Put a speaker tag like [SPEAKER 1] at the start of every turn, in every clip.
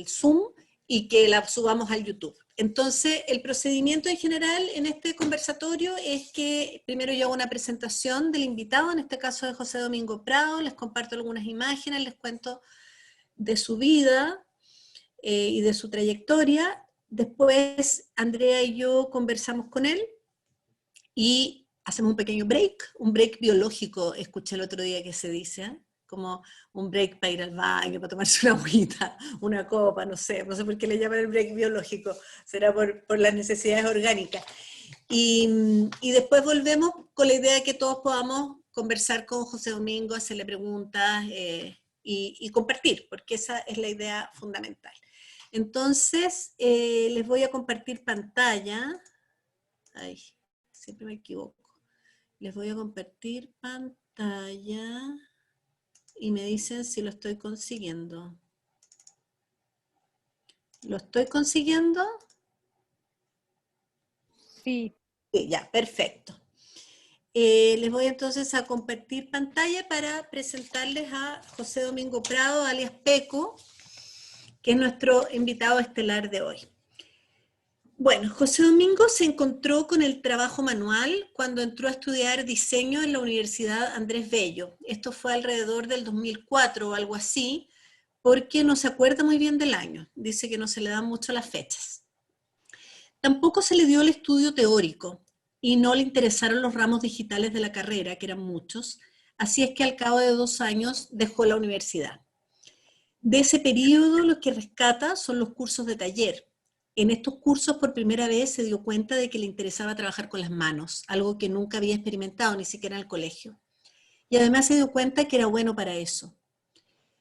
[SPEAKER 1] Zoom y que la subamos al YouTube. Entonces, el procedimiento en general en este conversatorio es que primero yo hago una presentación del invitado, en este caso de José Domingo Prado, les comparto algunas imágenes, les cuento de su vida y de su trayectoria. Después, Andrea y yo conversamos con él y hacemos un pequeño break, un break biológico, escuché el otro día que se dice, ¿eh? Como un break para ir al baño, para tomarse una agüita, una copa, no sé por qué le llaman el break biológico, será por las necesidades orgánicas. Y después volvemos con la idea de que todos podamos conversar con José Domingo, hacerle preguntas y compartir, porque esa es la idea fundamental. Entonces, les voy a compartir pantalla. Ay, siempre me equivoco. Les voy a compartir pantalla y me dicen si lo estoy consiguiendo. ¿Lo estoy consiguiendo?
[SPEAKER 2] Sí.
[SPEAKER 1] Sí, ya, perfecto. Les voy entonces a compartir pantalla para presentarles a José Domingo Prado, alias Peco, que es nuestro invitado estelar de hoy. Bueno, José Domingo se encontró con el trabajo manual cuando entró a estudiar diseño en la Universidad Andrés Bello. Esto fue alrededor del 2004 o algo así, porque no se acuerda muy bien del año. Dice que no se le dan mucho las fechas. Tampoco se le dio el estudio teórico y no le interesaron los ramos digitales de la carrera, que eran muchos, así es que al cabo de 2 años dejó la universidad. De ese periodo lo que rescata son los cursos de taller. En estos cursos por primera vez se dio cuenta de que le interesaba trabajar con las manos, algo que nunca había experimentado, ni siquiera en el colegio. Y además se dio cuenta que era bueno para eso.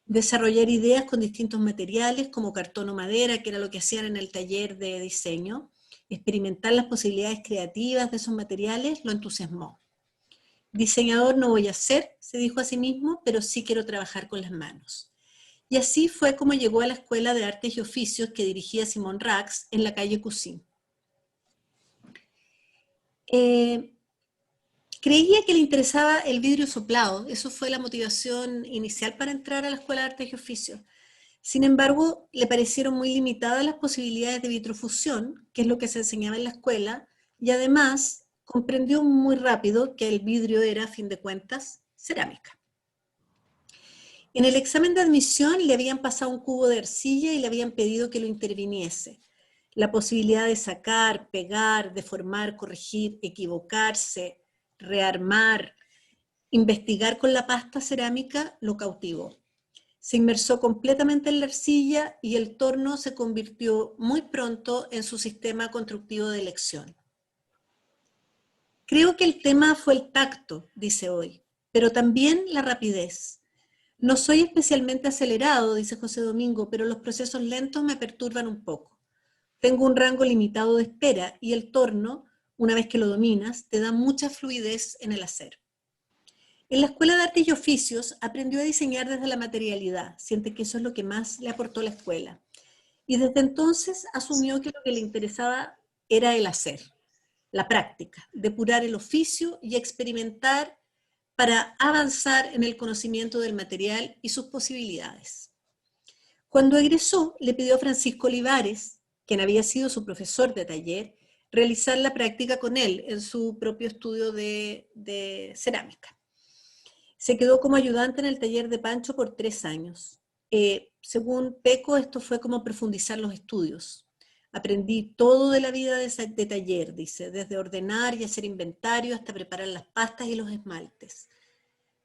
[SPEAKER 1] Desarrollar ideas con distintos materiales como cartón o madera, que era lo que hacían en el taller de diseño, experimentar las posibilidades creativas de esos materiales, lo entusiasmó. Diseñador no voy a ser, se dijo a sí mismo, pero sí quiero trabajar con las manos. Y así fue como llegó a la Escuela de Artes y Oficios que dirigía Simón Rax en la calle Cusín. Creía que le interesaba el vidrio soplado, eso fue la motivación inicial para entrar a la Escuela de Artes y Oficios. Sin embargo, le parecieron muy limitadas las posibilidades de vitrofusión, que es lo que se enseñaba en la escuela, y además comprendió muy rápido que el vidrio era, a fin de cuentas, cerámica. En el examen de admisión le habían pasado un cubo de arcilla y le habían pedido que lo interviniese. La posibilidad de sacar, pegar, deformar, corregir, equivocarse, rearmar, investigar con la pasta cerámica lo cautivó. Se inmersó completamente en la arcilla y el torno se convirtió muy pronto en su sistema constructivo de elección. Creo que el tema fue el tacto, dice hoy, pero también la rapidez. No soy especialmente acelerado, dice José Domingo, pero los procesos lentos me perturban un poco. Tengo un rango limitado de espera y el torno, una vez que lo dominas, te da mucha fluidez en el hacer. En la Escuela de Artes y Oficios aprendió a diseñar desde la materialidad, siente que eso es lo que más le aportó la escuela. Y desde entonces asumió que lo que le interesaba era el hacer, la práctica, depurar el oficio y experimentar para avanzar en el conocimiento del material y sus posibilidades. Cuando egresó, le pidió a Francisco Olivares, quien había sido su profesor de taller, realizar la práctica con él en su propio estudio de cerámica. Se quedó como ayudante en el taller de Pancho por 3 años. Según Peco, esto fue como profundizar los estudios. Aprendí todo de la vida de taller, dice, desde ordenar y hacer inventario hasta preparar las pastas y los esmaltes.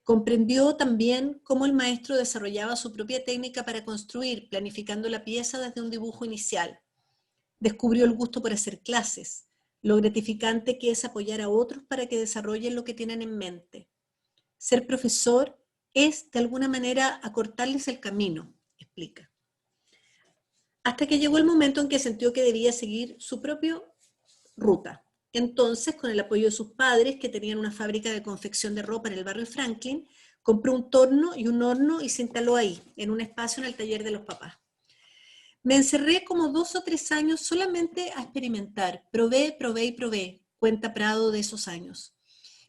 [SPEAKER 1] Comprendió también cómo el maestro desarrollaba su propia técnica para construir, planificando la pieza desde un dibujo inicial. Descubrió el gusto por hacer clases, lo gratificante que es apoyar a otros para que desarrollen lo que tienen en mente. Ser profesor es, de alguna manera, acortarles el camino, explica. Hasta que llegó el momento en que sintió que debía seguir su propia ruta. Entonces, con el apoyo de sus padres, que tenían una fábrica de confección de ropa en el barrio Franklin, compró un torno y un horno y se instaló ahí, en un espacio en el taller de los papás. Me encerré como 2 o 3 años solamente a experimentar. Probé, cuenta Prado de esos años.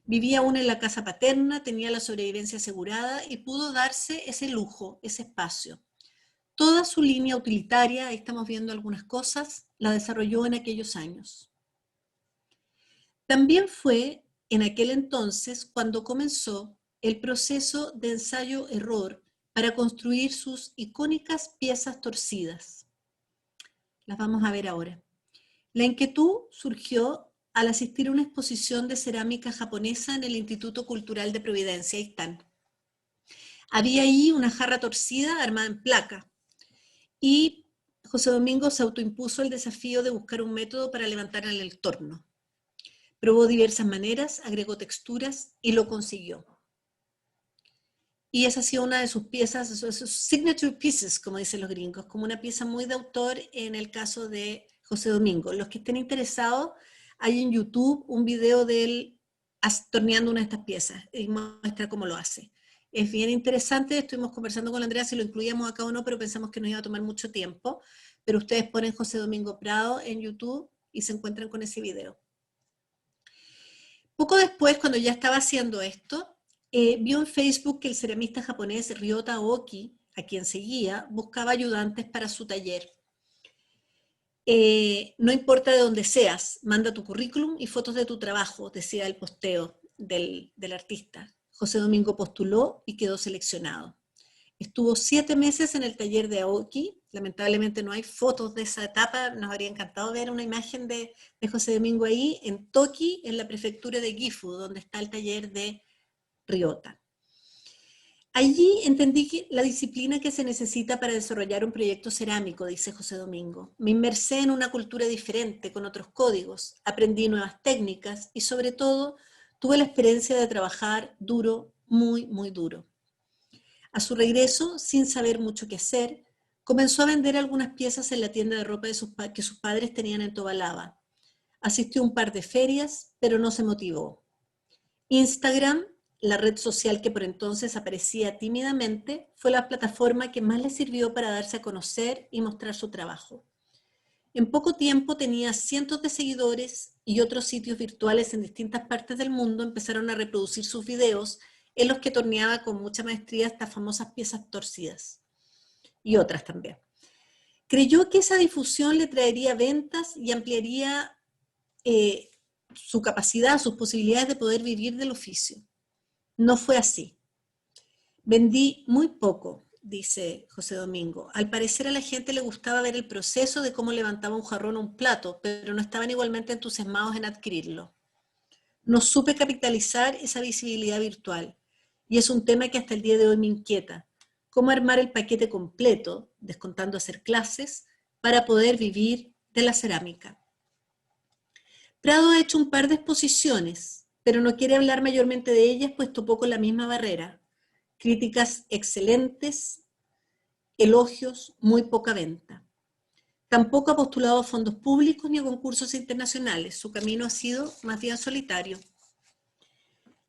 [SPEAKER 1] Vivía aún en la casa paterna, tenía la sobrevivencia asegurada y pudo darse ese lujo, ese espacio. Toda su línea utilitaria, ahí estamos viendo algunas cosas, la desarrolló en aquellos años. También fue en aquel entonces cuando comenzó el proceso de ensayo-error para construir sus icónicas piezas torcidas. Las vamos a ver ahora. La inquietud surgió al asistir a una exposición de cerámica japonesa en el Instituto Cultural de Providencia. Ahí están. Había ahí una jarra torcida armada en placa y José Domingo se autoimpuso el desafío de buscar un método para levantar el torno. Probó diversas maneras, agregó texturas y lo consiguió. Y esa ha sido una de sus piezas, sus signature pieces, como dicen los gringos, como una pieza muy de autor en el caso de José Domingo. Los que estén interesados, hay en YouTube un video de él torneando una de estas piezas y muestra cómo lo hace. Es bien interesante, estuvimos conversando con Andrea si lo incluíamos acá o no, pero pensamos que nos iba a tomar mucho tiempo. Pero ustedes ponen José Domingo Prado en YouTube y se encuentran con ese video. Poco después, cuando ya estaba haciendo esto, vio en Facebook que el ceramista japonés Ryota Oki, a quien seguía, buscaba ayudantes para su taller. No importa de dónde seas, manda tu currículum y fotos de tu trabajo, decía el posteo del artista. José Domingo postuló y quedó seleccionado. Estuvo 7 meses en el taller de Aoki. Lamentablemente no hay fotos de esa etapa. Nos habría encantado ver una imagen de José Domingo ahí, en Toki, en la prefectura de Gifu, donde está el taller de Ryota. Allí entendí que la disciplina que se necesita para desarrollar un proyecto cerámico, dice José Domingo. Me inmersé en una cultura diferente, con otros códigos, aprendí nuevas técnicas y sobre todo tuve la experiencia de trabajar duro, muy, muy duro. A su regreso, sin saber mucho qué hacer, comenzó a vender algunas piezas en la tienda de ropa que sus padres tenían en Tobalaba. Asistió a un par de ferias, pero no se motivó. Instagram, la red social que por entonces aparecía tímidamente, fue la plataforma que más le sirvió para darse a conocer y mostrar su trabajo. En poco tiempo tenía cientos de seguidores y otros sitios virtuales en distintas partes del mundo empezaron a reproducir sus videos en los que torneaba con mucha maestría estas famosas piezas torcidas y otras también. Creyó que esa difusión le traería ventas y ampliaría su capacidad, sus posibilidades de poder vivir del oficio. No fue así. Vendí muy poco, dice José Domingo. Al parecer a la gente le gustaba ver el proceso de cómo levantaba un jarrón o un plato, pero no estaban igualmente entusiasmados en adquirirlo. No supe capitalizar esa visibilidad virtual. Y es un tema que hasta el día de hoy me inquieta. ¿Cómo armar el paquete completo, descontando hacer clases, para poder vivir de la cerámica? Prado ha hecho un par de exposiciones, pero no quiere hablar mayormente de ellas, pues topó con la misma barrera. Críticas excelentes, elogios, muy poca venta. Tampoco ha postulado a fondos públicos ni a concursos internacionales. Su camino ha sido más bien solitario.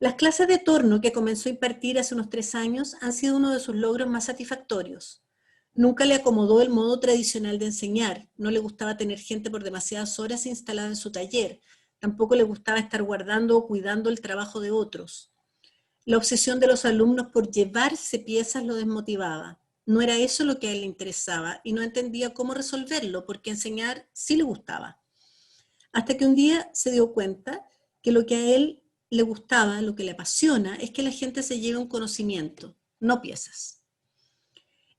[SPEAKER 1] Las clases de torno que comenzó a impartir hace unos 3 años han sido uno de sus logros más satisfactorios. Nunca le acomodó el modo tradicional de enseñar, no le gustaba tener gente por demasiadas horas instalada en su taller, tampoco le gustaba estar guardando o cuidando el trabajo de otros. La obsesión de los alumnos por llevarse piezas lo desmotivaba. No era eso lo que a él le interesaba y no entendía cómo resolverlo, porque enseñar sí le gustaba. Hasta que un día se dio cuenta que lo que a él le gustaba, lo que le apasiona, es que la gente se lleve un conocimiento, no piezas.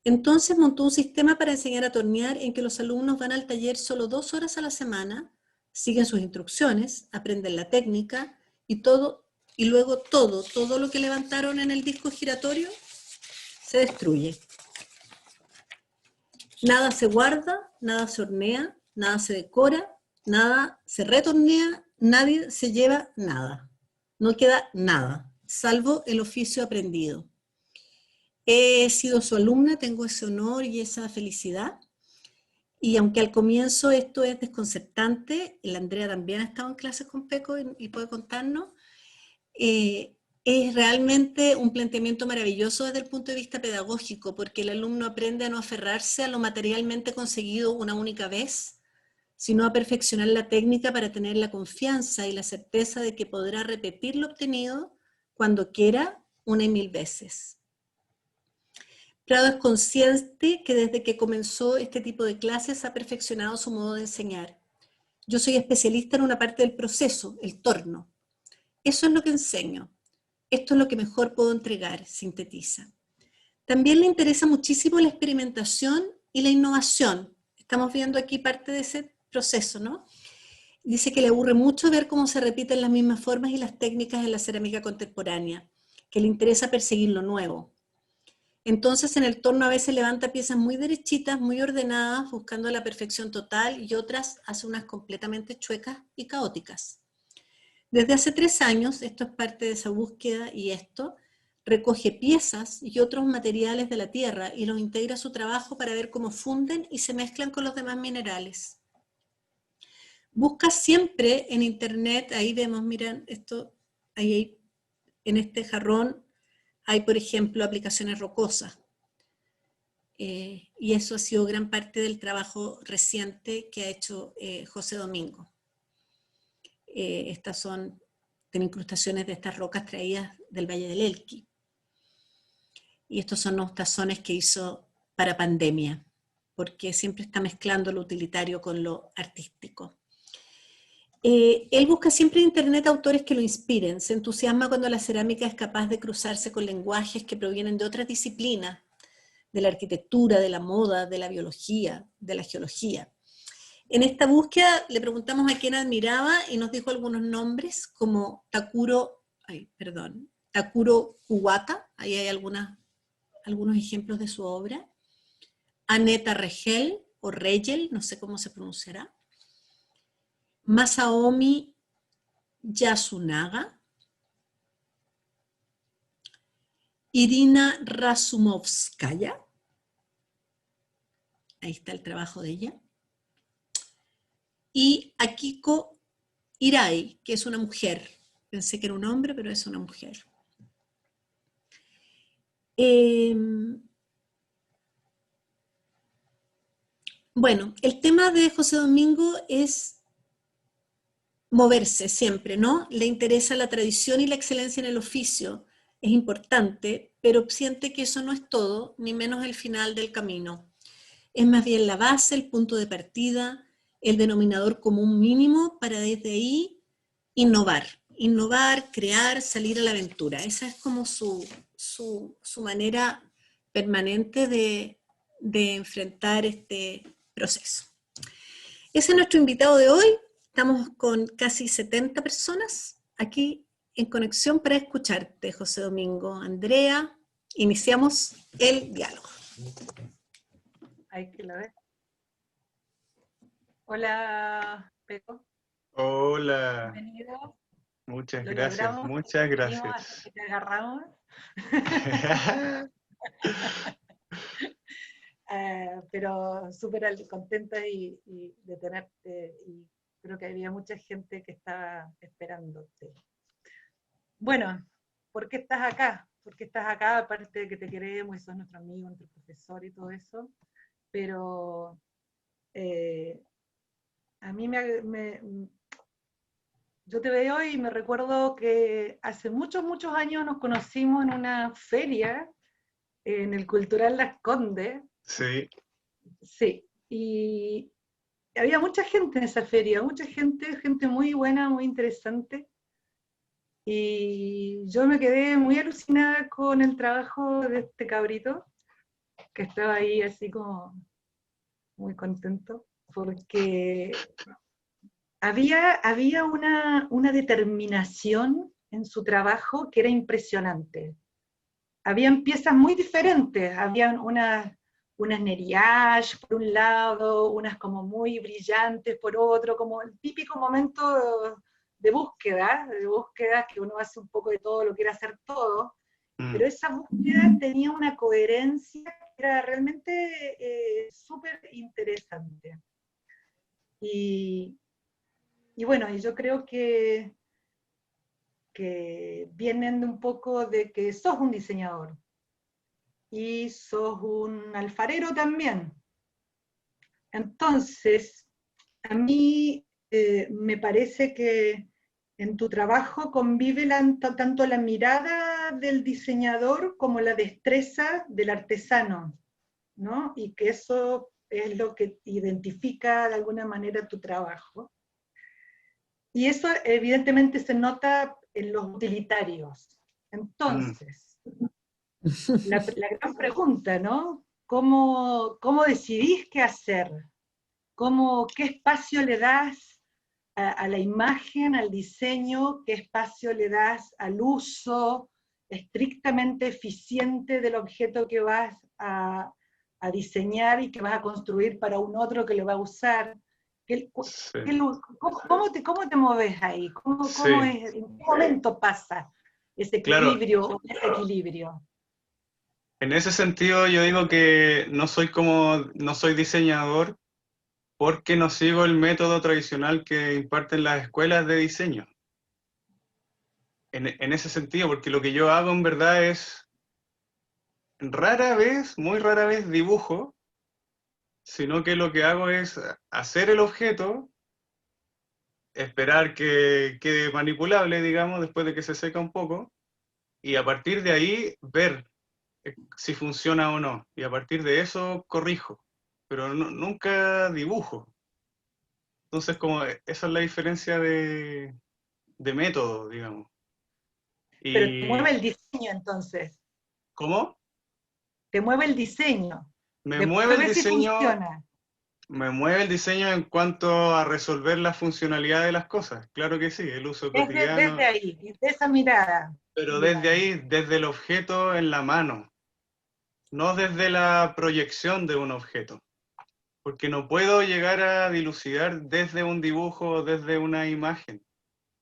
[SPEAKER 1] Entonces montó un sistema para enseñar a tornear en que los alumnos van al taller solo 2 horas a la semana, siguen sus instrucciones, aprenden la técnica y luego todo lo que levantaron en el disco giratorio se destruye. Nada se guarda, nada se hornea, nada se decora, nada se retornea, nadie se lleva nada. No queda nada, salvo el oficio aprendido. He sido su alumna, tengo ese honor y esa felicidad. Y aunque al comienzo esto es desconcertante, la Andrea también ha estado en clases con Peco y puede contarnos, es realmente un planteamiento maravilloso desde el punto de vista pedagógico, porque el alumno aprende a no aferrarse a lo materialmente conseguido una única vez, sino a perfeccionar la técnica para tener la confianza y la certeza de que podrá repetir lo obtenido cuando quiera, 1 y 1000 veces. Prado es consciente que desde que comenzó este tipo de clases ha perfeccionado su modo de enseñar. Yo soy especialista en una parte del proceso, el torno. Eso es lo que enseño. Esto es lo que mejor puedo entregar, sintetiza. También le interesa muchísimo la experimentación y la innovación. Estamos viendo aquí parte de ese proceso, ¿no? Dice que le aburre mucho ver cómo se repiten las mismas formas y las técnicas en la cerámica contemporánea, que le interesa perseguir lo nuevo. Entonces en el torno a veces levanta piezas muy derechitas, muy ordenadas, buscando la perfección total, y otras hace unas completamente chuecas y caóticas. Desde hace 3 años, esto es parte de esa búsqueda y recoge piezas y otros materiales de la tierra y los integra a su trabajo para ver cómo funden y se mezclan con los demás minerales. Busca siempre en internet, ahí vemos, miren, esto, ahí en este jarrón hay, por ejemplo, aplicaciones rocosas. Y eso ha sido gran parte del trabajo reciente que ha hecho José Domingo. Estas son incrustaciones de estas rocas traídas del Valle del Elqui. Y estos son los tazones que hizo para pandemia, porque siempre está mezclando lo utilitario con lo artístico. Él busca siempre en internet autores que lo inspiren, se entusiasma cuando la cerámica es capaz de cruzarse con lenguajes que provienen de otras disciplinas, de la arquitectura, de la moda, de la biología, de la geología. En esta búsqueda le preguntamos a quién admiraba y nos dijo algunos nombres como Takuro Kuwata, ahí hay algunos ejemplos de su obra, Aneta Regel o Regel, no sé cómo se pronunciará, Masaomi Yasunaga, Irina Rasumovskaya, ahí está el trabajo de ella, y Akiko Hirai, que es una mujer. Pensé que era un hombre, pero es una mujer. Bueno, el tema de José Domingo es moverse siempre, ¿no? Le interesa la tradición y la excelencia en el oficio, es importante, pero siente que eso no es todo, ni menos el final del camino. Es más bien la base, el punto de partida, el denominador común mínimo para desde ahí innovar, crear, salir a la aventura. Esa es como su manera permanente de enfrentar este proceso. Ese es nuestro invitado de hoy. Estamos con casi 70 personas aquí en conexión para escucharte, José Domingo. Andrea, iniciamos el diálogo.
[SPEAKER 2] Ahí que la ves. Hola, Peco.
[SPEAKER 3] Hola.
[SPEAKER 2] Bienvenido.
[SPEAKER 3] Muchas
[SPEAKER 2] Lo
[SPEAKER 3] gracias,
[SPEAKER 2] logramos.
[SPEAKER 3] muchas
[SPEAKER 2] Venimos hasta
[SPEAKER 3] gracias.
[SPEAKER 2] que te agarramos. Pero súper contenta de tenerte, y creo que había mucha gente que estaba esperándote. Bueno, ¿por qué estás acá? ¿Por qué estás acá? Aparte de que te queremos y sos nuestro amigo, nuestro profesor y todo eso, pero a mí yo te veo y me recuerdo que hace muchos, muchos años nos conocimos en una feria en el Cultural Las Condes.
[SPEAKER 3] Sí.
[SPEAKER 2] Sí, y había mucha gente en esa feria, mucha gente muy buena, muy interesante. Y yo me quedé muy alucinada con el trabajo de este cabrito, que estaba ahí así como muy contento, porque había una determinación en su trabajo que era impresionante. Habían piezas muy diferentes, habían unas Neriage por un lado, unas como muy brillantes por otro, como el típico momento de búsqueda que uno hace un poco de todo, lo quiere hacer todo, pero esa búsqueda tenía una coherencia que era realmente súper interesante. Y bueno, y yo creo que vienen de un poco de que sos un diseñador y sos un alfarero también. Entonces, a mí me parece que en tu trabajo convive tanto la mirada del diseñador como la destreza del artesano, ¿no? Y que eso es lo que identifica de alguna manera tu trabajo. Y eso evidentemente se nota en los utilitarios. Entonces, la gran pregunta, ¿no? ¿Cómo decidís qué hacer? ¿Qué espacio le das a la imagen, al diseño? ¿Qué espacio le das al uso estrictamente eficiente del objeto que vas a diseñar y que vas a construir para un otro que lo va a usar?
[SPEAKER 3] Sí,
[SPEAKER 2] ¿Cómo te mueves ahí?
[SPEAKER 3] sí,
[SPEAKER 2] ¿En qué momento pasa ese
[SPEAKER 3] claro.
[SPEAKER 2] equilibrio o desequilibrio?
[SPEAKER 3] En ese sentido yo digo que no soy diseñador porque no sigo el método tradicional que imparten las escuelas de diseño. En ese sentido, porque lo que yo hago en verdad es rara vez, muy rara vez dibujo, sino que lo que hago es hacer el objeto, esperar que quede manipulable, digamos, después de que se seca un poco, y a partir de ahí ver si funciona o no. Y a partir de eso corrijo, pero nunca dibujo. Entonces, como esa es la diferencia de método, digamos.
[SPEAKER 2] Pero te mueve
[SPEAKER 3] ¿Y
[SPEAKER 2] el diseño entonces,
[SPEAKER 3] cómo?
[SPEAKER 2] te mueve el diseño.
[SPEAKER 3] Me mueve
[SPEAKER 2] Después
[SPEAKER 3] el
[SPEAKER 2] ves si
[SPEAKER 3] diseño,
[SPEAKER 2] funciona.
[SPEAKER 3] me mueve el diseño en cuanto a resolver la funcionalidad de las cosas. Claro que sí, el uso
[SPEAKER 2] Desde
[SPEAKER 3] cotidiano,
[SPEAKER 2] ahí, desde esa mirada,
[SPEAKER 3] pero desde
[SPEAKER 2] digamos.
[SPEAKER 3] ahí, desde el objeto en la mano, no desde la proyección de un objeto. Porque no puedo llegar a dilucidar desde un dibujo o desde una imagen.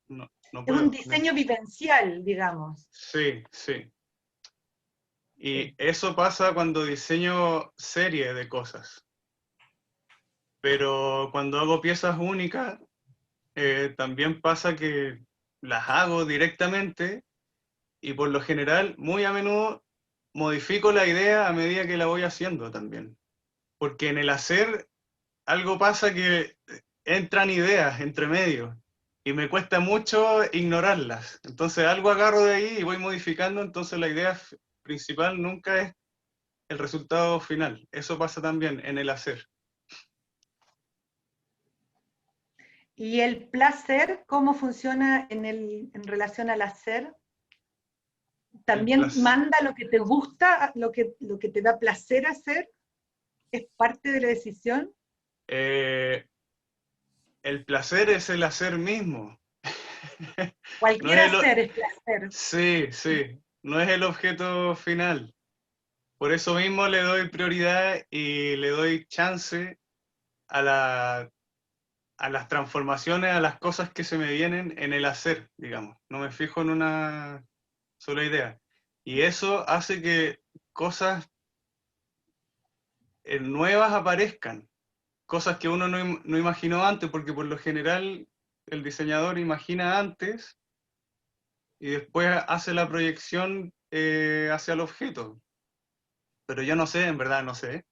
[SPEAKER 3] No, no
[SPEAKER 2] Es un
[SPEAKER 3] puedo.
[SPEAKER 2] diseño vivencial, digamos.
[SPEAKER 3] Sí, sí. Y
[SPEAKER 2] Sí.
[SPEAKER 3] eso pasa cuando diseño serie de cosas. Pero cuando hago piezas únicas, también pasa que las hago directamente y por lo general, muy a menudo, modifico la idea a medida que la voy haciendo también. Porque en el hacer algo pasa que entran ideas entre medio y me cuesta mucho ignorarlas. Entonces algo agarro de ahí y voy modificando, entonces la idea principal nunca es el resultado final. Eso pasa también en el hacer.
[SPEAKER 2] ¿Y el placer, cómo funciona en relación al hacer?
[SPEAKER 3] El
[SPEAKER 2] ¿También
[SPEAKER 3] placer,
[SPEAKER 2] manda lo que te gusta, lo que te da placer hacer? ¿Es parte de la decisión?
[SPEAKER 3] el placer es el hacer mismo. No
[SPEAKER 2] Cualquier
[SPEAKER 3] es
[SPEAKER 2] hacer es placer.
[SPEAKER 3] sí, sí, no es el objeto final. Por eso mismo le doy prioridad y le doy chance a a las transformaciones, a las cosas que se me vienen en el hacer, digamos. No me fijo en una sola idea. Y eso hace que cosas nuevas aparezcan, cosas que uno no imaginó antes, porque por lo general el diseñador imagina antes y después hace la proyección hacia el objeto. Pero yo no sé, en verdad no sé,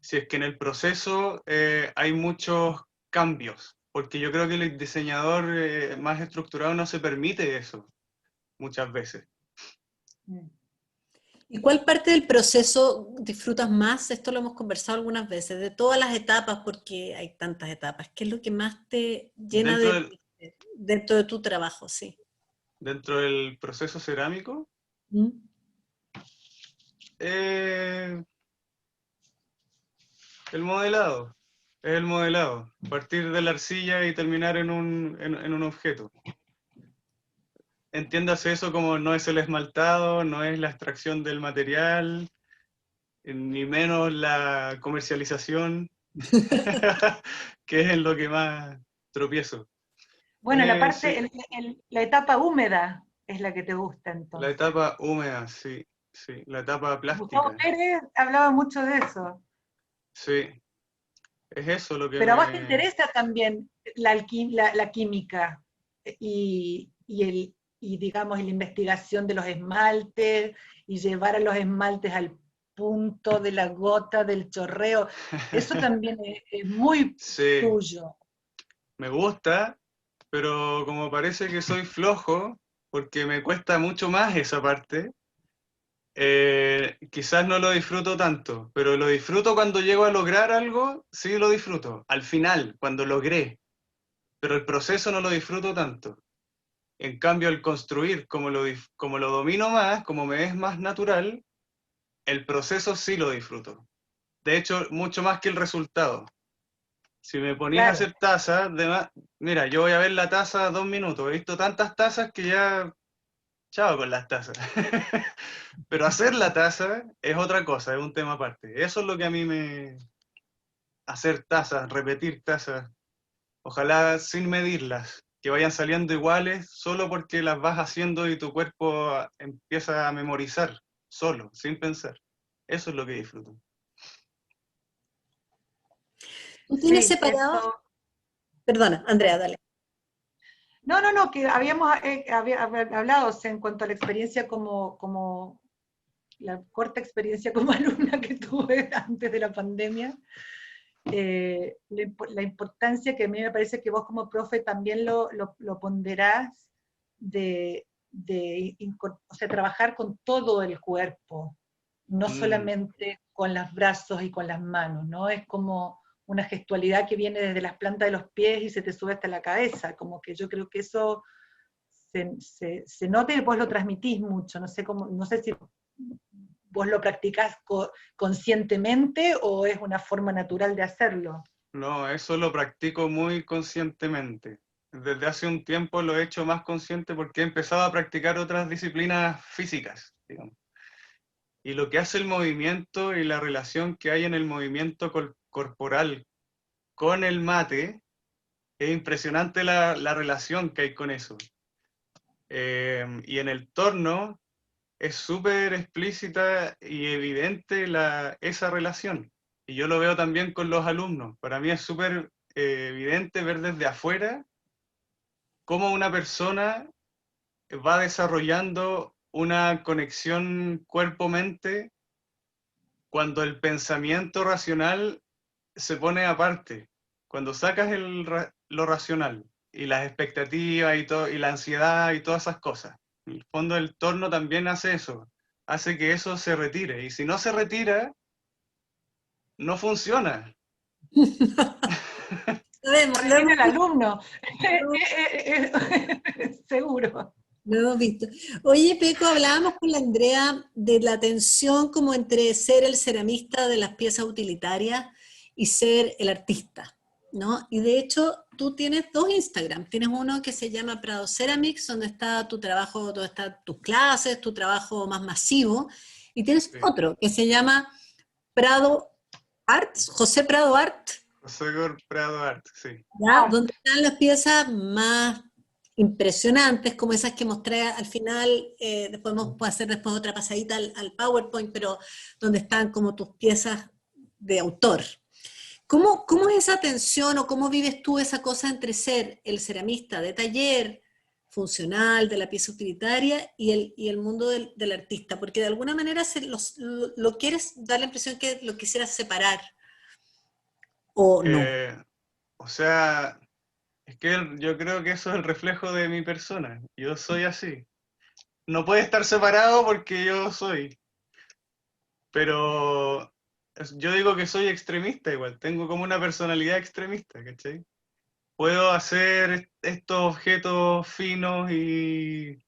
[SPEAKER 3] si es que en el proceso hay muchos cambios, porque yo creo que el diseñador más estructurado no se permite eso muchas veces.
[SPEAKER 1] ¿Y cuál parte del proceso disfrutas más? Esto lo hemos conversado algunas veces, de todas las etapas, porque hay tantas etapas. ¿Qué es lo que más te llena
[SPEAKER 3] Dentro
[SPEAKER 1] de
[SPEAKER 3] del,
[SPEAKER 1] placer dentro de tu trabajo? Sí.
[SPEAKER 3] dentro del proceso cerámico,
[SPEAKER 1] ¿Mm?
[SPEAKER 3] eh, el modelado, es el modelado, partir de la arcilla y terminar en un objeto. Entiéndase eso como no es el esmaltado, no es la extracción del material, ni menos la comercialización, que es en lo que más tropiezo.
[SPEAKER 2] Bueno,
[SPEAKER 3] Sí,
[SPEAKER 2] la etapa húmeda es la que te gusta
[SPEAKER 3] la
[SPEAKER 2] entonces.
[SPEAKER 3] etapa húmeda, sí, sí, la etapa
[SPEAKER 2] Gustavo
[SPEAKER 3] plástica,
[SPEAKER 2] Pérez hablaba mucho de eso.
[SPEAKER 3] sí, es eso lo que
[SPEAKER 2] Pero a vos te
[SPEAKER 3] me...
[SPEAKER 2] interesa también la química y digamos, la investigación de los esmaltes y llevar a los esmaltes al punto de la gota, del chorreo. Eso también es muy
[SPEAKER 3] Sí,
[SPEAKER 2] tuyo.
[SPEAKER 3] me gusta, pero como parece que soy flojo, porque me cuesta mucho más esa parte, Quizás no lo disfruto tanto, pero lo disfruto cuando llego a lograr algo, sí lo disfruto. Al final, cuando logré, pero el proceso no lo disfruto tanto. En cambio, el construir, como lo domino más, como me es más natural, el proceso sí lo disfruto. De hecho, mucho más que el resultado. Si me ponís a
[SPEAKER 2] Claro,
[SPEAKER 3] hacer tazas, mira, yo voy a ver la taza 2 minutos. He visto tantas tazas que ya, chao con las tazas. Pero hacer la taza es otra cosa, es un tema aparte. Eso es lo que a mí me... Hacer tazas, repetir tazas, ojalá sin medirlas, que vayan saliendo iguales solo porque las vas haciendo y tu cuerpo empieza a memorizar, solo, sin pensar. Eso es lo que disfruto.
[SPEAKER 1] ¿Tú tienes
[SPEAKER 2] sí,
[SPEAKER 1] separado?
[SPEAKER 2] eso.
[SPEAKER 1] Perdona, Andrea, dale.
[SPEAKER 2] No, no, no, que habíamos hablado, o sea, en cuanto a la experiencia la corta experiencia como alumna que tuve antes de la pandemia, la importancia que a mí me parece que vos como profe también lo ponderás o sea, trabajar con todo el cuerpo, no
[SPEAKER 3] Mm,
[SPEAKER 2] solamente con los brazos y con las manos, ¿no? Es como una gestualidad que viene desde las plantas de los pies y se te sube hasta la cabeza, como que yo creo que eso se nota y vos lo transmitís mucho, no sé, no sé si vos lo practicás conscientemente o es una forma natural de hacerlo.
[SPEAKER 3] no, eso lo practico muy conscientemente. Desde hace un tiempo lo he hecho más consciente porque he empezado a practicar otras disciplinas físicas, digamos. Y lo que hace el movimiento y la relación que hay en el movimiento corporal con el mate, es impresionante la relación que hay con eso. Y en el torno es súper explícita y evidente esa relación. Y yo lo veo también con los alumnos. Para mí es súper evidente ver desde afuera cómo una persona va desarrollando una conexión cuerpo-mente cuando el pensamiento racional se pone aparte. Cuando sacas lo racional y las expectativas y, todo, y la ansiedad y todas esas cosas. En el fondo el torno también hace eso, hace que eso se retire. Y si no se retira, no funciona.
[SPEAKER 1] Lo
[SPEAKER 2] Retiene
[SPEAKER 1] hemos
[SPEAKER 2] al
[SPEAKER 1] visto,
[SPEAKER 2] alumno,
[SPEAKER 1] lo
[SPEAKER 2] seguro.
[SPEAKER 1] lo hemos visto. Oye, Peco, hablábamos con la Andrea de la tensión como entre ser el ceramista de las piezas utilitarias y ser el artista, ¿no? Y de hecho, tú tienes dos Instagram. Tienes uno que se llama Prado Ceramics, donde está tu trabajo, donde están tus clases, tu trabajo más masivo. Y tienes
[SPEAKER 3] Sí.
[SPEAKER 1] otro que se llama Prado Arts, José Prado Art,
[SPEAKER 3] José Prado Art, sí.
[SPEAKER 1] ¿ya? Donde están las piezas más impresionantes, como esas que mostré al final, después puedo hacer después otra pasadita al PowerPoint, pero donde están como tus piezas de autor. ¿Cómo es esa tensión o cómo vives tú esa cosa entre ser el ceramista de taller, funcional, de la pieza utilitaria, y el mundo del artista? Porque de alguna manera lo quieres dar la impresión que lo quisieras separar, o no.
[SPEAKER 3] Eh, o sea, es que yo creo que eso es el reflejo de mi persona. Yo soy así. No puede estar separado porque yo soy. Pero yo digo que soy extremista igual, tengo como una personalidad extremista, ¿cachai? Puedo hacer estos objetos finos y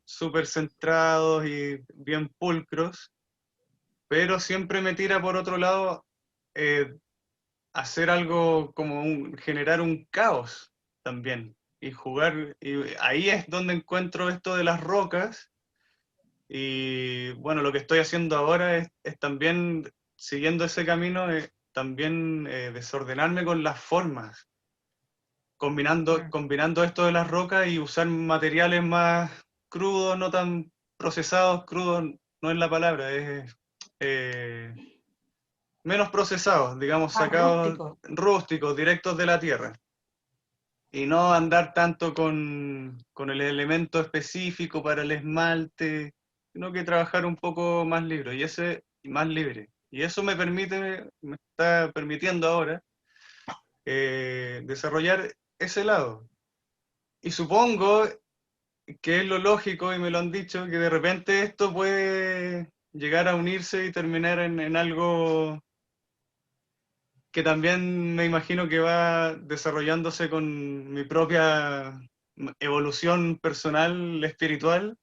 [SPEAKER 3] súper centrados y bien pulcros, pero siempre me tira por otro lado eh, hacer algo como generar un caos también y jugar, y ahí es donde encuentro esto de las rocas. Y bueno, lo que estoy haciendo ahora es también, siguiendo ese camino, también desordenarme con las formas, combinando esto de las rocas y usar materiales más crudos, no tan procesados, crudos no es la palabra, es eh, menos procesados, digamos,
[SPEAKER 2] Más
[SPEAKER 3] sacados
[SPEAKER 2] rústico.
[SPEAKER 3] rústicos, directos de la tierra. Y no andar tanto con el elemento específico para el esmalte, sino que trabajar un poco más libre, más libre. Y eso me está permitiendo ahora desarrollar ese lado. Y supongo que es lo lógico, y me lo han dicho, que de repente esto puede llegar a unirse y terminar en algo que también me imagino que va desarrollándose con mi propia evolución personal, espiritual,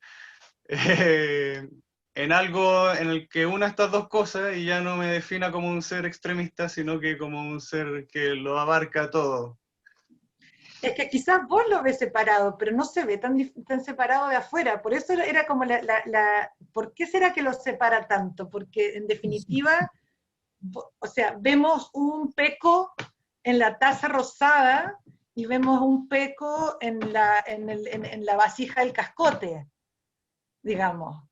[SPEAKER 3] eh, en algo en el que una estas dos cosas y ya no me defina como un ser extremista, sino que como un ser que lo abarca todo.
[SPEAKER 2] Es que quizás vos lo ves separado, pero no se ve tan separado de afuera. Por eso era como ¿por qué será que lo separa tanto? Porque en definitiva, o sea, vemos un peco en la taza rosada y vemos un peco en la vasija del cascote, digamos,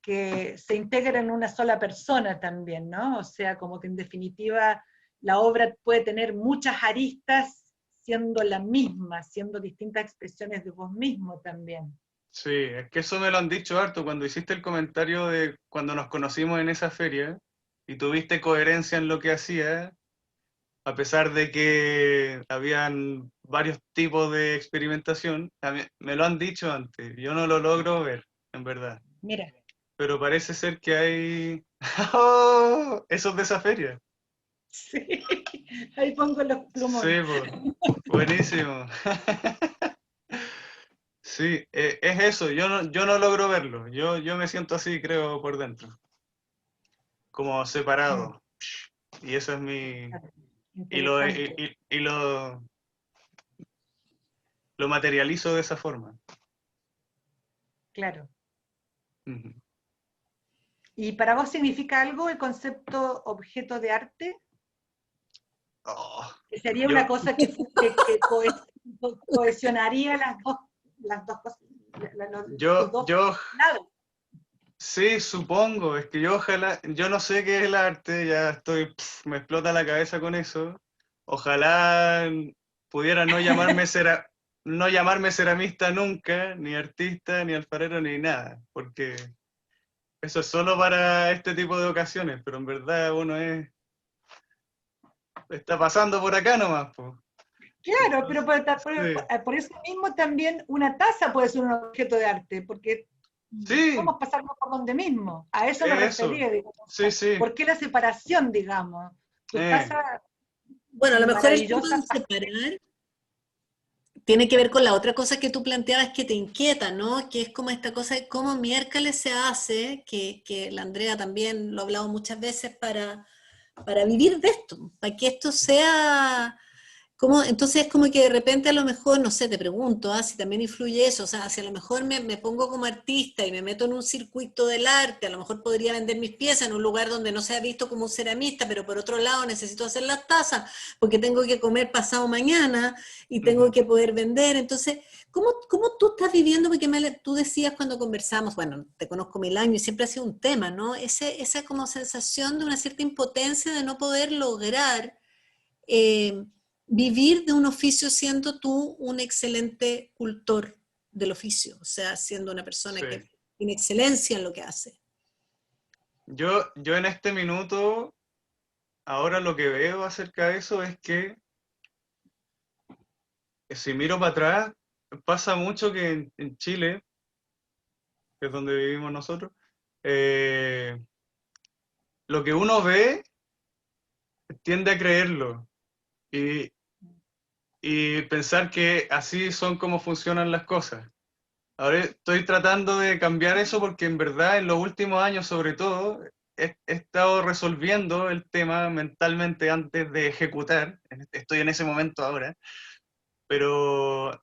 [SPEAKER 2] que se integra en una sola persona también, ¿no? O sea, como que en definitiva la obra puede tener muchas aristas siendo la misma, siendo distintas expresiones de vos mismo también.
[SPEAKER 3] Sí, es que eso me lo han dicho harto cuando hiciste el comentario de cuando nos conocimos en esa feria y tuviste coherencia en lo que hacía, a pesar de que habían varios tipos de experimentación. Me lo han dicho antes, yo no lo logro ver, en verdad.
[SPEAKER 2] Mira.
[SPEAKER 3] Pero parece ser que hay... ¡Oh! Eso es de esa feria.
[SPEAKER 2] Sí, ahí pongo los
[SPEAKER 3] Sí,
[SPEAKER 2] plumones.
[SPEAKER 3] pues, buenísimo. Sí, es eso, yo no logro verlo, yo me siento así, creo, por dentro, como
[SPEAKER 2] Mm,
[SPEAKER 3] separado. Y eso es mi...
[SPEAKER 2] claro,
[SPEAKER 3] Y lo,
[SPEAKER 2] interesante,
[SPEAKER 3] y lo materializo de esa forma.
[SPEAKER 2] claro.
[SPEAKER 3] Ujú.
[SPEAKER 2] ¿Y para vos significa algo el concepto objeto de arte?
[SPEAKER 3] Oh,
[SPEAKER 2] Que sería
[SPEAKER 3] yo,
[SPEAKER 2] una cosa cohesionaría las dos cosas, tus dos
[SPEAKER 3] yo
[SPEAKER 2] lados.
[SPEAKER 3] sí, supongo, es que yo ojalá, yo no sé qué es el arte, ya estoy, me explota la cabeza con eso. Ojalá pudiera no llamarme ceramista nunca, ni artista, ni alfarero, ni nada, porque eso es solo para este tipo de ocasiones, pero en verdad uno está pasando por acá nomás, pues.
[SPEAKER 2] Claro, pero
[SPEAKER 3] Entonces, sí,
[SPEAKER 2] por eso mismo también una taza puede ser un objeto de arte, porque
[SPEAKER 3] sí,
[SPEAKER 2] somos pasarnos por donde mismo. A eso me
[SPEAKER 3] eso,
[SPEAKER 2] refería, digamos. O
[SPEAKER 3] sí,
[SPEAKER 2] sea,
[SPEAKER 3] sí,
[SPEAKER 2] ¿por qué la separación, digamos? Tu
[SPEAKER 3] eh,
[SPEAKER 2] taza
[SPEAKER 1] Bueno, a lo mejor el tema
[SPEAKER 2] maravillosa.
[SPEAKER 1] de separar tiene que ver con la otra cosa que tú planteabas que te inquieta, ¿no? Que es como esta cosa de cómo miércoles se hace, que la Andrea también lo ha hablado muchas veces para vivir de esto, para que esto sea como, entonces es como que de repente a lo mejor, no sé, te pregunto, si también influye eso, o sea, si a lo mejor me pongo como artista y me meto en un circuito del arte, a lo mejor podría vender mis piezas en un lugar donde no sea visto como un ceramista, pero por otro lado necesito hacer las tazas porque tengo que comer pasado mañana y tengo
[SPEAKER 3] ujú,
[SPEAKER 1] que poder vender. Entonces, ¿cómo tú estás viviendo? Porque tú decías cuando conversamos, bueno, te conozco 1000 años y siempre ha sido un tema, ¿no? Esa como sensación de una cierta impotencia de no poder lograr eh, vivir de un oficio siendo tú un excelente cultor del oficio, o sea, siendo una persona
[SPEAKER 3] sí.
[SPEAKER 1] que tiene excelencia en lo que hace.
[SPEAKER 3] Yo en este minuto, ahora lo que veo acerca de eso es que si miro para atrás, pasa mucho que en Chile, que es donde vivimos nosotros, eh, lo que uno ve tiende a creerlo y, y pensar que así son como funcionan las cosas. Ahora estoy tratando de cambiar eso porque en verdad en los últimos años sobre todo he estado resolviendo el tema mentalmente antes de ejecutar, estoy en ese momento ahora, pero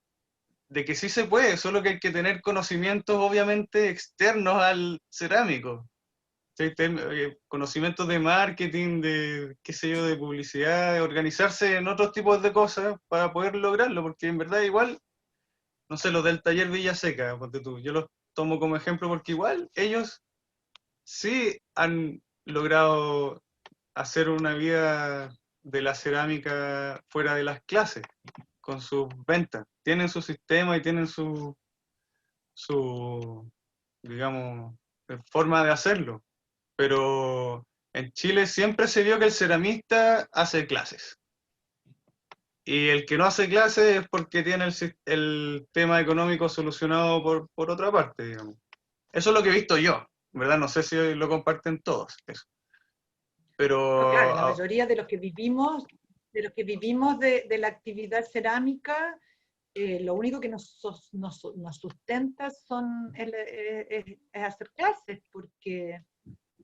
[SPEAKER 3] de que sí se puede, solo que hay que tener conocimientos obviamente externos al cerámico. Sí, conocimientos de marketing, de qué sé yo, de publicidad, de organizarse en otros tipos de cosas para poder lograrlo, porque en verdad igual, no sé, los del taller Villaseca, ponte tú, yo los tomo como ejemplo porque igual ellos sí han logrado hacer una vida de la cerámica fuera de las clases, con sus ventas. Tienen su sistema y tienen su digamos, forma de hacerlo. Pero en Chile siempre se vio que el ceramista hace clases. Y el que no hace clases es porque tiene el tema económico solucionado por otra parte, digamos. Eso es lo que he visto yo, ¿verdad? No sé si lo comparten todos, eso.
[SPEAKER 2] No, claro, la
[SPEAKER 3] Pero
[SPEAKER 2] mayoría de los que vivimos, de la actividad cerámica, lo único que nos sustenta es hacer clases, porque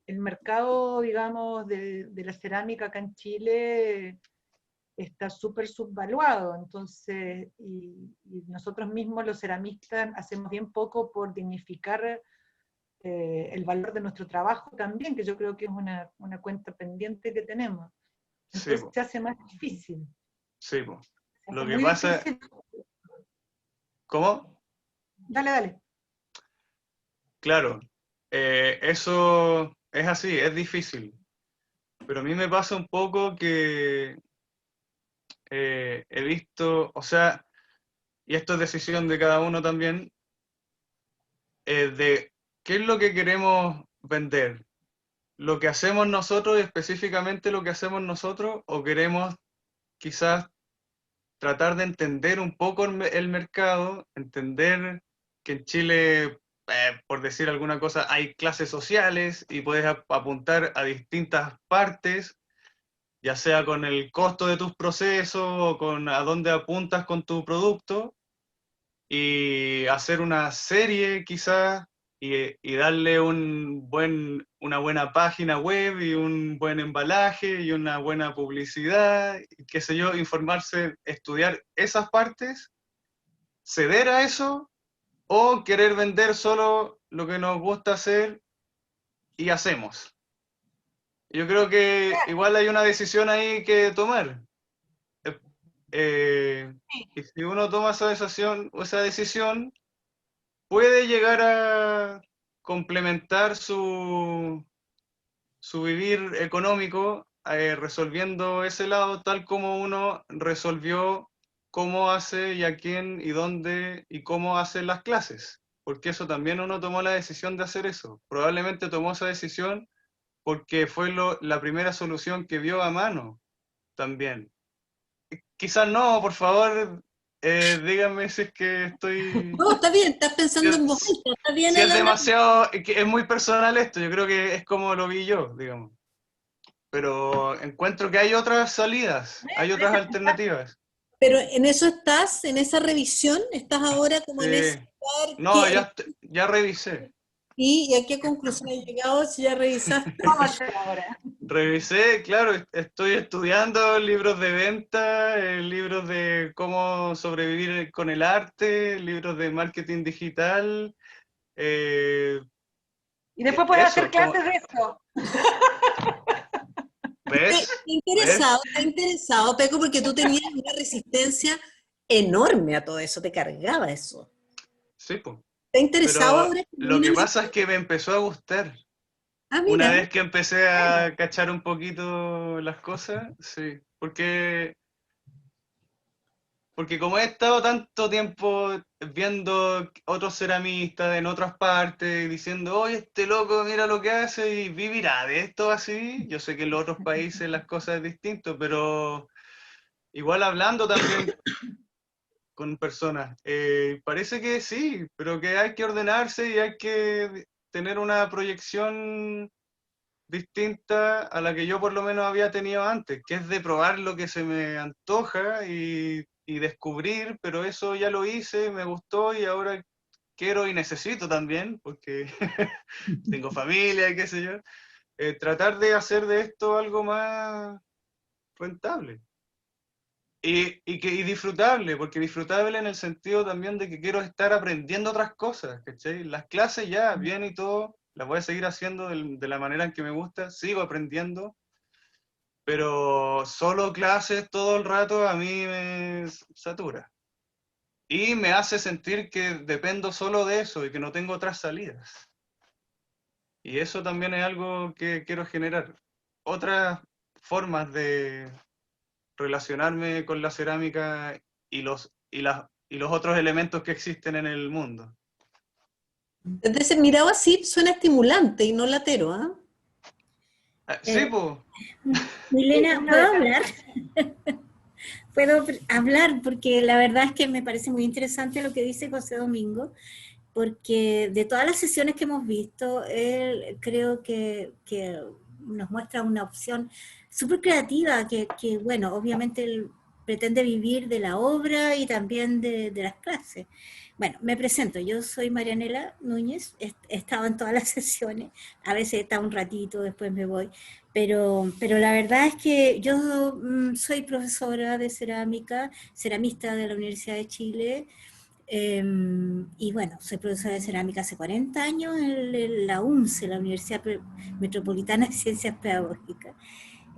[SPEAKER 2] el mercado, digamos, de la cerámica acá en Chile está súper subvaluado, entonces, y nosotros mismos los ceramistas hacemos bien poco por dignificar el valor de nuestro trabajo también, que yo creo que es una cuenta pendiente que tenemos.
[SPEAKER 3] sí,
[SPEAKER 2] Entonces
[SPEAKER 3] po,
[SPEAKER 2] se hace más difícil.
[SPEAKER 3] sí, po.
[SPEAKER 2] Se hace
[SPEAKER 3] Lo que
[SPEAKER 2] muy
[SPEAKER 3] pasa,
[SPEAKER 2] difícil.
[SPEAKER 3] ¿cómo?
[SPEAKER 2] Dale, dale.
[SPEAKER 3] Claro, eso es así, es difícil. Pero a mí me pasa un poco que he visto, o sea, y esto es decisión de cada uno también, de qué es lo que queremos vender. ¿Lo que hacemos nosotros, específicamente lo que hacemos nosotros, o queremos quizás tratar de entender un poco el mercado, entender que en Chile, por decir alguna cosa, hay clases sociales y puedes apuntar a distintas partes, ya sea con el costo de tus procesos o con a dónde apuntas con tu producto, y hacer una serie quizás y darle una buena página web y un buen embalaje y una buena publicidad, y qué sé yo, informarse, estudiar esas partes, ceder a eso o querer vender solo lo que nos gusta hacer y hacemos. Yo creo que igual hay una decisión ahí que tomar. Eh, y si uno toma esa decisión, puede llegar a complementar su vivir económico, resolviendo ese lado tal como uno resolvió cómo hace y a quién y dónde y cómo hace las clases. Porque eso también uno tomó la decisión de hacer eso. Probablemente tomó esa decisión porque fue la primera solución que vio a mano también. Quizás no, por favor, díganme si es que estoy...
[SPEAKER 1] No, está bien, estás pensando en voz alta, está bien
[SPEAKER 3] Si es
[SPEAKER 1] el
[SPEAKER 3] demasiado, es muy personal esto, yo creo que es como lo vi yo, digamos. Pero encuentro que hay otras salidas, hay otras alternativas.
[SPEAKER 1] pero en eso estás, en esa revisión, estás ahora como en ese
[SPEAKER 3] Sí.
[SPEAKER 1] lugar
[SPEAKER 3] No, ya revisé.
[SPEAKER 1] y a qué conclusión has llegado si ya revisaste.
[SPEAKER 2] ¿Cómo hacer ahora?
[SPEAKER 3] Revisé, claro, estoy estudiando libros de venta, libros de cómo sobrevivir con el arte, libros de marketing digital, eh,
[SPEAKER 2] Y después puedes hacer
[SPEAKER 3] eso,
[SPEAKER 2] clases de eso.
[SPEAKER 3] ¿ves?
[SPEAKER 1] Está
[SPEAKER 3] ¿Ves?
[SPEAKER 1] interesado, Peco, porque tú tenías una resistencia enorme a todo eso, te cargaba eso.
[SPEAKER 3] Sí, pues.
[SPEAKER 1] ¿Te ha interesado
[SPEAKER 3] Pero
[SPEAKER 1] ahora que
[SPEAKER 3] lo
[SPEAKER 1] termina
[SPEAKER 3] que
[SPEAKER 1] la...
[SPEAKER 3] pasa es que me empezó a gustar.
[SPEAKER 1] Ah,
[SPEAKER 3] Una
[SPEAKER 1] mira,
[SPEAKER 3] vez que empecé a cachar un poquito las cosas, sí, porque como he estado tanto tiempo viendo otros ceramistas en otras partes, diciendo, oye, este loco, mira lo que hace, y vivirá de esto así. Yo sé que en los otros países las cosas es distinto, pero igual hablando también con personas, parece que sí, pero que hay que ordenarse y hay que tener una proyección distinta a la que yo por lo menos había tenido antes, que es de probar lo que se me antoja y descubrir, pero eso ya lo hice, me gustó y ahora quiero y necesito también, porque tengo familia y qué sé yo, tratar de hacer de esto algo más rentable. Y disfrutable, porque disfrutable en el sentido también de que quiero estar aprendiendo otras cosas, ¿cachai? Las clases ya, bien y todo, las voy a seguir haciendo de la manera en que me gusta, sigo aprendiendo, pero solo clases todo el rato a mí me satura. Y me hace sentir que dependo solo de eso y que no tengo otras salidas. Y eso también es algo que quiero generar. Otras formas de relacionarme con la cerámica y los otros elementos que existen en el mundo.
[SPEAKER 1] desde ese mirado así suena estimulante y no latero, ¿ah?
[SPEAKER 3] Sí,
[SPEAKER 4] Eh,
[SPEAKER 3] pues.
[SPEAKER 2] Sí,
[SPEAKER 4] Milena,
[SPEAKER 2] una
[SPEAKER 4] ¿puedo
[SPEAKER 2] de las...
[SPEAKER 4] hablar? puedo hablar porque la verdad es que me parece muy interesante lo que dice José Domingo, porque de todas las sesiones que hemos visto, él creo que nos muestra una opción súper creativa, que, bueno, obviamente él pretende vivir de la obra y también de las clases. Bueno, me presento, yo soy Marianela Núñez, he estado en todas las sesiones, a veces he estado un ratito, después me voy, pero la verdad es que yo soy profesora de cerámica, ceramista de la Universidad de Chile, y bueno, soy profesora de cerámica hace 40 años en la UNCE, la Universidad Metropolitana de Ciencias Pedagógicas.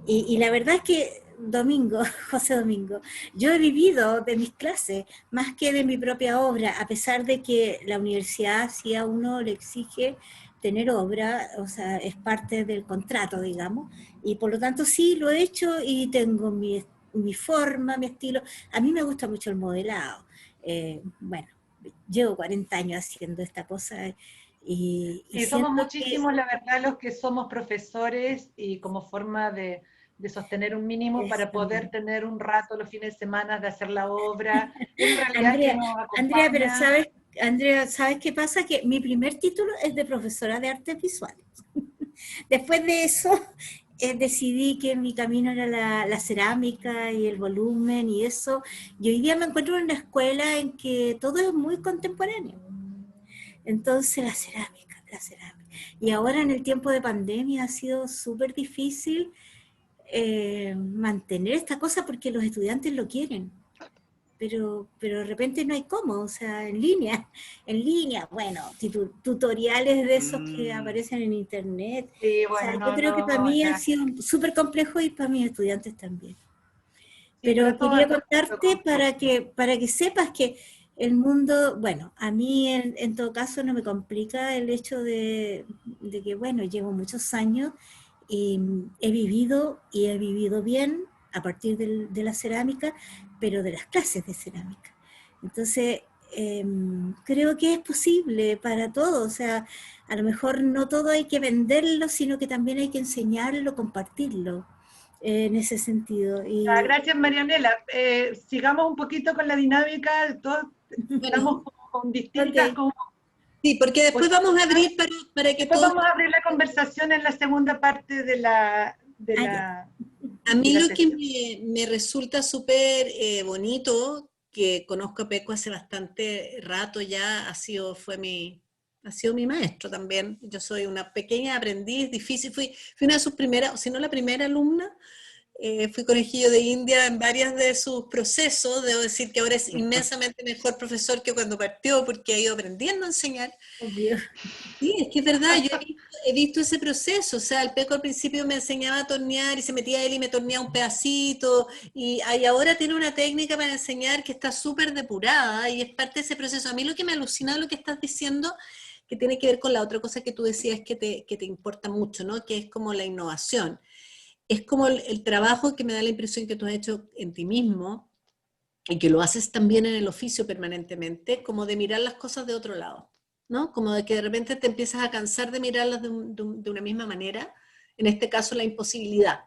[SPEAKER 4] Y la verdad es que Domingo, José Domingo, yo he vivido de mis clases más que de mi propia obra, a pesar de que la universidad sí a uno le exige tener obra, o sea, es parte del contrato, digamos, y por lo tanto sí lo he hecho y tengo mi forma, mi estilo. A mí me gusta mucho el modelado. Bueno, llevo 40 años haciendo esta cosa y
[SPEAKER 2] Sí, somos
[SPEAKER 4] siento que
[SPEAKER 2] muchísimos, la verdad, los que somos profesores y como forma de sostener un mínimo para poder tener un rato los fines de semana de hacer la obra, en realidad que
[SPEAKER 4] Andrea,
[SPEAKER 2] nos
[SPEAKER 4] Andrea, pero
[SPEAKER 2] acompaña.
[SPEAKER 4] sabes, Andrea, ¿sabes qué pasa? Que mi primer título es de profesora de artes visuales. Después de eso, decidí que mi camino era la cerámica y el volumen y eso. Y hoy día me encuentro en una escuela en que todo es muy contemporáneo. Entonces, la cerámica, la cerámica. Y ahora en el tiempo de pandemia ha sido súper difícil mantener esta cosa porque los estudiantes lo quieren. Pero de repente no hay cómo, o sea, en línea, bueno, tutoriales de esos que
[SPEAKER 3] Mm,
[SPEAKER 4] aparecen en internet.
[SPEAKER 2] Sí,
[SPEAKER 4] O sea,
[SPEAKER 2] bueno,
[SPEAKER 4] yo
[SPEAKER 2] no,
[SPEAKER 4] creo que para
[SPEAKER 2] no,
[SPEAKER 4] mí ha
[SPEAKER 2] ya.
[SPEAKER 4] sido súper complejo y para mis estudiantes también.
[SPEAKER 2] Sí, pero
[SPEAKER 4] Pero
[SPEAKER 2] eso va a
[SPEAKER 4] quería
[SPEAKER 2] estar
[SPEAKER 4] contarte para que sepas que el mundo, bueno, a mí en todo caso no me complica el hecho de que, bueno, llevo muchos años y he vivido bien a partir de la cerámica, pero de las clases de cerámica. Entonces, creo que es posible para todos, o sea, a lo mejor no todo hay que venderlo, sino que también hay que enseñarlo, compartirlo en ese sentido.
[SPEAKER 2] Gracias, Marianela. Sigamos un poquito con la dinámica. Todos
[SPEAKER 1] Bueno,
[SPEAKER 2] estamos como con distintas,
[SPEAKER 4] Ok,
[SPEAKER 2] como
[SPEAKER 1] sí, porque después vamos a
[SPEAKER 2] posturas.
[SPEAKER 1] abrir para que
[SPEAKER 2] Después
[SPEAKER 1] todos...
[SPEAKER 2] vamos a abrir la conversación en la segunda parte
[SPEAKER 4] ah, ya.
[SPEAKER 1] A
[SPEAKER 2] de
[SPEAKER 1] mí
[SPEAKER 2] la
[SPEAKER 1] lo que
[SPEAKER 2] sesión.
[SPEAKER 1] me resulta súper bonito, que conozco a Peco hace bastante rato ya, ha sido mi maestro también. Yo soy una pequeña aprendiz, difícil, fui una de sus primeras, si no la primera alumna. Fui conejillo de India en varios de sus procesos. Debo decir que ahora es inmensamente mejor profesor que cuando partió porque ha ido aprendiendo a enseñar.
[SPEAKER 4] Obvio.
[SPEAKER 1] Sí, es que es verdad, yo he visto ese proceso, o sea, el Peco al principio me enseñaba a tornear y se metía él y me torneaba un pedacito, y ahora tiene una técnica para enseñar que está súper depurada y es parte de ese proceso. A mí lo que me alucina de lo que estás diciendo, que tiene que ver con la otra cosa que tú decías que te importa mucho, ¿no? Que es como la innovación. Es como el trabajo que me da la impresión que tú has hecho en ti mismo y que lo haces también en el oficio permanentemente, como de mirar las cosas de otro lado, ¿no? Como de que de repente te empiezas a cansar de mirarlas de una misma manera, en este caso la imposibilidad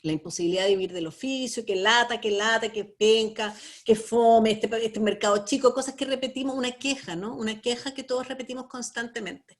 [SPEAKER 1] de vivir del oficio, que lata, que penca, que fome, este mercado chico, cosas que repetimos, una queja, ¿no? Una queja que todos repetimos constantemente.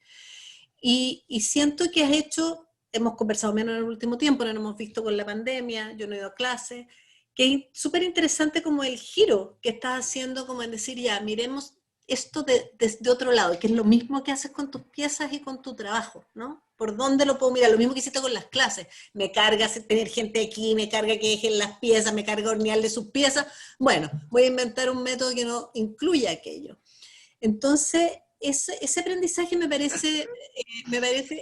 [SPEAKER 1] Y siento que has hecho, hemos conversado menos en el último tiempo, no nos hemos visto con la pandemia, yo no he ido a clase, que es súper interesante como el giro que estás haciendo, como en decir, ya, miremos esto desde otro lado, que es lo mismo que haces con tus piezas y con tu trabajo, ¿no? ¿Por dónde lo puedo mirar? Lo mismo que hiciste con las clases. Me carga tener gente aquí, me carga que dejen las piezas, me carga hornearle sus piezas. Bueno, voy a inventar un método que no incluya aquello. Entonces, ese aprendizaje me parece,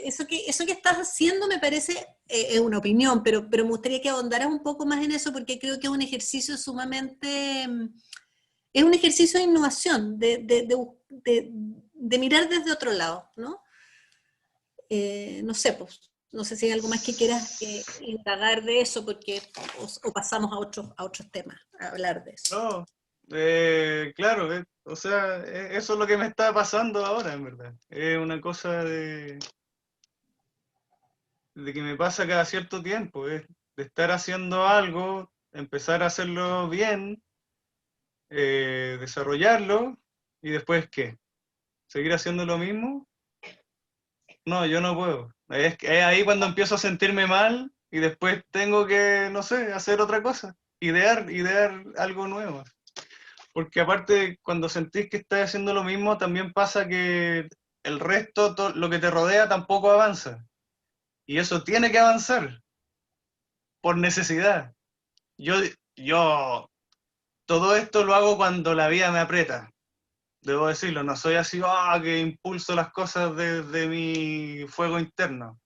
[SPEAKER 1] eso que estás haciendo me parece, es una opinión, pero me gustaría que ahondaras un poco más en eso porque creo que es un ejercicio sumamente, es un ejercicio de innovación, de mirar desde otro lado, ¿no? No sé, pues, no sé si hay algo más que quieras indagar de eso porque, o pasamos a otros temas, a hablar de eso.
[SPEAKER 3] no, claro, o sea, eso es lo que me está pasando ahora, en verdad. Es una cosa de que me pasa cada cierto tiempo, es de estar haciendo algo empezar a hacerlo bien, desarrollarlo, y después, ¿qué? ¿Seguir haciendo lo mismo? No, yo no puedo. Es ahí cuando empiezo a sentirme mal y después tengo que, no sé, hacer otra cosa, idear algo nuevo. Porque aparte, cuando sentís que estás haciendo lo mismo, también pasa que el resto, lo que te rodea, tampoco avanza. Y eso tiene que avanzar, por necesidad. Yo, yo todo esto lo hago cuando la vida me aprieta. Debo decirlo, no soy así, que impulso las cosas desde mi fuego interno.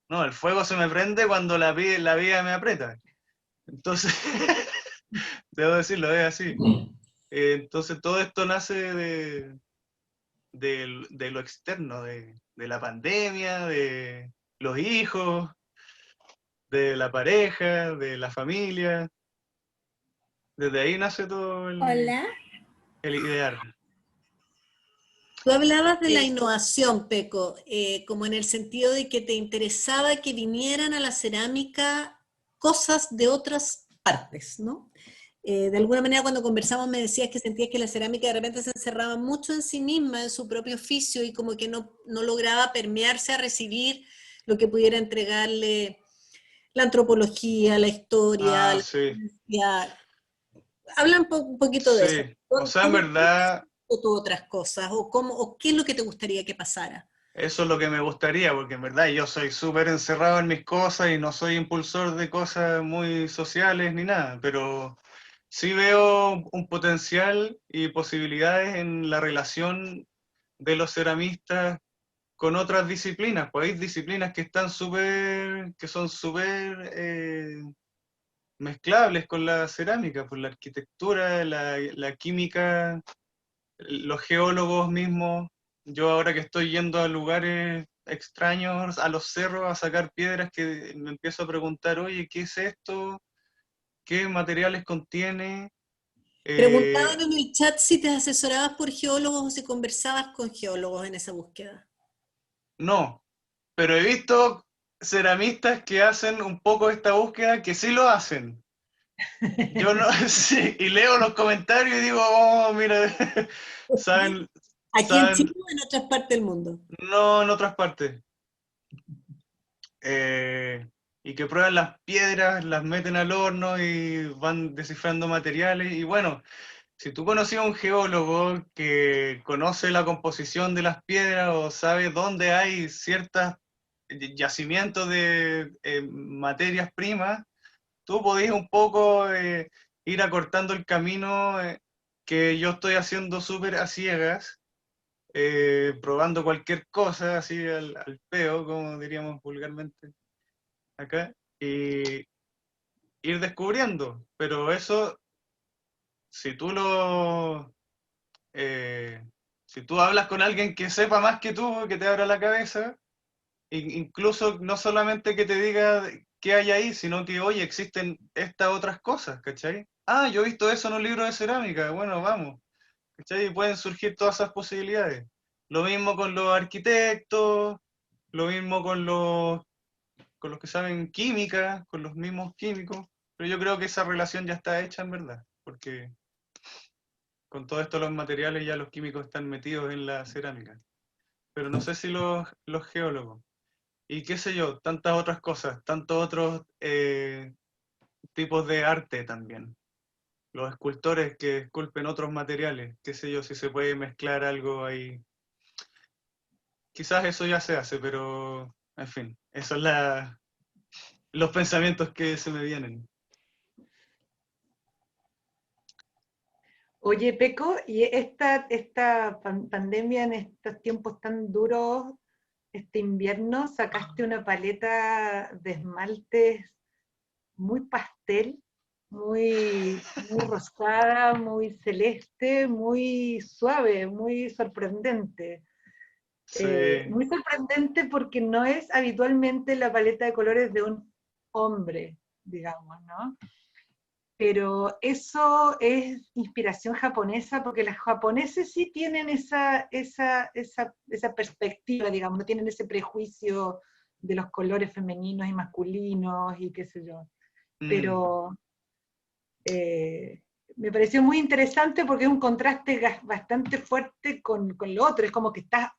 [SPEAKER 3] No, el fuego se me prende cuando la vida me aprieta. Entonces, debo decirlo, es así. Entonces, todo esto nace de lo externo, de la pandemia, de los hijos, de la pareja, de la familia. Desde ahí nace todo
[SPEAKER 4] Hola.
[SPEAKER 3] el idear.
[SPEAKER 1] Tú hablabas de la innovación, Peco, como en el sentido de que te interesaba que vinieran a la cerámica cosas de otras partes, ¿no? De alguna manera cuando conversamos me decías que sentías que la cerámica de repente se encerraba mucho en sí misma, en su propio oficio, y como que no lograba permearse a recibir lo que pudiera entregarle la antropología, la historia,
[SPEAKER 3] Ah,
[SPEAKER 1] la
[SPEAKER 3] sí,
[SPEAKER 1] ciencia. Habla un poquito de eso.
[SPEAKER 3] sí. O sea, en
[SPEAKER 1] ¿Cómo
[SPEAKER 3] verdad,
[SPEAKER 1] tú otras cosas? ¿O qué es lo que te gustaría que pasara?
[SPEAKER 3] eso es lo que me gustaría, porque en verdad yo soy súper encerrado en mis cosas y no soy impulsor de cosas muy sociales ni nada, pero sí veo un potencial y posibilidades en la relación de los ceramistas con otras disciplinas. Pues hay disciplinas que están que son súper mezclables con la cerámica, pues la arquitectura, la química, los geólogos mismos. Yo ahora que estoy yendo a lugares extraños, a los cerros, a sacar piedras, que me empiezo a preguntar, oye, ¿qué es esto? ¿Qué materiales contiene?
[SPEAKER 1] Preguntaban en el chat si te asesorabas por geólogos o si conversabas con geólogos en esa búsqueda.
[SPEAKER 3] No, pero he visto ceramistas que hacen un poco esta búsqueda que sí lo hacen. Yo no, sí, y leo los comentarios y digo, oh, mira, saben,
[SPEAKER 1] Aquí en Chile
[SPEAKER 3] saben,
[SPEAKER 1] o en otras partes del mundo.
[SPEAKER 3] no en otras partes. Y que prueban las piedras, las meten al horno y van descifrando materiales. Y bueno, si tú conocías a un geólogo que conoce la composición de las piedras o sabe dónde hay ciertos yacimientos de materias primas, tú podías un poco ir acortando el camino que yo estoy haciendo súper a ciegas, probando cualquier cosa así al peo, como diríamos vulgarmente acá, y ir descubriendo. Pero eso, si tú lo... eh, si tú hablas con alguien que sepa más que tú, que te abra la cabeza, incluso no solamente que te diga qué hay ahí, sino que, oye, existen estas otras cosas, ¿cachai? Ah, yo he visto eso en un libro de cerámica, bueno, vamos, ¿cachai? Y pueden surgir todas esas posibilidades. Lo mismo con los arquitectos, lo mismo con los que saben química, con los mismos químicos, pero yo creo que esa relación ya está hecha en verdad, porque con todo esto los materiales ya los químicos están metidos en la cerámica. Pero no sé si los geólogos. Y qué sé yo, tantas otras cosas, tantos otros tipos de arte también. Los escultores que esculpen otros materiales, qué sé yo, si se puede mezclar algo ahí. Quizás eso ya se hace, pero en fin, esos son los pensamientos que se me vienen.
[SPEAKER 2] Oye, Peco, y esta pandemia en estos tiempos tan duros, este invierno, sacaste una paleta de esmaltes muy pastel, muy rosada, muy celeste, muy suave, muy sorprendente.
[SPEAKER 3] Sí.
[SPEAKER 2] Muy sorprendente porque no es habitualmente la paleta de colores de un hombre, digamos, ¿no? Pero eso es inspiración japonesa, porque los japoneses sí tienen esa perspectiva, digamos, no tienen ese prejuicio de los colores femeninos y masculinos y qué sé yo.
[SPEAKER 3] Mm,
[SPEAKER 2] Pero me pareció muy interesante porque es un contraste bastante fuerte con lo otro, es como que estás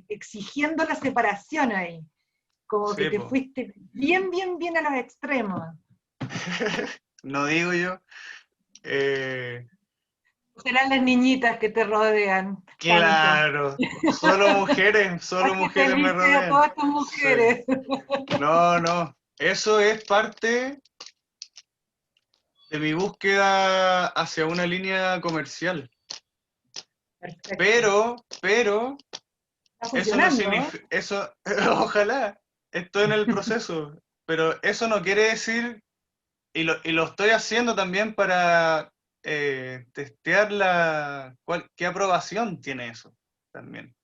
[SPEAKER 2] exigiendo la separación ahí, como que
[SPEAKER 3] Sí,
[SPEAKER 2] te
[SPEAKER 3] po.
[SPEAKER 2] fuiste bien, bien, bien a los extremos.
[SPEAKER 3] No digo yo.
[SPEAKER 2] Serán las niñitas que te rodean tanto.
[SPEAKER 3] Claro, solo
[SPEAKER 2] Así
[SPEAKER 3] mujeres me
[SPEAKER 2] felices a
[SPEAKER 3] rodean.
[SPEAKER 2] todas estas
[SPEAKER 3] Sí.
[SPEAKER 2] mujeres.
[SPEAKER 3] No, no. Eso es parte de mi búsqueda hacia una línea comercial.
[SPEAKER 2] Perfecto.
[SPEAKER 3] Pero,
[SPEAKER 2] Está
[SPEAKER 3] eso no
[SPEAKER 2] funcionando, ¿no?
[SPEAKER 3] significa, eso, ojalá, estoy en el proceso, pero eso no quiere decir, y lo estoy haciendo también para testear qué aprobación tiene eso también,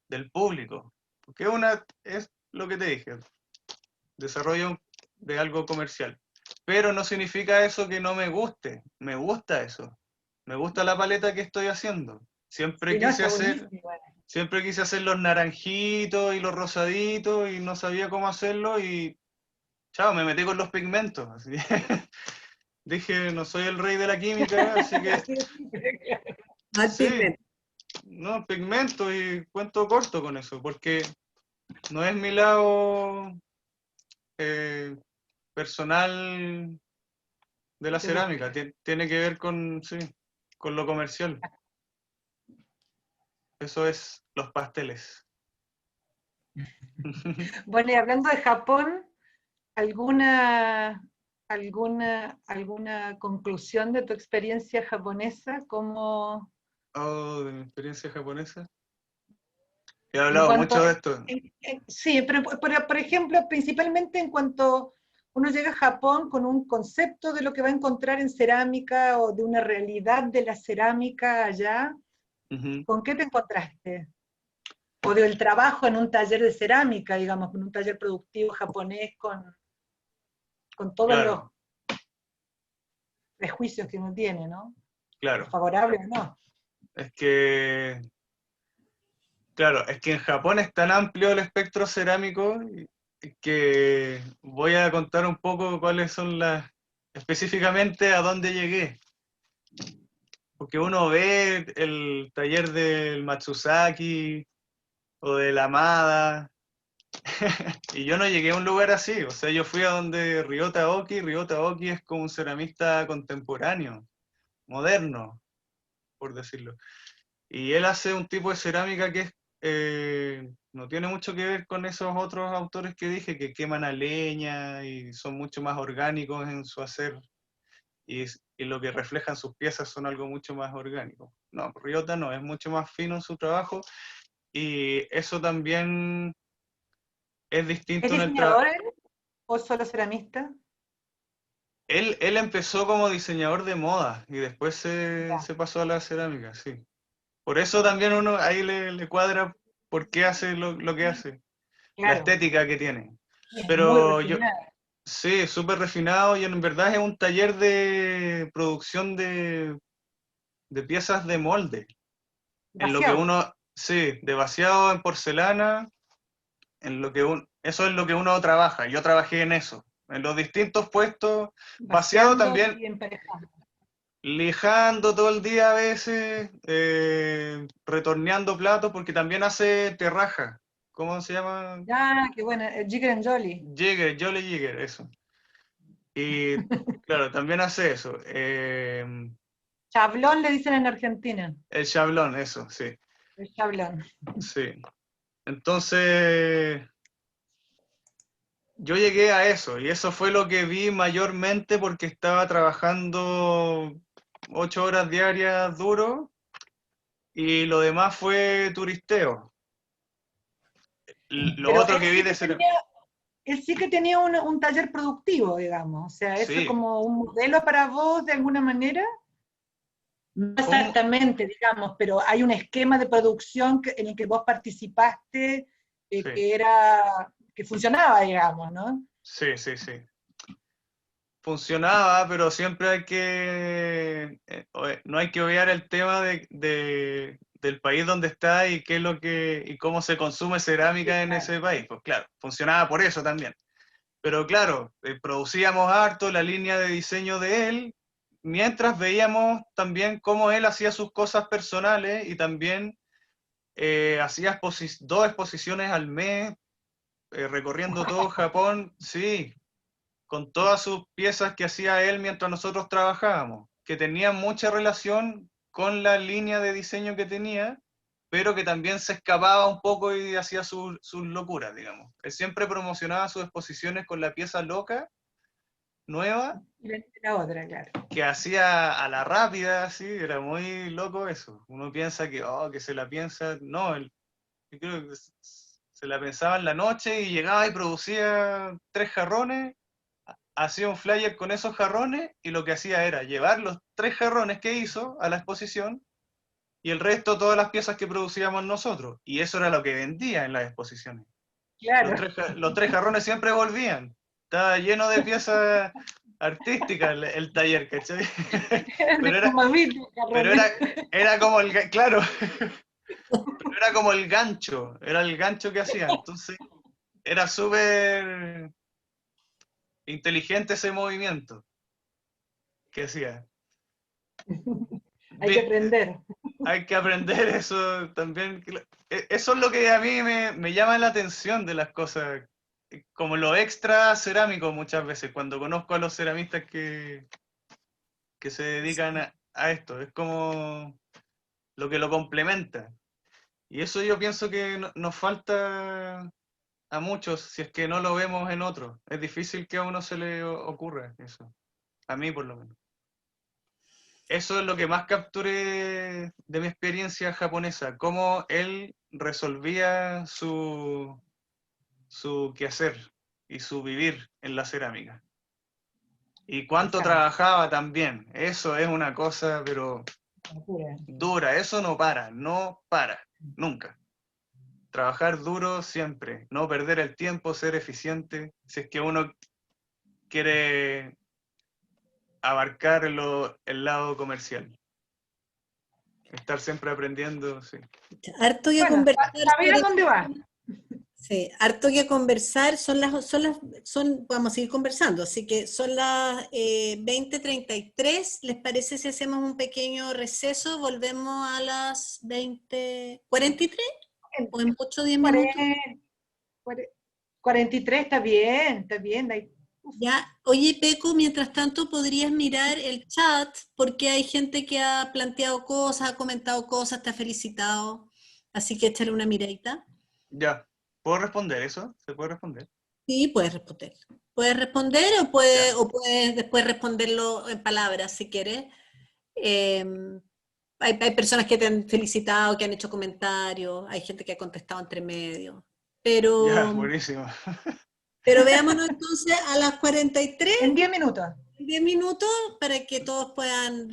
[SPEAKER 3] del público. Porque es lo que te dije, desarrollo de algo comercial. Pero no significa eso que no me gusta eso. Me gusta la paleta que estoy haciendo.
[SPEAKER 2] Sí, no, está buenísimo.
[SPEAKER 3] Siempre quise hacer los naranjitos y los rosaditos y no sabía cómo hacerlo y chao, me metí con los pigmentos. Así que dije, no soy el rey de la química, así que
[SPEAKER 2] Así es,
[SPEAKER 3] sí, no, pigmento y cuento corto con eso, porque no es mi lado eh, personal de la
[SPEAKER 2] de
[SPEAKER 3] cerámica,
[SPEAKER 2] búsqueda.
[SPEAKER 3] tiene que ver con, sí, con lo comercial. Eso es los pasteles.
[SPEAKER 2] Bueno, y hablando de Japón, ¿alguna conclusión de tu experiencia japonesa? ¿Cómo,
[SPEAKER 3] Oh, de mi experiencia japonesa. He
[SPEAKER 2] en
[SPEAKER 3] hablado
[SPEAKER 2] cuanto,
[SPEAKER 3] mucho de esto.
[SPEAKER 2] sí, pero por ejemplo, principalmente en cuanto uno llega a Japón con un concepto de lo que va a encontrar en cerámica o de una realidad de la cerámica allá,
[SPEAKER 3] Ujú,
[SPEAKER 2] ¿con qué te encontraste? O del trabajo en un taller de cerámica, digamos, en un taller productivo japonés con todos los
[SPEAKER 3] claro,
[SPEAKER 2] prejuicios que uno tiene, ¿no?
[SPEAKER 3] claro.
[SPEAKER 2] Favorable o no.
[SPEAKER 3] Es que, claro, es que en Japón es tan amplio el espectro cerámico que voy a contar un poco cuáles son específicamente a dónde llegué. Porque uno ve el taller del Matsuzaki o del Amada, y yo no llegué a un lugar así. O sea, yo fui a donde Ryota Oki. Ryota Oki es como un ceramista contemporáneo, moderno, por decirlo. Y él hace un tipo de cerámica que no tiene mucho que ver con esos otros autores que dije, que queman a leña y son mucho más orgánicos en su hacer. Y lo que reflejan sus piezas son algo mucho más orgánico. No, Ryota no, es mucho más fino en su trabajo y eso también es
[SPEAKER 2] ¿Es
[SPEAKER 3] distinto en el trabajo.
[SPEAKER 2] diseñador él o solo ceramista?
[SPEAKER 3] Él empezó como diseñador de moda y después
[SPEAKER 2] Ya,
[SPEAKER 3] se pasó a la cerámica, sí. Por eso también uno ahí le cuadra por qué hace lo que hace, la
[SPEAKER 2] claro,
[SPEAKER 3] estética que tiene.
[SPEAKER 2] es muy
[SPEAKER 3] Pero yo,
[SPEAKER 2] refinada.
[SPEAKER 3] sí, súper refinado y en verdad es un taller de producción de piezas de molde. En lo que
[SPEAKER 2] Vaciado,
[SPEAKER 3] uno, sí, de vaciado en porcelana, eso es lo que uno trabaja. Yo trabajé en eso, en los distintos puestos, vaciado
[SPEAKER 2] vaciando
[SPEAKER 3] también,
[SPEAKER 2] y emparejando.
[SPEAKER 3] lijando todo el día a veces, retorneando platos, porque también hace terraja. ¿Cómo se llama?
[SPEAKER 2] Ya, qué buena, el Jigger and Jolly.
[SPEAKER 3] Jigger, Jolly Jigger, eso. Y claro, también hace eso.
[SPEAKER 2] Chablón le dicen en Argentina,
[SPEAKER 3] El chablón, eso, sí.
[SPEAKER 2] el chablón.
[SPEAKER 3] Sí. Entonces, yo llegué a eso, y eso fue lo que vi mayormente porque estaba trabajando 8 horas diarias duro, y lo demás fue turisteo. Lo
[SPEAKER 2] Pero
[SPEAKER 3] otro que vi de ser...
[SPEAKER 2] él sí que tenía un taller productivo, digamos. O sea, eso es
[SPEAKER 3] Sí,
[SPEAKER 2] como un modelo para vos de alguna manera. No
[SPEAKER 3] un-
[SPEAKER 2] exactamente, digamos, pero hay un esquema de producción en el que vos participaste
[SPEAKER 3] sí,
[SPEAKER 2] que funcionaba, digamos, ¿no?
[SPEAKER 3] sí, sí, sí. Funcionaba, pero siempre hay que, no hay que obviar el tema del país donde está y qué es y cómo se consume cerámica en
[SPEAKER 2] Claro.
[SPEAKER 3] ese país. Pues claro, funcionaba por eso también. Pero claro, producíamos harto la línea de diseño de él, mientras veíamos también cómo él hacía sus cosas personales y también hacía dos exposiciones al mes, recorriendo todo Japón, sí, con todas sus piezas que hacía él mientras nosotros trabajábamos, que tenían mucha relación con la línea de diseño que tenía, pero que también se escapaba un poco y hacía sus locuras, digamos. Él siempre promocionaba sus exposiciones con la pieza loca, nueva,
[SPEAKER 2] Y la otra, claro.
[SPEAKER 3] que hacía a la rápida, así, era muy loco eso. Uno piensa que, oh, que se la piensa, no, yo creo que se la pensaba en la noche y llegaba y producía 3 jarrones, hacía un flyer con esos jarrones y lo que hacía era llevar los 3 jarrones que hizo a la exposición y el resto todas las piezas que producíamos nosotros. Y eso era lo que vendía en las exposiciones.
[SPEAKER 2] Claro.
[SPEAKER 3] Los 3 jarrones siempre volvían. Estaba lleno de piezas artísticas el taller, ¿cachai?
[SPEAKER 2] Eran
[SPEAKER 3] Pero
[SPEAKER 2] como
[SPEAKER 3] pero
[SPEAKER 2] jarrones.
[SPEAKER 3] era como claro, pero era como el gancho, era el gancho que hacía. Entonces era súper inteligente ese movimiento que hacía.
[SPEAKER 2] Hay que aprender.
[SPEAKER 3] Hay que aprender eso también. Eso es lo que a mí me llama la atención de las cosas, como lo extra cerámico muchas veces, cuando conozco a los ceramistas que se dedican a esto, es como lo que lo complementa. Y eso yo pienso que nos falta a muchos si es que no lo vemos en otros. Es difícil que a uno se le ocurra eso, a mí por lo menos. Eso es lo que más capturé de mi experiencia japonesa, cómo él resolvía su quehacer y su vivir en la cerámica. Y cuánto trabajaba también. Eso es una cosa, pero dura. Eso no para, nunca. Trabajar duro siempre, no perder el tiempo, ser eficiente, si es que uno quiere abarcar el lado comercial. Estar siempre aprendiendo, sí.
[SPEAKER 1] Harto que
[SPEAKER 2] Bueno,
[SPEAKER 1] conversar
[SPEAKER 2] saber a
[SPEAKER 1] sobre
[SPEAKER 2] dónde va.
[SPEAKER 1] sí, harto que conversar, vamos a seguir conversando, así que son las 20:33, ¿les parece si hacemos un pequeño receso? Volvemos a las 20:43 o en 8 o 10 minutos.
[SPEAKER 2] 43 está bien, está bien.
[SPEAKER 1] Ya, oye Peco, mientras tanto podrías mirar el chat porque hay gente que ha planteado cosas, ha comentado cosas, te ha felicitado, así que échale una miradita.
[SPEAKER 3] Ya, ¿puedo responder eso? ¿Se puede responder?
[SPEAKER 1] Sí, puedes responder. Puedes responder
[SPEAKER 3] Ya,
[SPEAKER 1] o puedes después responderlo en palabras si quieres. Eh, hay personas que te han felicitado, que han hecho comentarios, hay gente que ha contestado entre medio.
[SPEAKER 3] ya,
[SPEAKER 1] Pero,
[SPEAKER 3] buenísimo.
[SPEAKER 1] pero veámonos entonces a las 43,
[SPEAKER 2] En 10 minutos.
[SPEAKER 1] 10 minutos, para que todos puedan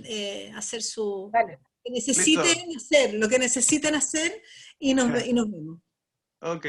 [SPEAKER 1] hacer
[SPEAKER 2] Vale.
[SPEAKER 1] que necesiten
[SPEAKER 3] Listo.
[SPEAKER 1] hacer, lo que necesiten hacer y nos vemos.
[SPEAKER 3] Ok.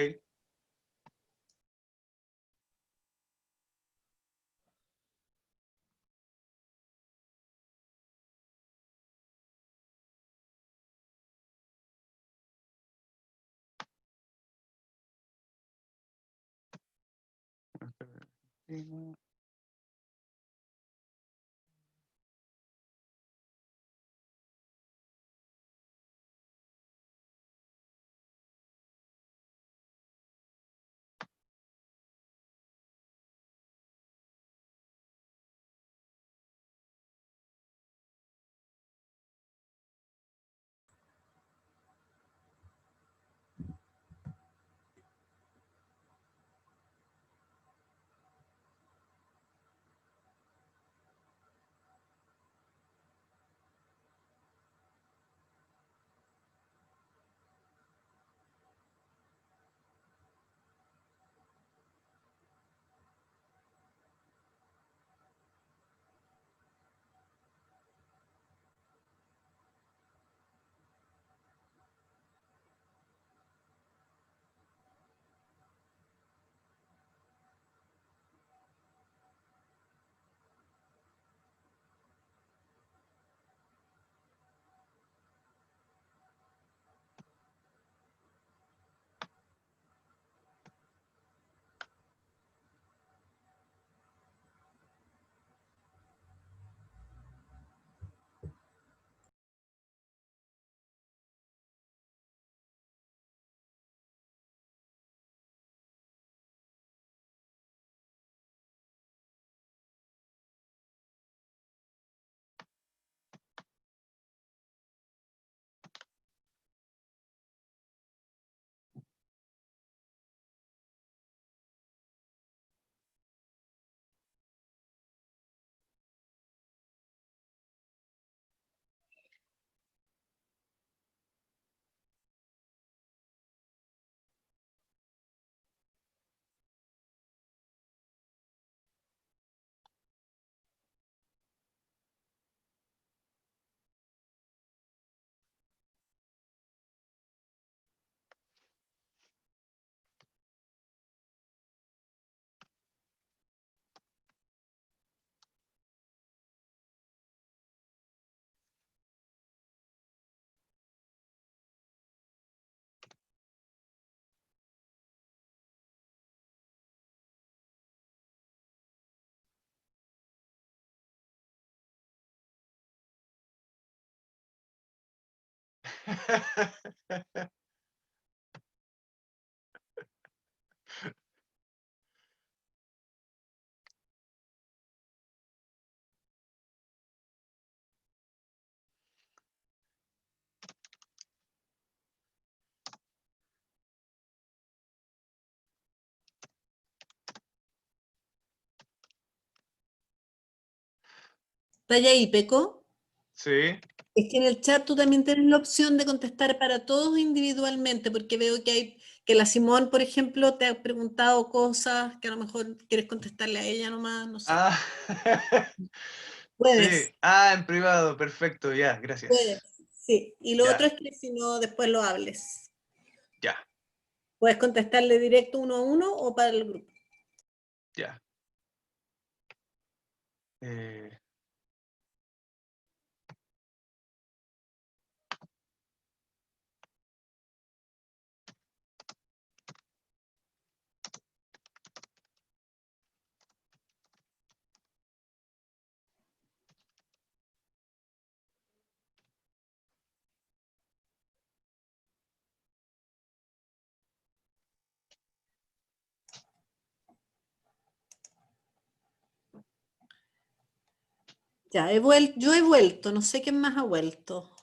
[SPEAKER 1] ¿Está ahí, Peco?
[SPEAKER 3] Sí.
[SPEAKER 1] Es que en el chat tú también tienes la opción de contestar para todos individualmente, porque veo que la Simón, por ejemplo, te ha preguntado cosas que a lo mejor quieres contestarle a ella nomás, no sé.
[SPEAKER 3] Ah,
[SPEAKER 1] Puedes,
[SPEAKER 3] sí. Ah, en privado, perfecto, ya,
[SPEAKER 1] puedes,
[SPEAKER 3] gracias.
[SPEAKER 1] sí. Y lo otro
[SPEAKER 3] Ya,
[SPEAKER 1] es que si no, después lo hables.
[SPEAKER 3] ya,
[SPEAKER 1] Puedes contestarle directo uno a uno o para el grupo.
[SPEAKER 3] ya. Eh,
[SPEAKER 1] Ya, yo he vuelto, no sé quién más ha vuelto.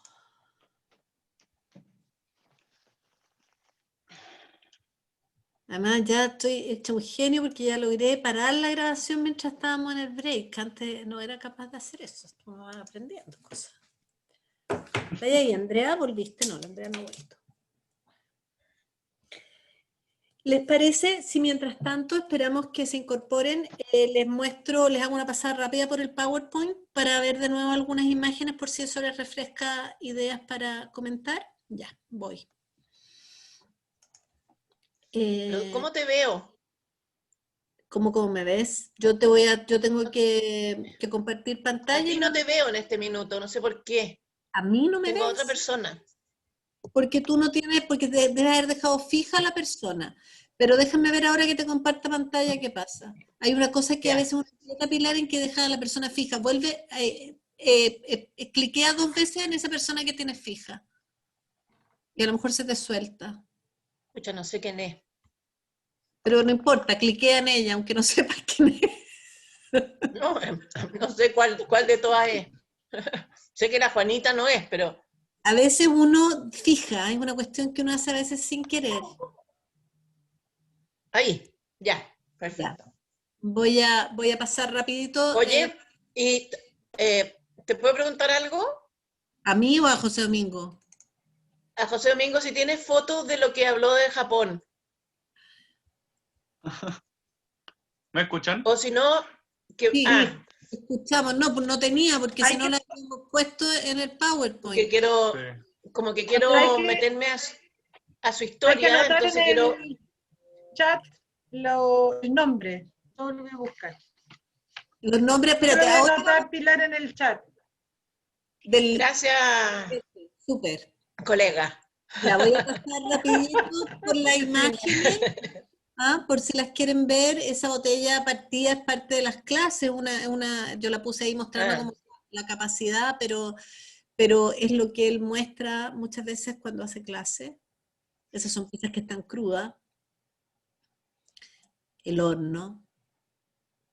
[SPEAKER 1] Además, ya estoy hecha un genio porque ya logré parar la grabación mientras estábamos en el break. Antes no era capaz de hacer eso. Estamos aprendiendo cosas. Vaya ahí, Andrea, ¿volviste? No, la Andrea no ha vuelto. ¿Les parece si mientras tanto esperamos que se incorporen? Les muestro, les hago una pasada rápida por el PowerPoint para ver de nuevo algunas imágenes por si eso les refresca ideas para comentar. Ya, voy.
[SPEAKER 5] ¿Cómo te veo?
[SPEAKER 1] ¿Cómo me ves? Yo tengo que compartir
[SPEAKER 5] A
[SPEAKER 1] pantalla y
[SPEAKER 5] ti no te veo en este minuto, no sé por qué.
[SPEAKER 1] a mí no me
[SPEAKER 5] Tengo a otra
[SPEAKER 1] ves.
[SPEAKER 5] persona.
[SPEAKER 1] Porque tú no tienes, porque debes haber dejado fija a la persona. Pero déjame ver ahora que te comparta pantalla qué pasa. Hay una cosa que a
[SPEAKER 5] Ya.
[SPEAKER 1] veces uno aprieta, Pilar, en que deja a la persona fija. Vuelve, cliquea 2 veces en esa persona que tienes fija. Y a lo mejor se te suelta.
[SPEAKER 5] Escucha, no sé quién es.
[SPEAKER 1] Pero no importa, cliquea en ella, aunque no sepas quién es.
[SPEAKER 5] No, no sé cuál de todas es. Sé que la Juanita no es, pero
[SPEAKER 1] A veces uno fija, es una cuestión que uno hace a veces sin querer.
[SPEAKER 5] ahí, ya,
[SPEAKER 1] Ya.
[SPEAKER 5] perfecto.
[SPEAKER 1] Voy a pasar rapidito.
[SPEAKER 5] Oye, ¿y te puedo preguntar algo?
[SPEAKER 1] ¿A mí o a José Domingo?
[SPEAKER 5] A José Domingo, si tienes fotos de lo que habló de Japón,
[SPEAKER 3] ¿Me escuchan?
[SPEAKER 5] o si no, que,
[SPEAKER 1] Sí, escuchamos. No, pues no tenía, porque si
[SPEAKER 2] Hay
[SPEAKER 1] no
[SPEAKER 2] que,
[SPEAKER 1] la habíamos puesto en el
[SPEAKER 5] porque
[SPEAKER 1] PowerPoint.
[SPEAKER 5] quiero,
[SPEAKER 3] Sí.
[SPEAKER 5] como que
[SPEAKER 2] o sea,
[SPEAKER 5] quiero meterme a su
[SPEAKER 2] hay que
[SPEAKER 5] historia,
[SPEAKER 2] anotar en
[SPEAKER 5] entonces quiero,
[SPEAKER 2] el chat el nombre, todo lo que buscas.
[SPEAKER 1] Los nombres,
[SPEAKER 2] Yo lo
[SPEAKER 1] espérate,
[SPEAKER 2] voy a
[SPEAKER 1] ahora
[SPEAKER 2] anotar, Pilar, en el chat.
[SPEAKER 1] del...
[SPEAKER 5] gracias,
[SPEAKER 1] Súper.
[SPEAKER 5] colega.
[SPEAKER 1] Ya, voy a pasar rapidito por las
[SPEAKER 2] Sí.
[SPEAKER 1] imágenes, por si las quieren ver. Esa botella partida es parte de las clases, yo la puse ahí mostrando
[SPEAKER 5] Ah,
[SPEAKER 1] como la capacidad, pero es lo que él muestra muchas veces cuando hace clase. Esas son piezas que están crudas. El horno,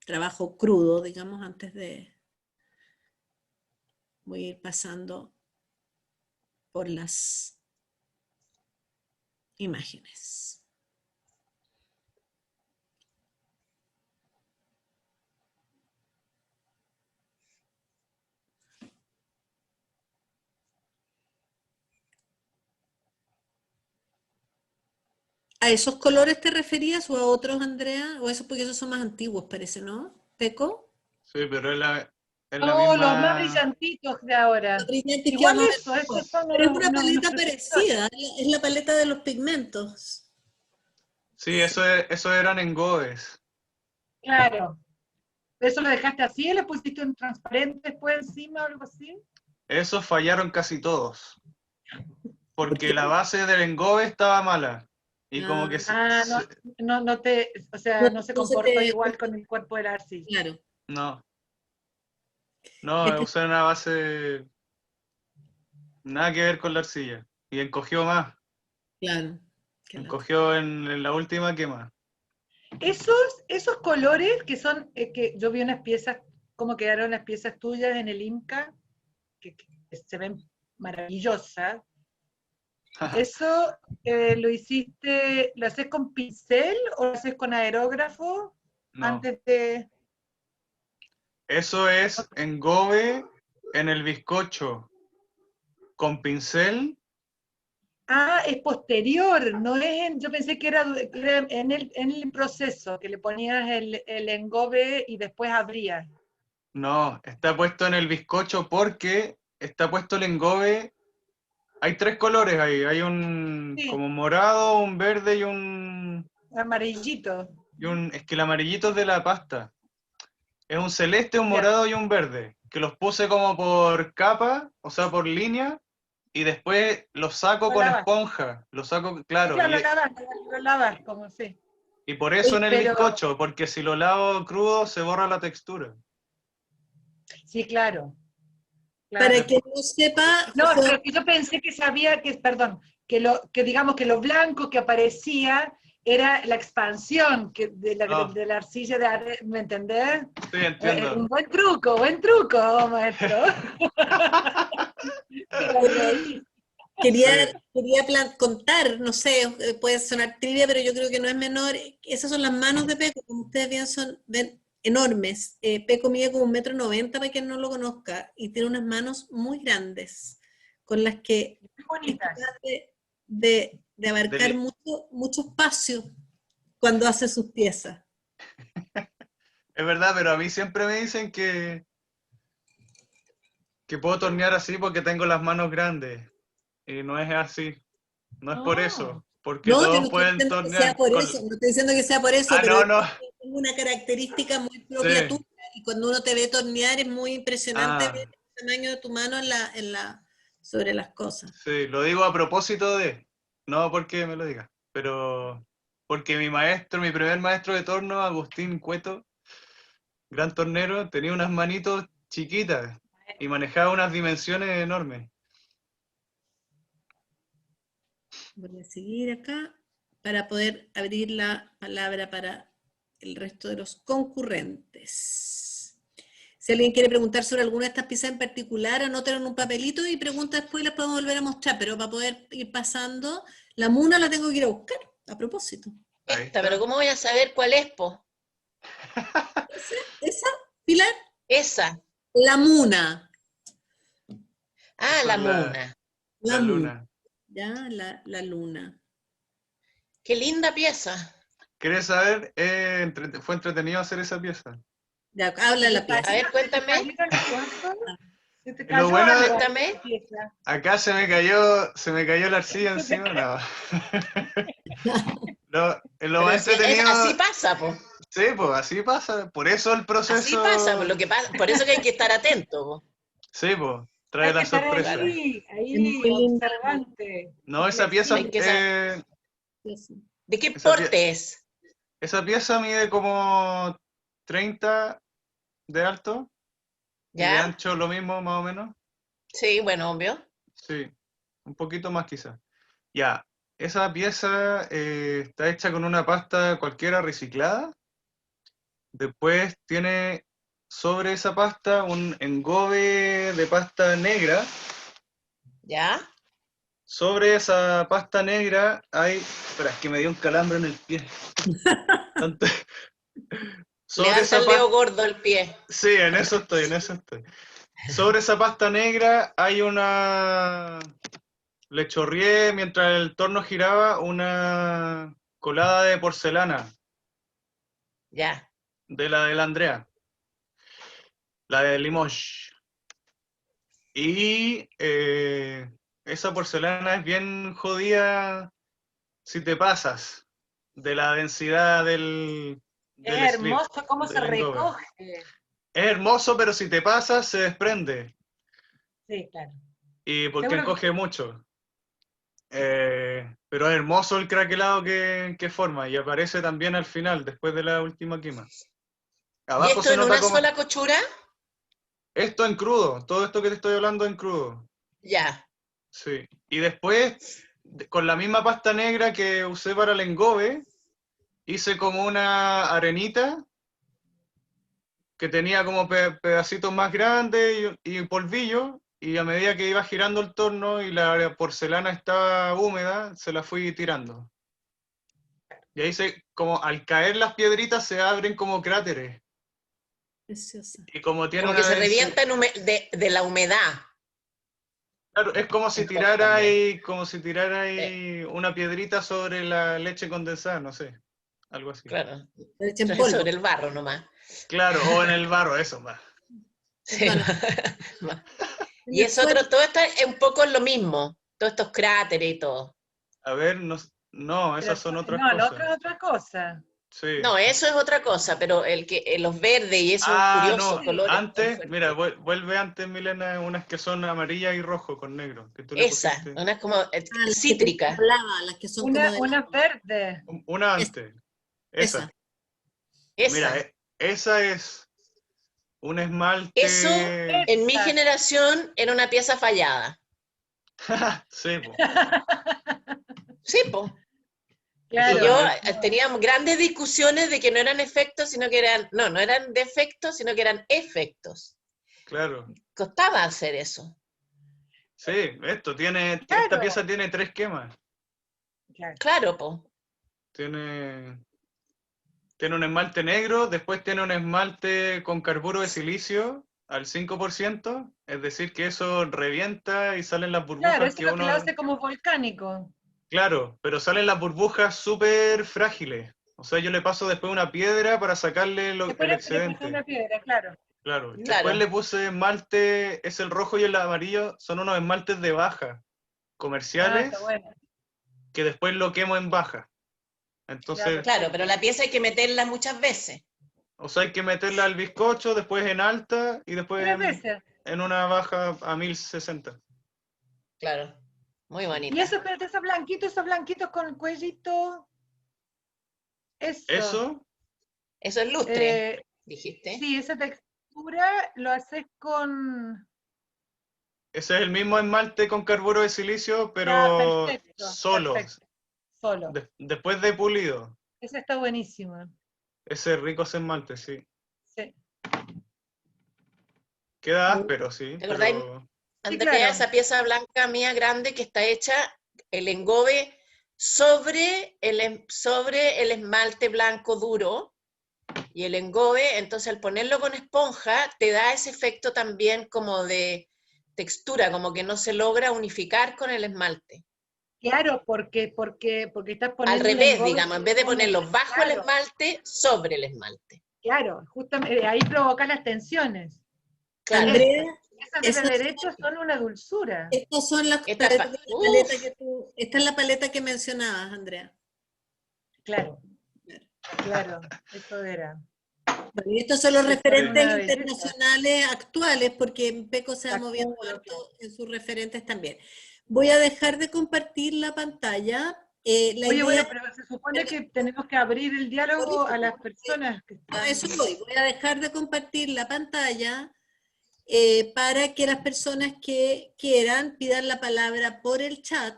[SPEAKER 1] trabajo crudo, digamos, antes de... Voy a ir pasando por las imágenes. ¿A esos colores te referías o a otros, Andrea? O esos porque esos son más antiguos, parece, ¿no? ¿Peco?
[SPEAKER 3] Sí, pero es la
[SPEAKER 2] Oh, los más
[SPEAKER 3] misma.
[SPEAKER 2] brillantitos de ahora.
[SPEAKER 1] Los brillantes que
[SPEAKER 2] Igual
[SPEAKER 1] vamos a ver
[SPEAKER 2] eso,
[SPEAKER 1] después.
[SPEAKER 2] esos son
[SPEAKER 1] Pero es una
[SPEAKER 2] unos
[SPEAKER 1] paleta
[SPEAKER 2] preciosos.
[SPEAKER 1] parecida, es la paleta de los pigmentos.
[SPEAKER 3] Sí, eso eran en Goes.
[SPEAKER 2] Claro. ¿Eso lo dejaste así? ¿Le pusiste un transparente después encima o algo así?
[SPEAKER 3] Esos fallaron casi todos.
[SPEAKER 1] ¿Por
[SPEAKER 3] Porque
[SPEAKER 1] qué?
[SPEAKER 3] la base del Engobe estaba mala. Y como que
[SPEAKER 1] Ah,
[SPEAKER 2] Ah, o sea,
[SPEAKER 1] no,
[SPEAKER 2] no se
[SPEAKER 1] no se
[SPEAKER 2] comportó
[SPEAKER 1] te...
[SPEAKER 2] igual con el cuerpo de la arcilla.
[SPEAKER 1] Claro.
[SPEAKER 3] no,
[SPEAKER 1] Es
[SPEAKER 3] no,
[SPEAKER 1] que
[SPEAKER 3] usé una base nada que ver con la arcilla. y encogió más.
[SPEAKER 1] Claro. Qué lata.
[SPEAKER 3] Encogió en la última quema.
[SPEAKER 2] Esos colores que son, que yo vi unas piezas, cómo quedaron las piezas tuyas en el Inca, que se ven maravillosas. ¿Eso lo haces con pincel o lo haces con aerógrafo
[SPEAKER 3] No,
[SPEAKER 2] antes de...?
[SPEAKER 3] eso es engobe en el bizcocho con pincel.
[SPEAKER 2] Ah, es posterior, no es yo pensé que era en el proceso, que le ponías el engobe y después abrías.
[SPEAKER 3] No, está puesto en el bizcocho porque está puesto el engobe. Hay 3 colores ahí. Hay un
[SPEAKER 2] Sí,
[SPEAKER 3] como morado, un verde y un...
[SPEAKER 2] amarillito.
[SPEAKER 3] Es que el amarillito es de la pasta. Es un celeste, un
[SPEAKER 2] Ya.
[SPEAKER 3] morado y un verde. Que los puse como por capa, o sea, por línea. Y después los saco
[SPEAKER 2] Lo
[SPEAKER 3] con
[SPEAKER 2] lavas.
[SPEAKER 3] esponja. Los saco, claro.
[SPEAKER 2] Claro, lo lavas, como sí.
[SPEAKER 3] Y por eso en el
[SPEAKER 2] Pero,
[SPEAKER 3] bizcocho, porque si lo lavo crudo se borra la textura.
[SPEAKER 2] sí, claro.
[SPEAKER 1] Para
[SPEAKER 2] Claro.
[SPEAKER 1] quien no sepa,
[SPEAKER 2] No,
[SPEAKER 1] José,
[SPEAKER 2] pero que yo pensé que sabía que, perdón, que digamos que lo blanco que aparecía era la expansión
[SPEAKER 3] No,
[SPEAKER 2] de la arcilla ¿me entendés?
[SPEAKER 3] sí, entiendo.
[SPEAKER 2] Un buen truco, maestro. De la raíz.
[SPEAKER 1] quería,
[SPEAKER 3] Sí,
[SPEAKER 1] contar, no sé, puede sonar trivia, pero yo creo que no es menor. Esas son las manos de Peco, como ustedes bien ven enormes. Peco mide como 1,90 m para quien no lo conozca, y tiene unas manos muy grandes, con las que
[SPEAKER 2] Muy
[SPEAKER 1] es
[SPEAKER 2] bonitas.
[SPEAKER 1] capaz de abarcar
[SPEAKER 3] Deli-
[SPEAKER 1] mucho espacio cuando hace sus piezas.
[SPEAKER 3] es verdad, pero a mí siempre me dicen que puedo tornear así porque tengo las manos grandes. Y no es así. No es por
[SPEAKER 2] No.
[SPEAKER 3] eso. Porque
[SPEAKER 1] No, yo no
[SPEAKER 3] todos
[SPEAKER 1] estoy
[SPEAKER 3] pueden
[SPEAKER 1] diciendo que sea
[SPEAKER 3] tornear
[SPEAKER 1] por
[SPEAKER 3] con...
[SPEAKER 1] eso, no estoy diciendo que sea por eso,
[SPEAKER 3] Ah,
[SPEAKER 1] pero
[SPEAKER 3] no,
[SPEAKER 1] es
[SPEAKER 3] no.
[SPEAKER 1] una característica muy propia
[SPEAKER 3] Sí.
[SPEAKER 1] tuya, y cuando uno te ve tornear es muy impresionante ver
[SPEAKER 3] Ah,
[SPEAKER 1] el tamaño de tu mano sobre las cosas.
[SPEAKER 3] sí. Lo digo a propósito de... No porque me lo diga. Pero porque mi primer maestro de torno, Agustín Cueto, gran tornero, tenía unas manitos chiquitas y manejaba unas dimensiones enormes.
[SPEAKER 1] Voy a seguir acá para poder abrir la palabra para el resto de los concurrentes. Si alguien quiere preguntar sobre alguna de estas piezas en particular, anótenlo en un papelito y pregunta después y las podemos volver a mostrar, pero para poder ir pasando, la muna la tengo que ir a buscar, a propósito.
[SPEAKER 3] Ahí
[SPEAKER 5] Esta, pero
[SPEAKER 3] está.
[SPEAKER 5] ¿cómo voy a saber cuál es, po?
[SPEAKER 1] ¿Esa, Pilar?
[SPEAKER 5] Esa.
[SPEAKER 1] La muna.
[SPEAKER 5] Ah,
[SPEAKER 3] Esa
[SPEAKER 5] la
[SPEAKER 3] es la,
[SPEAKER 5] muna.
[SPEAKER 3] la
[SPEAKER 1] La muna.
[SPEAKER 3] luna.
[SPEAKER 1] Ya, la luna.
[SPEAKER 5] Qué linda pieza.
[SPEAKER 3] ¿Quieres saber? Fue entretenido hacer esa pieza.
[SPEAKER 1] Ya, habla la
[SPEAKER 5] A
[SPEAKER 1] pieza.
[SPEAKER 5] ver,
[SPEAKER 2] ¿Se te
[SPEAKER 5] cuéntame,
[SPEAKER 2] cayeron las cosas? ¿Se te
[SPEAKER 3] Lo
[SPEAKER 2] cayó
[SPEAKER 3] bueno,
[SPEAKER 2] algo
[SPEAKER 5] cuéntame.
[SPEAKER 2] en la pieza?
[SPEAKER 3] acá se me cayó la arcilla encima. No. Lo
[SPEAKER 5] Pero
[SPEAKER 3] más
[SPEAKER 5] si es,
[SPEAKER 3] entretenido,
[SPEAKER 5] así pasa, po.
[SPEAKER 3] sí, pues así pasa. Por eso el
[SPEAKER 5] Así pasa,
[SPEAKER 3] proceso,
[SPEAKER 5] por por eso que hay que estar atento, po.
[SPEAKER 3] sí, pues, trae
[SPEAKER 2] Hay que
[SPEAKER 3] la
[SPEAKER 2] estar
[SPEAKER 3] sorpresa.
[SPEAKER 5] Claro.
[SPEAKER 1] Es muy
[SPEAKER 2] ahí,
[SPEAKER 1] linda
[SPEAKER 2] observante
[SPEAKER 3] No,
[SPEAKER 2] y
[SPEAKER 5] Hay
[SPEAKER 2] flexible.
[SPEAKER 5] que saber.
[SPEAKER 1] pieza.
[SPEAKER 5] ¿De qué
[SPEAKER 3] Esa, pie-
[SPEAKER 5] porte es?
[SPEAKER 3] esa pieza mide como 30 de alto y de
[SPEAKER 5] ¿Ya?
[SPEAKER 3] ancho lo mismo, más o menos.
[SPEAKER 5] Sí, bueno, obvio.
[SPEAKER 3] Sí, un poquito más quizás. Ya, esa pieza está hecha con una pasta cualquiera reciclada. Después tiene sobre esa pasta un engobe de pasta negra.
[SPEAKER 5] ¿Ya?
[SPEAKER 3] Sobre esa pasta negra hay... Espera, es que me dio un calambre en el pie. Sobre
[SPEAKER 5] Levanta
[SPEAKER 3] esa
[SPEAKER 5] el dedo
[SPEAKER 3] pasta...
[SPEAKER 5] gordo el pie.
[SPEAKER 3] Sí, en eso estoy, en eso estoy. Sobre esa pasta negra hay una... Le chorrié mientras el torno giraba una colada de porcelana
[SPEAKER 5] Ya.
[SPEAKER 3] de la Andrea, la de Limoges. Y esa porcelana es bien jodida si te pasas de la densidad del
[SPEAKER 2] Es
[SPEAKER 3] slip,
[SPEAKER 2] hermoso cómo se
[SPEAKER 3] del engobe.
[SPEAKER 2] recoge.
[SPEAKER 3] Es hermoso, pero si te pasas se desprende.
[SPEAKER 2] Sí, claro.
[SPEAKER 3] Y porque
[SPEAKER 2] Seguro que
[SPEAKER 3] encoge mucho. Pero es hermoso el craquelado que forma y aparece también al final, después de la última quema.
[SPEAKER 5] ¿Y
[SPEAKER 3] Abajo
[SPEAKER 5] esto
[SPEAKER 3] se
[SPEAKER 5] en
[SPEAKER 3] nota
[SPEAKER 5] una
[SPEAKER 3] como...
[SPEAKER 5] sola cochura?
[SPEAKER 3] Esto en crudo, todo esto que te estoy hablando en crudo.
[SPEAKER 5] Ya.
[SPEAKER 3] Sí. Y después, con la misma pasta negra que usé para el engobe, hice como una arenita que tenía como pedacitos más grandes y polvillo, y a medida que iba girando el torno y la porcelana estaba húmeda, se la fui tirando. Y ahí como al caer las piedritas se abren como cráteres.
[SPEAKER 1] Preciosa.
[SPEAKER 3] Y como tiene
[SPEAKER 5] Como
[SPEAKER 3] una
[SPEAKER 5] que se
[SPEAKER 3] densidad,
[SPEAKER 5] revientan de la humedad.
[SPEAKER 3] claro, es como si
[SPEAKER 5] Un poco
[SPEAKER 3] tirara
[SPEAKER 5] también.
[SPEAKER 3] ahí, como si tirara ahí una piedrita sobre la leche condensada, no sé, algo así.
[SPEAKER 5] Claro,
[SPEAKER 1] Leche en polvo.
[SPEAKER 5] sobre el barro nomás.
[SPEAKER 3] Claro, o en el barro, eso más.
[SPEAKER 5] Sí,
[SPEAKER 1] Perdona.
[SPEAKER 5] más.
[SPEAKER 1] En
[SPEAKER 5] Y
[SPEAKER 1] el
[SPEAKER 5] es otro,
[SPEAKER 1] suelo-
[SPEAKER 5] todo esto es un poco lo mismo, todos estos cráteres y todo.
[SPEAKER 3] A ver, no,
[SPEAKER 2] Pero
[SPEAKER 3] esas son otras
[SPEAKER 2] no, lo otro
[SPEAKER 3] cosas.
[SPEAKER 2] es otra cosa.
[SPEAKER 3] Sí.
[SPEAKER 5] No, eso es otra cosa, pero los verdes y esos
[SPEAKER 3] Ah,
[SPEAKER 5] curiosos
[SPEAKER 3] no,
[SPEAKER 5] colores tan
[SPEAKER 3] antes, mira,
[SPEAKER 5] fuertes.
[SPEAKER 3] vuelve antes, Milena, unas que son amarillas y rojo con negro, que tú le
[SPEAKER 5] Esa,
[SPEAKER 3] pusiste.
[SPEAKER 5] una como
[SPEAKER 1] las que te
[SPEAKER 5] cítrica.
[SPEAKER 1] hablaba, las que son como de
[SPEAKER 2] Una verde.
[SPEAKER 3] Una
[SPEAKER 1] esa,
[SPEAKER 3] antes,
[SPEAKER 1] esa.
[SPEAKER 3] esa. Mira,
[SPEAKER 5] Esa.
[SPEAKER 3] esa es un
[SPEAKER 5] Eso,
[SPEAKER 3] esmalte.
[SPEAKER 5] en mi
[SPEAKER 2] Esa.
[SPEAKER 5] generación, era una pieza fallada.
[SPEAKER 3] Sí, po.
[SPEAKER 5] Sí, po.
[SPEAKER 3] Eso
[SPEAKER 5] Y
[SPEAKER 2] Claro.
[SPEAKER 5] yo
[SPEAKER 3] también.
[SPEAKER 5] teníamos grandes discusiones de que no eran efectos, sino que eran, no eran defectos, sino que eran efectos.
[SPEAKER 3] Claro.
[SPEAKER 5] Costaba hacer eso.
[SPEAKER 3] Sí, esta
[SPEAKER 2] Claro.
[SPEAKER 3] pieza tiene 3 quemas.
[SPEAKER 2] Claro.
[SPEAKER 5] Claro, po.
[SPEAKER 3] Tiene un esmalte negro, después tiene un esmalte con carburo de silicio al 5%, es decir, que eso revienta y salen las
[SPEAKER 2] Claro,
[SPEAKER 3] burbujas
[SPEAKER 2] eso
[SPEAKER 3] que
[SPEAKER 2] es lo que lo
[SPEAKER 3] uno...
[SPEAKER 2] hace como volcánico.
[SPEAKER 3] Claro, pero salen las burbujas súper frágiles. O sea, yo le paso después una piedra para sacarle
[SPEAKER 2] Después
[SPEAKER 3] el
[SPEAKER 2] le pasó
[SPEAKER 3] excedente.
[SPEAKER 2] una piedra, claro.
[SPEAKER 3] Claro. Después
[SPEAKER 5] Claro.
[SPEAKER 3] le puse esmalte, es el rojo y el amarillo, son unos esmaltes de baja,
[SPEAKER 2] Ah, está
[SPEAKER 3] comerciales,
[SPEAKER 2] bueno.
[SPEAKER 3] que después lo quemo en baja.
[SPEAKER 2] Ya,
[SPEAKER 3] Entonces,
[SPEAKER 5] Claro,
[SPEAKER 2] perfecto.
[SPEAKER 5] pero la pieza hay que meterla muchas veces.
[SPEAKER 3] o sea, hay que meterla al bizcocho, después en alta y después
[SPEAKER 2] 3 veces.
[SPEAKER 3] en una baja a 1060.
[SPEAKER 5] Claro. Muy
[SPEAKER 2] Y
[SPEAKER 5] bonita.
[SPEAKER 2] eso, espérate, esos blanquitos con el cuellito, eso.
[SPEAKER 3] Eso,
[SPEAKER 5] Eso es lustre,
[SPEAKER 2] Eh,
[SPEAKER 5] dijiste.
[SPEAKER 2] sí, esa textura lo haces con...
[SPEAKER 3] ese es el mismo esmalte con carburo de silicio,
[SPEAKER 2] Ya,
[SPEAKER 3] pero
[SPEAKER 2] perfecto,
[SPEAKER 3] solo,
[SPEAKER 2] perfecto. Solo.
[SPEAKER 3] después de pulido.
[SPEAKER 2] Esa está buenísima.
[SPEAKER 3] Ese rico ese esmalte, sí.
[SPEAKER 2] Sí.
[SPEAKER 3] Queda áspero, sí,
[SPEAKER 5] ¿Te acordáis,
[SPEAKER 3] pero...
[SPEAKER 2] Sí,
[SPEAKER 5] Andrea,
[SPEAKER 2] claro.
[SPEAKER 5] esa pieza blanca mía grande que está hecha, el engobe sobre el esmalte blanco duro y el engobe, entonces al ponerlo con esponja, te da ese efecto también como de textura, como que no se logra unificar con el esmalte.
[SPEAKER 2] Claro, porque estás
[SPEAKER 5] Al
[SPEAKER 2] poniendo el
[SPEAKER 5] revés,
[SPEAKER 2] engobe
[SPEAKER 5] digamos, en vez de ponerlo bajo el
[SPEAKER 2] claro,
[SPEAKER 5] esmalte, sobre el esmalte.
[SPEAKER 2] claro, justamente ahí provoca las tensiones.
[SPEAKER 5] Claro.
[SPEAKER 1] Andrea,
[SPEAKER 2] Esas de
[SPEAKER 1] esas,
[SPEAKER 2] derecho son una dulzura.
[SPEAKER 1] estas son las
[SPEAKER 5] Esta
[SPEAKER 1] paletas, la paleta
[SPEAKER 5] uf,
[SPEAKER 1] que esta es la paleta que mencionabas, Andrea.
[SPEAKER 2] Claro, claro, eso era.
[SPEAKER 1] Bueno, y estos son los
[SPEAKER 2] Son
[SPEAKER 1] referentes
[SPEAKER 2] una belleza.
[SPEAKER 1] internacionales actuales, porque Peco se va
[SPEAKER 2] Las
[SPEAKER 1] moviendo
[SPEAKER 2] cubro,
[SPEAKER 1] harto en sus referentes también. Voy a dejar de compartir la pantalla. La
[SPEAKER 2] Oye,
[SPEAKER 1] idea,
[SPEAKER 2] bueno, pero se supone que tenemos que abrir el diálogo a las personas que
[SPEAKER 1] a
[SPEAKER 2] están...
[SPEAKER 1] eso voy. Voy a dejar de compartir la pantalla para que las personas que quieran pidan la palabra por el chat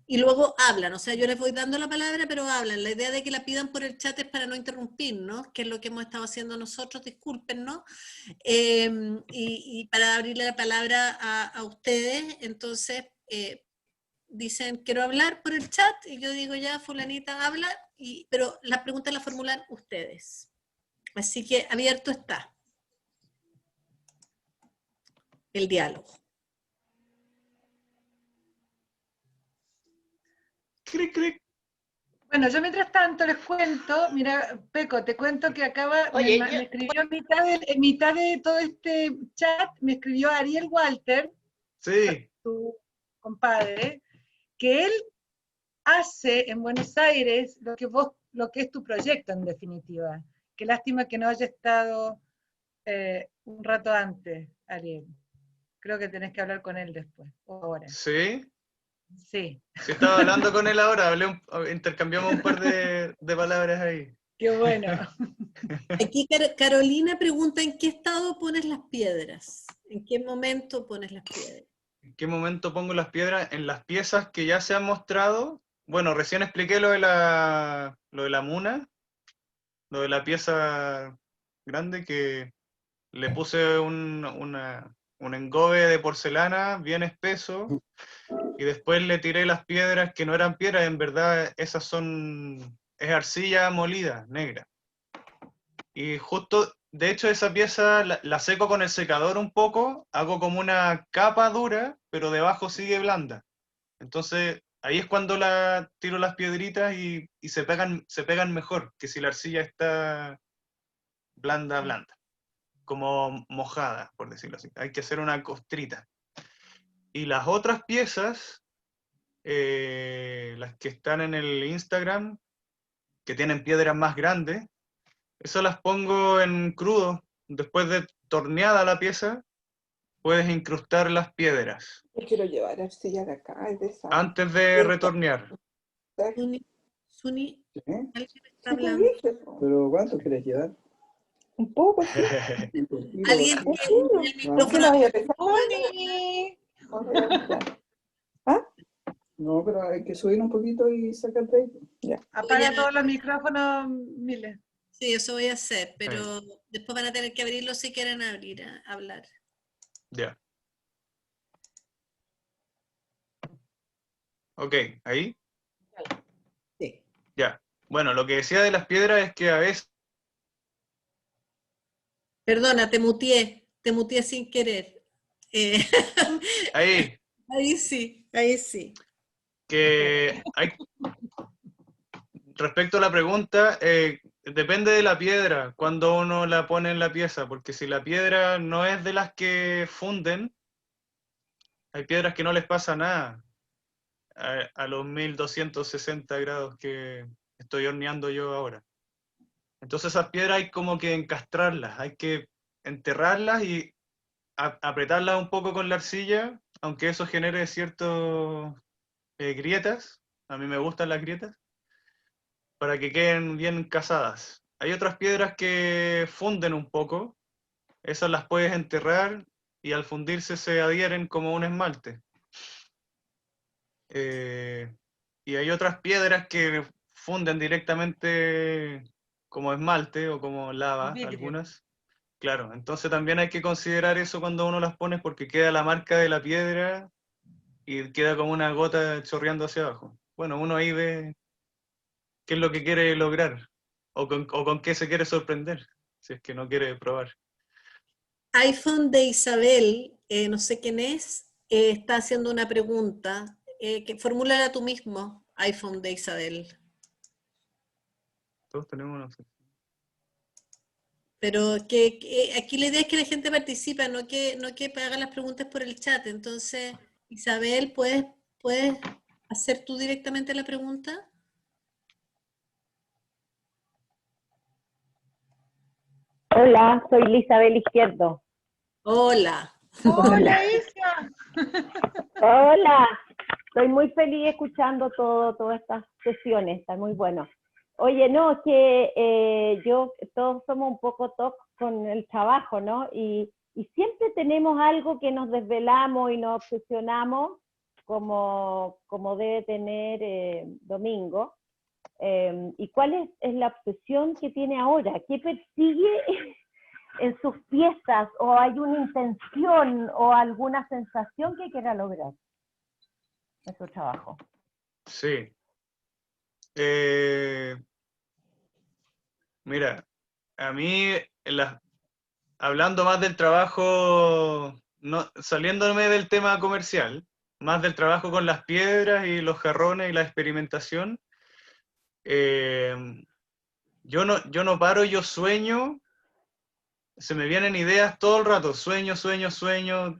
[SPEAKER 1] y luego hablan. O sea, yo les voy dando la palabra, pero hablan. La idea de que la pidan por el chat es para no interrumpirnos, que es lo que hemos estado haciendo nosotros, discúlpenos, y para abrirle la palabra a ustedes. Entonces, dicen, quiero hablar por el chat, y yo digo, ya, fulanita, habla, pero la pregunta la formulan ustedes. Así que abierto está el diálogo.
[SPEAKER 3] Cric, cric.
[SPEAKER 2] Bueno, yo mientras tanto les cuento, mira, Peco, te cuento que acaba,
[SPEAKER 5] Oye,
[SPEAKER 2] me escribió en mitad de todo este chat, me escribió Ariel Walter,
[SPEAKER 3] Sí,
[SPEAKER 2] tu compadre, que él hace en Buenos Aires lo que es tu proyecto en definitiva. Qué lástima que no haya estado un rato antes, Ariel. Creo que tenés que hablar con él después, o ahora.
[SPEAKER 3] sí.
[SPEAKER 2] Sí,
[SPEAKER 3] Sí, estaba hablando con él ahora, intercambiamos un par de palabras ahí.
[SPEAKER 2] qué bueno.
[SPEAKER 1] Aquí Carolina pregunta, ¿en qué estado pones las piedras? ¿En qué momento pones las piedras?
[SPEAKER 3] ¿En qué momento pongo las piedras? En las piezas que ya se han mostrado. Bueno, recién expliqué lo de la muna, lo de la pieza grande que le puse un engobe de porcelana bien espeso y después le tiré las piedras que no eran piedras, en verdad es arcilla molida, negra. Y justo, de hecho esa pieza la seco con el secador un poco, hago como una capa dura, pero debajo sigue blanda. Entonces ahí es cuando tiro las piedritas y se pegan mejor que si la arcilla está blanda, blanda, como mojada, por decirlo así. Hay que hacer una costrita. Y las otras piezas, las que están en el Instagram, que tienen piedras más grandes, eso las pongo en crudo. Después de torneada la pieza, puedes incrustar las piedras
[SPEAKER 6] Yo quiero llevar arcilla de acá, es de esa.
[SPEAKER 3] antes de retornear.
[SPEAKER 1] Suni,
[SPEAKER 6] ¿Sí?
[SPEAKER 1] alguien está
[SPEAKER 6] Sí, te
[SPEAKER 1] hablando.
[SPEAKER 6] dije eso. ¿Pero cuánto quieres llevar? Un poco, sí.
[SPEAKER 1] Alguien
[SPEAKER 6] ¿No?
[SPEAKER 1] tiene el
[SPEAKER 6] ¿No? ¿Qué
[SPEAKER 1] micrófono.
[SPEAKER 6] no vaya a pesar?
[SPEAKER 2] ¡Uni!
[SPEAKER 6] ¿Ah? No, pero hay que subir un poquito y sacar de ahí. Ya.
[SPEAKER 2] Apaga todos los micrófonos, Mile.
[SPEAKER 1] Sí, eso voy a hacer, pero después van a tener que abrirlo si quieren hablar.
[SPEAKER 3] Ya. Ok, ahí.
[SPEAKER 1] Sí.
[SPEAKER 3] Ya. Bueno, lo que decía de las piedras es que a veces
[SPEAKER 1] Perdona, te muteé sin querer.
[SPEAKER 3] ahí,
[SPEAKER 1] Ahí sí.
[SPEAKER 3] que hay, respecto a la pregunta, depende de la piedra cuando uno la pone en la pieza, porque si la piedra no es de las que funden, hay piedras que no les pasa nada a los 1260 grados que estoy horneando yo ahora. Entonces esas piedras hay como que encastrarlas, hay que enterrarlas y apretarlas un poco con la arcilla, aunque eso genere ciertas grietas. A mí me gustan las grietas, para que queden bien casadas. Hay otras piedras que funden un poco, esas las puedes enterrar y al fundirse se adhieren como un esmalte. Y hay otras piedras que funden directamente como esmalte o como lava,
[SPEAKER 2] Vidrio.
[SPEAKER 3] algunas. Claro, entonces también hay que considerar eso cuando uno las pone porque queda la marca de la piedra y queda como una gota chorreando hacia abajo. Bueno, uno ahí ve qué es lo que quiere lograr o con qué se quiere sorprender, si es que no quiere probar.
[SPEAKER 1] iPhone de Isabel, no sé quién es, está haciendo una pregunta. Que formúlala tú mismo, iPhone de Isabel.
[SPEAKER 3] Todos tenemos una...
[SPEAKER 1] Pero aquí la idea es que la gente participe, no que haga las preguntas por el chat. Entonces, Isabel, ¿puedes hacer tú directamente la pregunta?
[SPEAKER 7] Hola, soy Lisabel Izquierdo.
[SPEAKER 1] Hola.
[SPEAKER 2] ¡Hola, Isa!
[SPEAKER 7] Hola, estoy muy feliz escuchando todas estas sesiones, está muy bueno. Oye, no, que todos somos un poco top con el trabajo, ¿no? Y siempre tenemos algo que nos desvelamos y nos obsesionamos, como debe tener Domingo. ¿Y cuál es la obsesión que tiene ahora? ¿Qué persigue en sus piezas? ¿O hay una intención o alguna sensación que quiera lograr en su trabajo?
[SPEAKER 3] Sí. Mira, a mí, hablando más del trabajo, no, saliéndome del tema comercial, más del trabajo con las piedras y los jarrones y la experimentación, yo no paro, yo sueño, se me vienen ideas todo el rato, sueño,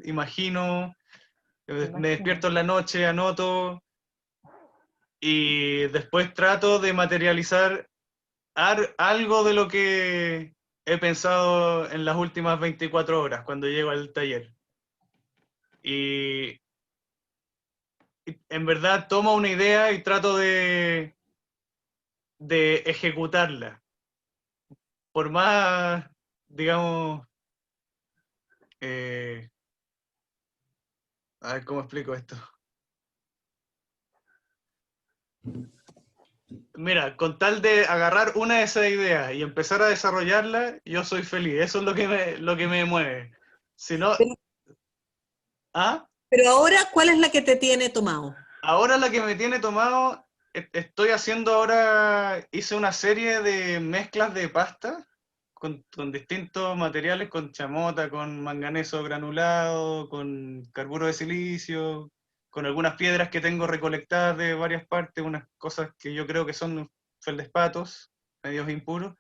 [SPEAKER 3] imagino, me despierto en la noche, anoto, y después trato de materializar algo de lo que he pensado en las últimas 24 horas cuando llego al taller. Y en verdad tomo una idea y trato de ejecutarla. Por más, digamos, A ver, ¿cómo explico esto? Mira, con tal de agarrar una de esas ideas y empezar a desarrollarla, yo soy feliz. Eso es lo que me mueve. Si no...
[SPEAKER 1] Pero,
[SPEAKER 3] ¿Ah?
[SPEAKER 1] pero ahora, ¿cuál es la que te tiene tomado?
[SPEAKER 3] Ahora la que me tiene tomado, estoy haciendo ahora, hice una serie de mezclas de pasta con distintos materiales, con chamota, con manganeso granulado, con carburo de silicio, con algunas piedras que tengo recolectadas de varias partes, unas cosas que yo creo que son feldespatos, medios impuros,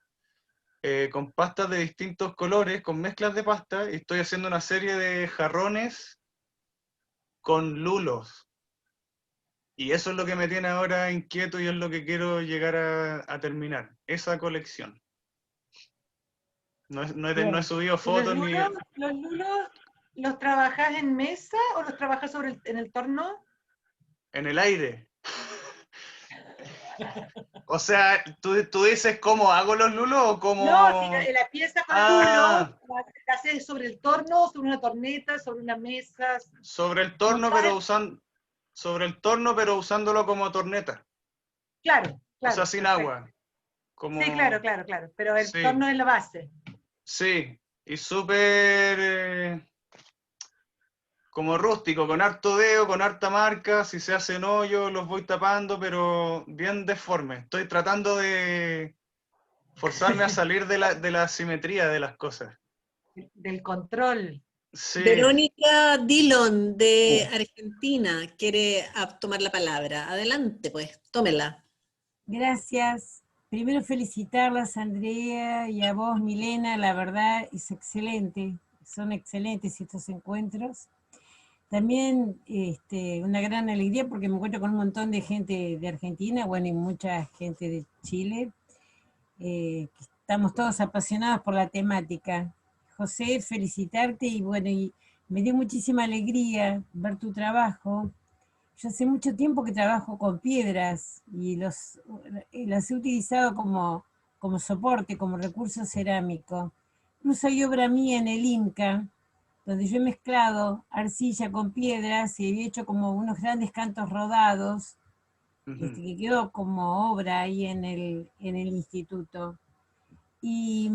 [SPEAKER 3] con pastas de distintos colores, con mezclas de pasta, y estoy haciendo una serie de jarrones con lulos. Y eso es lo que me tiene ahora inquieto y es lo que quiero llegar a terminar, esa colección. No he subido
[SPEAKER 2] ¿Y los
[SPEAKER 3] fotos ni
[SPEAKER 2] lulos los trabajás en mesa o los trabajas en el torno?
[SPEAKER 3] en el aire. O sea, ¿tú dices cómo hago los lulos o cómo...?
[SPEAKER 2] No, si la pieza con
[SPEAKER 3] Ah,
[SPEAKER 2] lulo la haces sobre el torno, sobre una torneta, sobre una mesa.
[SPEAKER 3] sobre el torno,
[SPEAKER 2] montás
[SPEAKER 3] sobre el torno, pero usándolo como torneta.
[SPEAKER 2] Claro,
[SPEAKER 3] O sea,
[SPEAKER 2] claro.
[SPEAKER 3] sin
[SPEAKER 2] Perfecto.
[SPEAKER 3] agua. Como...
[SPEAKER 2] Sí, claro. Pero el
[SPEAKER 3] Sí,
[SPEAKER 2] torno es la base.
[SPEAKER 3] sí. Y súper... como rústico, con harto dedo, con harta marca, si se hacen hoyos los voy tapando, pero bien deforme. Estoy tratando de forzarme a salir de la simetría de las cosas.
[SPEAKER 2] Del control.
[SPEAKER 3] Sí,
[SPEAKER 1] Verónica Dillon, de Argentina, quiere tomar la palabra. Adelante, pues, tómela.
[SPEAKER 8] Gracias. Primero felicitarlas, Andrea, y a vos, Milena, la verdad es excelente, son excelentes estos encuentros. También una gran alegría porque me encuentro con un montón de gente de Argentina, bueno, y mucha gente de Chile, que estamos todos apasionados por la temática. José, felicitarte y bueno, y me dio muchísima alegría ver tu trabajo. Yo hace mucho tiempo que trabajo con piedras y las he utilizado como soporte, como recurso cerámico. Incluso hay obra mía en el Inca, donde yo he mezclado arcilla con piedras y he hecho como unos grandes cantos rodados, que quedó como obra ahí en el instituto. Y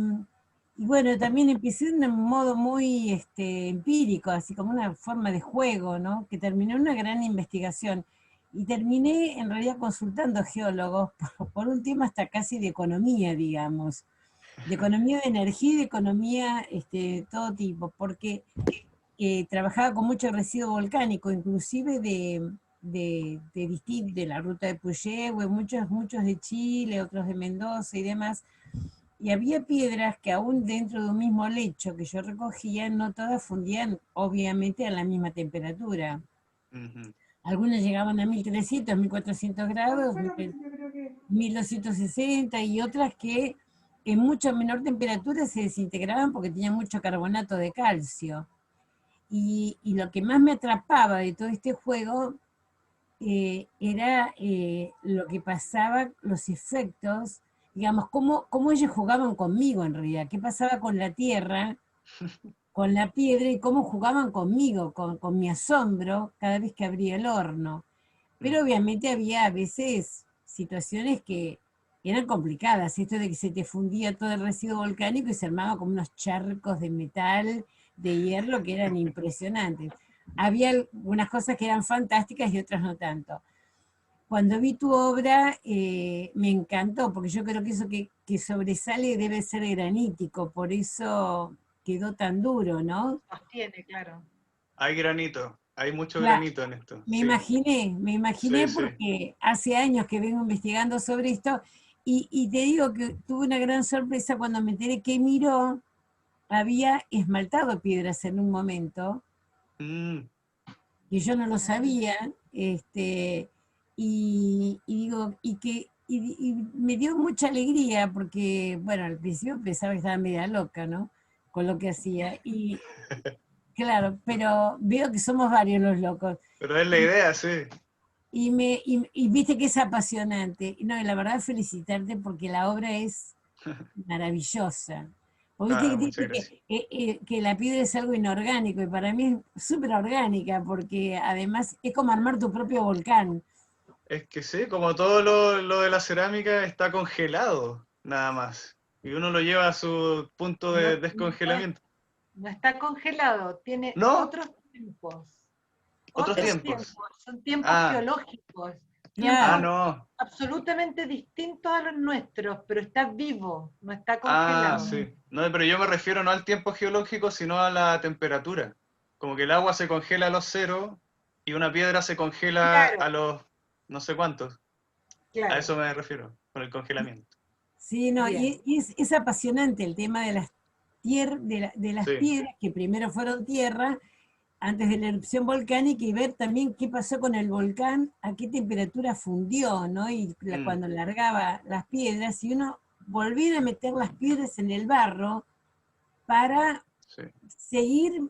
[SPEAKER 8] bueno, también empecé de un modo muy empírico, así como una forma de juego, ¿no? Que terminó en una gran investigación. Y terminé en realidad consultando geólogos por un tema hasta casi de economía, digamos. De economía de energía y de economía todo tipo, porque trabajaba con mucho residuo volcánico, inclusive de la ruta de Puyehue, muchos de Chile, otros de Mendoza y demás. Y había piedras que aún dentro de un mismo lecho que yo recogía, no todas fundían obviamente a la misma temperatura. Algunas llegaban a 1300, 1400 grados, 1260 y otras que en mucho menor temperatura se desintegraban porque tenían mucho carbonato de calcio. Y lo que más me atrapaba de todo este juego era lo que pasaba, los efectos, digamos, cómo ellos jugaban conmigo en realidad, qué pasaba con la tierra, con la piedra y cómo jugaban conmigo, con mi asombro cada vez que abría el horno. Pero obviamente había a veces situaciones que eran complicadas, esto de que se te fundía todo el residuo volcánico y se armaba como unos charcos de metal, de hierro, que eran impresionantes. Había algunas cosas que eran fantásticas y otras no tanto. Cuando vi tu obra me encantó, porque yo creo que eso que sobresale debe ser granítico, por eso quedó tan duro, ¿no?
[SPEAKER 2] Sostiene, claro.
[SPEAKER 3] hay granito, hay mucho granito en esto.
[SPEAKER 8] Me
[SPEAKER 3] Sí,
[SPEAKER 8] imaginé
[SPEAKER 3] sí, sí.
[SPEAKER 8] porque hace años que vengo investigando sobre esto y te digo que tuve una gran sorpresa cuando me enteré que Miró había esmaltado piedras en un momento, que yo no lo sabía, y me dio mucha alegría porque, bueno, al principio pensaba que estaba media loca, ¿no? Con lo que hacía. Y claro, pero veo que somos varios los locos.
[SPEAKER 3] Pero es la idea, sí.
[SPEAKER 8] Y viste que es apasionante. No, y la verdad felicitarte porque la obra es maravillosa. Porque viste que
[SPEAKER 3] Muchas
[SPEAKER 8] dice
[SPEAKER 3] gracias.
[SPEAKER 8] que la piedra es algo inorgánico y para mí es súper orgánica porque además es como armar tu propio volcán.
[SPEAKER 3] Es que sí, como todo lo de la cerámica está congelado, nada más. Y uno lo lleva a su punto
[SPEAKER 2] No,
[SPEAKER 3] de
[SPEAKER 2] no,
[SPEAKER 3] descongelamiento.
[SPEAKER 2] no está congelado, tiene
[SPEAKER 3] ¿No?
[SPEAKER 2] otros tiempos.
[SPEAKER 3] Otros
[SPEAKER 2] Otros
[SPEAKER 3] tiempos.
[SPEAKER 2] tiempos, son tiempos
[SPEAKER 3] Ah,
[SPEAKER 2] geológicos, tiempos
[SPEAKER 8] Claro,
[SPEAKER 3] no.
[SPEAKER 2] absolutamente distintos a los nuestros, pero está vivo, no está
[SPEAKER 3] Ah,
[SPEAKER 2] congelado.
[SPEAKER 3] sí. No, pero yo me refiero no al tiempo geológico, sino a la temperatura. Como que el agua se congela a los ceros y una piedra se congela
[SPEAKER 2] Claro,
[SPEAKER 3] a los no sé cuántos. A
[SPEAKER 2] claro,
[SPEAKER 3] eso me refiero, con el congelamiento.
[SPEAKER 8] sí, no,
[SPEAKER 2] bien.
[SPEAKER 8] y es apasionante el tema de de las
[SPEAKER 3] Sí.
[SPEAKER 8] piedras que primero fueron tierra antes de la erupción volcánica y ver también qué pasó con el volcán, a qué temperatura fundió, ¿no? Y
[SPEAKER 3] Mm,
[SPEAKER 8] cuando largaba las piedras, y uno volviera a meter las piedras en el barro para
[SPEAKER 3] sí.
[SPEAKER 8] seguir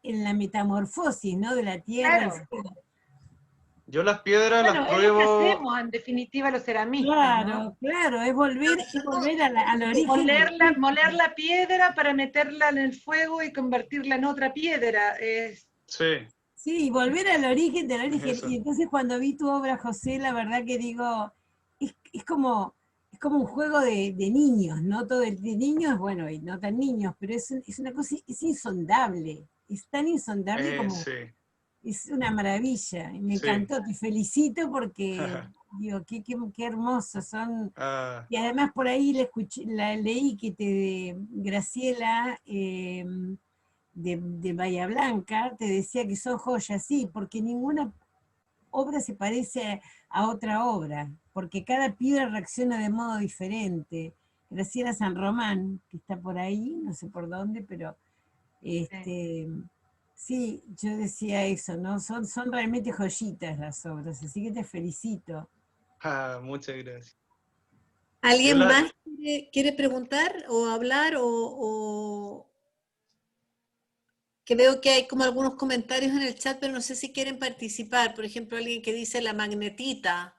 [SPEAKER 8] en la metamorfosis, ¿no? De la tierra al
[SPEAKER 2] Claro.
[SPEAKER 8] cielo.
[SPEAKER 3] Yo las piedras las
[SPEAKER 2] Bueno, es lo que
[SPEAKER 3] pruebo.
[SPEAKER 2] hacemos en definitiva los ceramistas, ¿no?
[SPEAKER 8] Claro, claro, es volver al origen.
[SPEAKER 2] Moler la piedra para meterla en el fuego y convertirla en otra piedra.
[SPEAKER 3] Sí,
[SPEAKER 8] Sí, volver al origen del
[SPEAKER 3] es
[SPEAKER 8] origen. Y
[SPEAKER 3] eso.
[SPEAKER 8] entonces cuando vi tu obra, José, la verdad que digo, es es como un juego de niños, ¿no? Todo de niños, bueno, y no tan niños, pero es una cosa, es insondable. Es tan insondable como,
[SPEAKER 3] Sí,
[SPEAKER 8] es una maravilla. Y me
[SPEAKER 3] sí.
[SPEAKER 8] encantó, te felicito porque, digo, qué hermosos son.
[SPEAKER 3] Ah,
[SPEAKER 8] Y además por ahí leí que Graciela de Bahía Blanca te decía que son joyas, sí, porque ninguna obra se parece a otra obra, porque cada piedra reacciona de modo diferente. Graciela San Román, que está por ahí, no sé por dónde, pero este, sí, yo decía eso, ¿no? Son realmente joyitas las obras, así que te felicito.
[SPEAKER 3] muchas gracias. Yo
[SPEAKER 1] ¿Alguien
[SPEAKER 3] la,
[SPEAKER 1] más quiere preguntar o hablar que veo que hay como algunos comentarios en el chat, pero no sé si quieren participar? Por ejemplo, alguien que dice la magnetita.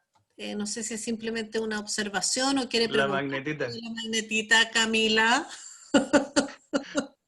[SPEAKER 1] No sé si es simplemente una observación o quiere
[SPEAKER 3] la
[SPEAKER 1] preguntar
[SPEAKER 3] magnetita.
[SPEAKER 1] sobre la magnetita, Camila.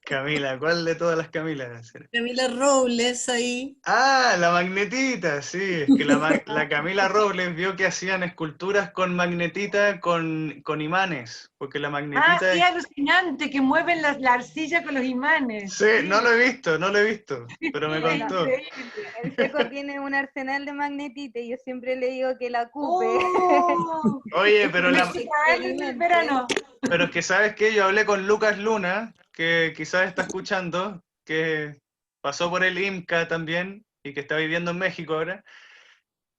[SPEAKER 3] Camila, ¿cuál de todas las Camilas?
[SPEAKER 1] Camila Robles ahí.
[SPEAKER 3] Ah, la magnetita, sí, es que la Camila Robles vio que hacían esculturas con magnetita con imanes, porque la
[SPEAKER 2] Ah,
[SPEAKER 3] magnetita
[SPEAKER 2] sí,
[SPEAKER 3] es...
[SPEAKER 2] alucinante, que mueven la arcilla con los imanes.
[SPEAKER 3] Sí, no
[SPEAKER 2] Sí,
[SPEAKER 3] lo he visto, no lo he visto, pero me
[SPEAKER 2] es
[SPEAKER 9] Bueno,
[SPEAKER 3] contó.
[SPEAKER 2] increíble.
[SPEAKER 9] el Seco tiene un arsenal de magnetite y yo siempre le digo que la ocupe.
[SPEAKER 2] ¡Oh!
[SPEAKER 3] Oye, pero,
[SPEAKER 2] Me
[SPEAKER 3] la,
[SPEAKER 2] hice a él en el verano.
[SPEAKER 3] pero es que sabes que yo hablé con Lucas Luna, que quizás está escuchando, que pasó por el IMCA también y que está viviendo en México ahora,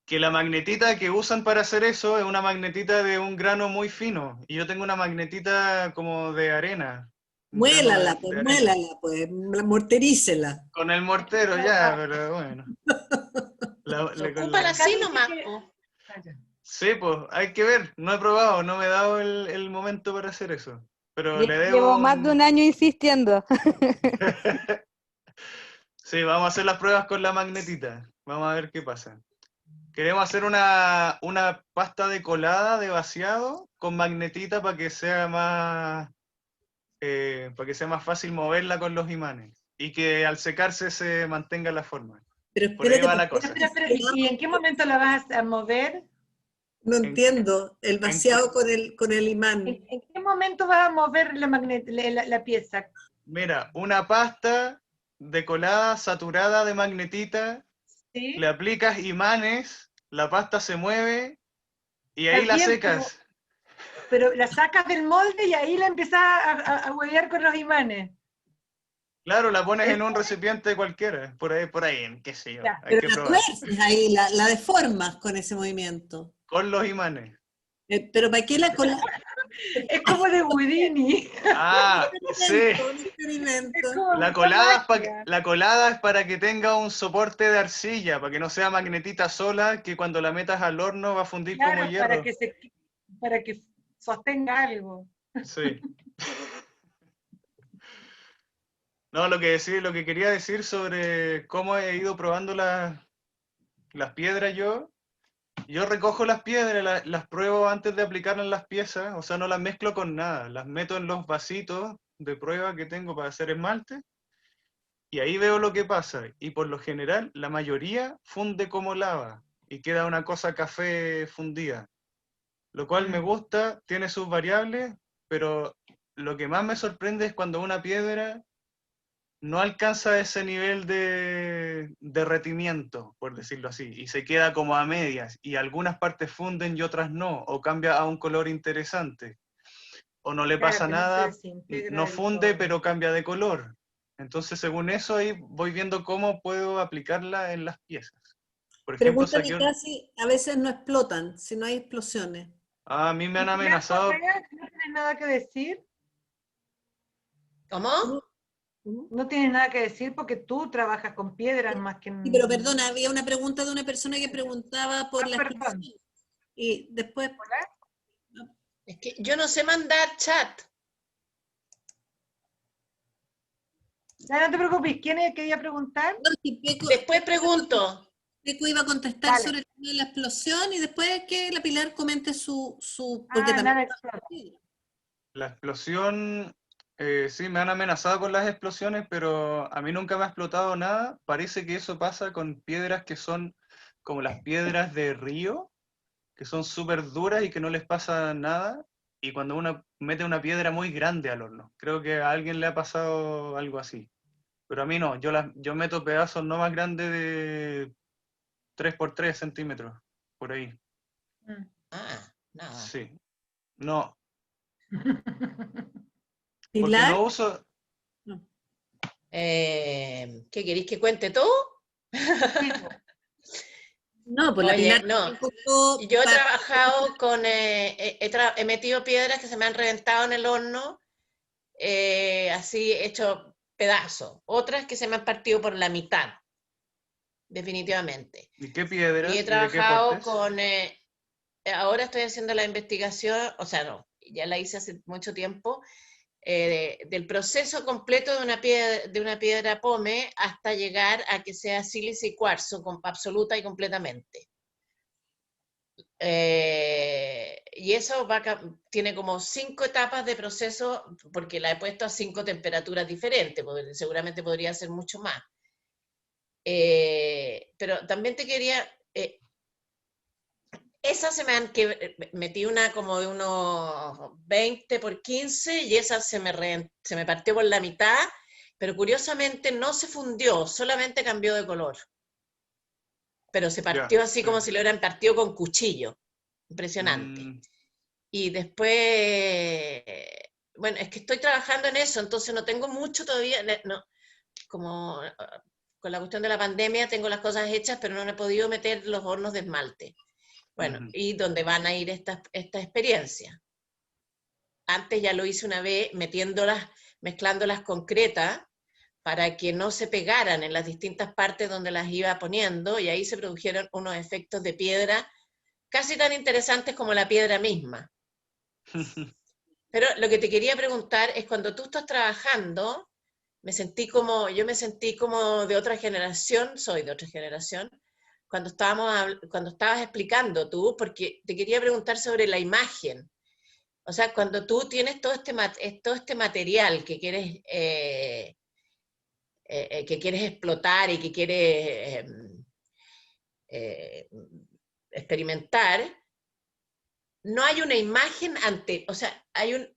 [SPEAKER 3] que la magnetita que usan para hacer eso es una magnetita de un grano muy fino. Y yo tengo una magnetita como de arena, un grano de arena.
[SPEAKER 1] Muélala, pues, morterícela.
[SPEAKER 3] Con el mortero ya, pero bueno. Con
[SPEAKER 5] Ocúpala
[SPEAKER 3] la...
[SPEAKER 2] Acá
[SPEAKER 5] así
[SPEAKER 2] dice
[SPEAKER 5] nomás,
[SPEAKER 2] que...
[SPEAKER 5] po.
[SPEAKER 3] Sí, pues hay que ver. No he probado, no me he dado el momento para hacer eso. Pero le
[SPEAKER 9] Llevo
[SPEAKER 3] debo
[SPEAKER 9] más de un
[SPEAKER 3] un...
[SPEAKER 9] año insistiendo.
[SPEAKER 3] Sí, vamos a hacer las pruebas con la magnetita. Vamos a ver qué pasa. Queremos hacer una pasta de colada de vaciado con magnetita para que sea más fácil moverla con los imanes y que al secarse se mantenga la forma.
[SPEAKER 1] Pero
[SPEAKER 3] Por ahí
[SPEAKER 1] espérate,
[SPEAKER 3] va
[SPEAKER 1] ¿por
[SPEAKER 3] la
[SPEAKER 1] qué
[SPEAKER 3] cosa.
[SPEAKER 2] Pero, ¿y en qué momento la vas a mover?
[SPEAKER 1] no
[SPEAKER 3] En-
[SPEAKER 1] entiendo el
[SPEAKER 3] en-
[SPEAKER 1] vaciado con el imán?
[SPEAKER 2] ¿En qué momento vas a mover la pieza?
[SPEAKER 3] Mira, una pasta de colada saturada de magnetita, le
[SPEAKER 2] ¿Sí?
[SPEAKER 3] aplicas imanes, la pasta se mueve y ahí
[SPEAKER 2] Está
[SPEAKER 3] la
[SPEAKER 2] bien,
[SPEAKER 3] secas.
[SPEAKER 2] pero la sacas del molde y ahí la empezás a huevear con los imanes.
[SPEAKER 3] Claro, la pones en
[SPEAKER 2] Es-
[SPEAKER 3] un recipiente cualquiera, por ahí, qué sé yo,
[SPEAKER 2] ya.
[SPEAKER 3] hay
[SPEAKER 1] Pero
[SPEAKER 3] que
[SPEAKER 1] la
[SPEAKER 3] probar.
[SPEAKER 1] tuerces ahí, la deformas con ese movimiento.
[SPEAKER 3] Con los imanes.
[SPEAKER 1] Pero ¿para qué la cola?
[SPEAKER 2] Es como de Houdini.
[SPEAKER 3] Ah, sí.
[SPEAKER 1] Un experimento.
[SPEAKER 2] Es como
[SPEAKER 3] La
[SPEAKER 2] mucha
[SPEAKER 3] colada,
[SPEAKER 2] magia.
[SPEAKER 3] la colada es para que tenga un soporte de arcilla, para que no sea magnetita sola, que cuando la metas al horno va a fundir como
[SPEAKER 2] Claro,
[SPEAKER 3] hierro.
[SPEAKER 2] para que sostenga algo.
[SPEAKER 3] Sí. No, lo que quería decir sobre cómo he ido probando las piedras yo recojo las piedras, las pruebo antes de aplicarlas en las piezas, o sea, no las mezclo con nada, las meto en los vasitos de prueba que tengo para hacer esmalte, y ahí veo lo que pasa, y por lo general la mayoría funde como lava, y queda una cosa café fundida, lo cual me gusta, tiene sus variables, pero lo que más me sorprende es cuando una piedra no alcanza ese nivel de derretimiento, por decirlo así, y se queda como a medias, y algunas partes funden y otras no, o cambia a un color interesante, o no le
[SPEAKER 2] Claro,
[SPEAKER 3] pasa
[SPEAKER 2] que no se
[SPEAKER 3] nada,
[SPEAKER 2] desintegra
[SPEAKER 3] no
[SPEAKER 2] del
[SPEAKER 3] funde
[SPEAKER 2] todo.
[SPEAKER 3] pero cambia de color. Entonces, según eso, ahí voy viendo cómo puedo aplicarla en las piezas. Por ejemplo,
[SPEAKER 1] Preguntan
[SPEAKER 3] saqué
[SPEAKER 1] y
[SPEAKER 3] un...
[SPEAKER 1] casi a veces no explotan, si no hay explosiones.
[SPEAKER 3] A mí me han
[SPEAKER 2] ¿Y Pilar
[SPEAKER 3] amenazado...
[SPEAKER 2] Correa, no tienes nada que decir?
[SPEAKER 5] ¿Cómo?
[SPEAKER 1] ¿Cómo?
[SPEAKER 2] No tienes nada que decir porque tú trabajas con piedras más que
[SPEAKER 1] Sí, pero perdona, había una pregunta de una persona que preguntaba por la
[SPEAKER 2] perdón.
[SPEAKER 1] explosión. Y después,
[SPEAKER 5] Es que yo no sé mandar chat.
[SPEAKER 2] Ya, no te preocupes, ¿quién es que quería preguntar?
[SPEAKER 1] no, si
[SPEAKER 5] Después pregunto.
[SPEAKER 1] Peco iba a contestar
[SPEAKER 2] Dale.
[SPEAKER 1] sobre el tema de la explosión y después que la Pilar comente porque también
[SPEAKER 2] nada explota.
[SPEAKER 3] La explosión, sí, me han amenazado con las explosiones, pero a mí nunca me ha explotado nada. Parece que eso pasa con piedras que son como las piedras de río, que son súper duras y que no les pasa nada. Y cuando uno mete una piedra muy grande al horno, creo que a alguien le ha pasado algo así. Pero a mí no, yo meto pedazos no más grandes de 3 por 3 centímetros, por ahí.
[SPEAKER 5] Ah, nada.
[SPEAKER 3] Sí. No, porque
[SPEAKER 1] Pilar,
[SPEAKER 3] no uso...
[SPEAKER 5] ¿Qué queréis que cuente todo?
[SPEAKER 1] no, pues la
[SPEAKER 5] Oye,
[SPEAKER 1] Pilar
[SPEAKER 5] no.
[SPEAKER 1] contó
[SPEAKER 5] Yo he trabajado con, he metido piedras que se me han reventado en el horno, así hecho pedazos. Otras que se me han partido por la mitad, definitivamente.
[SPEAKER 3] ¿Y qué
[SPEAKER 5] Y
[SPEAKER 3] piedras
[SPEAKER 5] he
[SPEAKER 3] y de qué
[SPEAKER 5] trabajado
[SPEAKER 3] portes?
[SPEAKER 5] con, ahora estoy haciendo la investigación, o sea, no, ya la hice hace mucho tiempo, del proceso completo de una piedra pome hasta llegar a que sea sílice y cuarzo absoluta y completamente. Y eso tiene como 5 etapas de proceso, porque la he puesto a 5 temperaturas diferentes, porque seguramente podría ser mucho más. Pero también te quería... esas se me han metí una como de unos 20 por 15 y esa se me partió por la mitad, pero curiosamente no se fundió, solamente cambió de color. Pero se partió
[SPEAKER 3] Ya,
[SPEAKER 5] así
[SPEAKER 3] sí.
[SPEAKER 5] como si lo hubieran partido con cuchillo. Impresionante. Y después, bueno, es que estoy trabajando en eso, entonces no tengo mucho todavía, no, como con la cuestión de la pandemia tengo las cosas hechas, pero no he podido meter los hornos de esmalte. Bueno, y donde van a ir esta experiencia. Antes ya lo hice una vez mezclándolas concretas para que no se pegaran en las distintas partes donde las iba poniendo, y ahí se produjeron unos efectos de piedra casi tan interesantes como la piedra misma. Pero lo que te quería preguntar es, cuando tú estás trabajando, yo me sentí como de otra generación, soy de otra generación, cuando estabas explicando tú, porque te quería preguntar sobre la imagen. O sea, cuando tú tienes todo este material que quieres explotar y que quieres experimentar, no hay una imagen o sea, hay el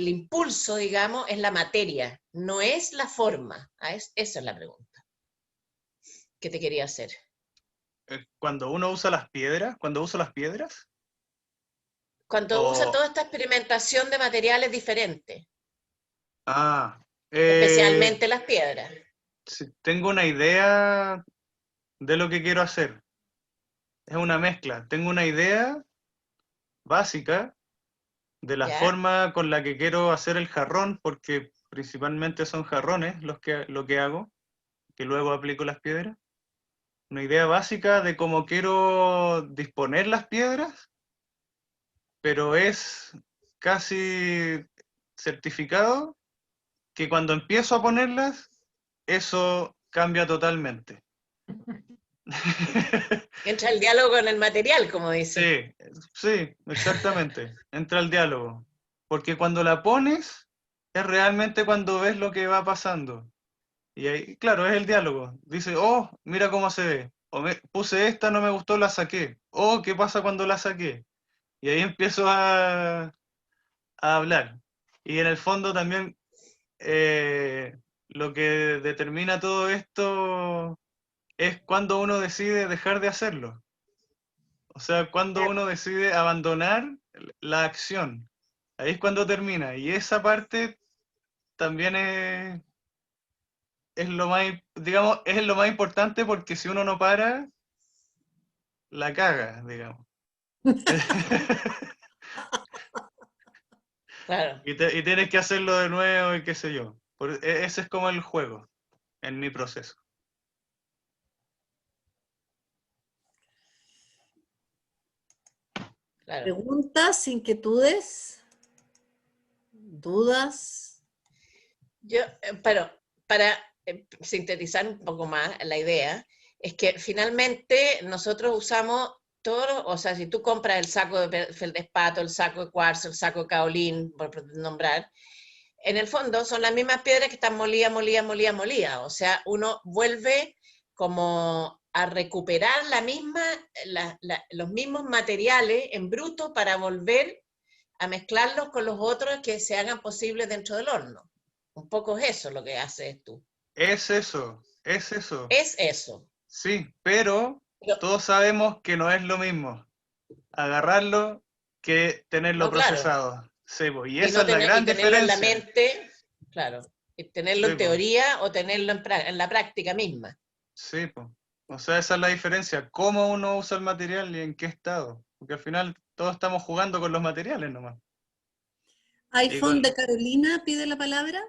[SPEAKER 5] impulso, digamos, es la materia, no es la forma. Esa es la pregunta que te quería hacer.
[SPEAKER 3] Cuando uno usa las piedras, cuando uso las piedras.
[SPEAKER 5] Cuando usa toda esta experimentación de materiales diferentes, especialmente las piedras.
[SPEAKER 3] Sí, tengo una idea de lo que quiero hacer. Es una mezcla. Tengo una idea básica de la forma con la que quiero hacer el jarrón, porque principalmente son jarrones lo que hago, que luego aplico las piedras. Una idea básica de cómo quiero disponer las piedras, pero es casi certificado que cuando empiezo a ponerlas, eso cambia totalmente.
[SPEAKER 5] Entra el diálogo con el material, como dice.
[SPEAKER 3] Sí, sí, exactamente. Entra el diálogo. porque cuando la pones es realmente cuando ves lo que va pasando. Y ahí, claro, es el diálogo. Dice, oh, mira cómo se ve. O puse esta, no me gustó, la saqué. Oh, ¿qué pasa cuando la saqué? Y ahí empiezo a hablar. Y en el fondo también lo que determina todo esto es cuando uno decide dejar de hacerlo. O sea, cuando uno decide abandonar la acción. Ahí es cuando termina. Y esa parte también es lo más, digamos, es lo más importante porque si uno no para, la caga, digamos.
[SPEAKER 5] Claro.
[SPEAKER 3] Y tienes que hacerlo de nuevo y qué sé yo. Ese es como el juego en mi proceso.
[SPEAKER 5] Claro.
[SPEAKER 1] ¿Preguntas, inquietudes, dudas?
[SPEAKER 5] Yo, pero para sintetizar un poco más la idea, es que finalmente nosotros usamos todos, o sea, si tú compras el saco de feldespato, el saco de cuarzo, el saco de caolín, por nombrar, en el fondo son las mismas piedras que están molidas, molidas, molidas, molidas. O sea, uno vuelve como a recuperar los mismos materiales en bruto para volver a mezclarlos con los otros que se hagan posibles dentro del horno. Un poco es eso lo que haces tú.
[SPEAKER 3] Es eso, es eso.
[SPEAKER 5] Es eso.
[SPEAKER 3] Sí, pero todos sabemos que no es lo mismo agarrarlo que tenerlo
[SPEAKER 5] No, claro.
[SPEAKER 3] procesado. Sí, pues, y
[SPEAKER 5] Y,
[SPEAKER 3] esa
[SPEAKER 5] no
[SPEAKER 3] es la
[SPEAKER 5] tener, y
[SPEAKER 3] gran
[SPEAKER 5] tenerlo en la
[SPEAKER 3] diferencia.
[SPEAKER 5] mente, claro. Y tenerlo
[SPEAKER 3] Sí,
[SPEAKER 5] en
[SPEAKER 3] pues,
[SPEAKER 5] teoría o tenerlo en la práctica misma.
[SPEAKER 3] sí, pues. O sea, esa es la diferencia. Cómo uno usa el material y en qué estado. Porque al final todos estamos jugando con los materiales nomás. Y
[SPEAKER 1] iPhone
[SPEAKER 3] con...
[SPEAKER 1] de Carolina pide la palabra.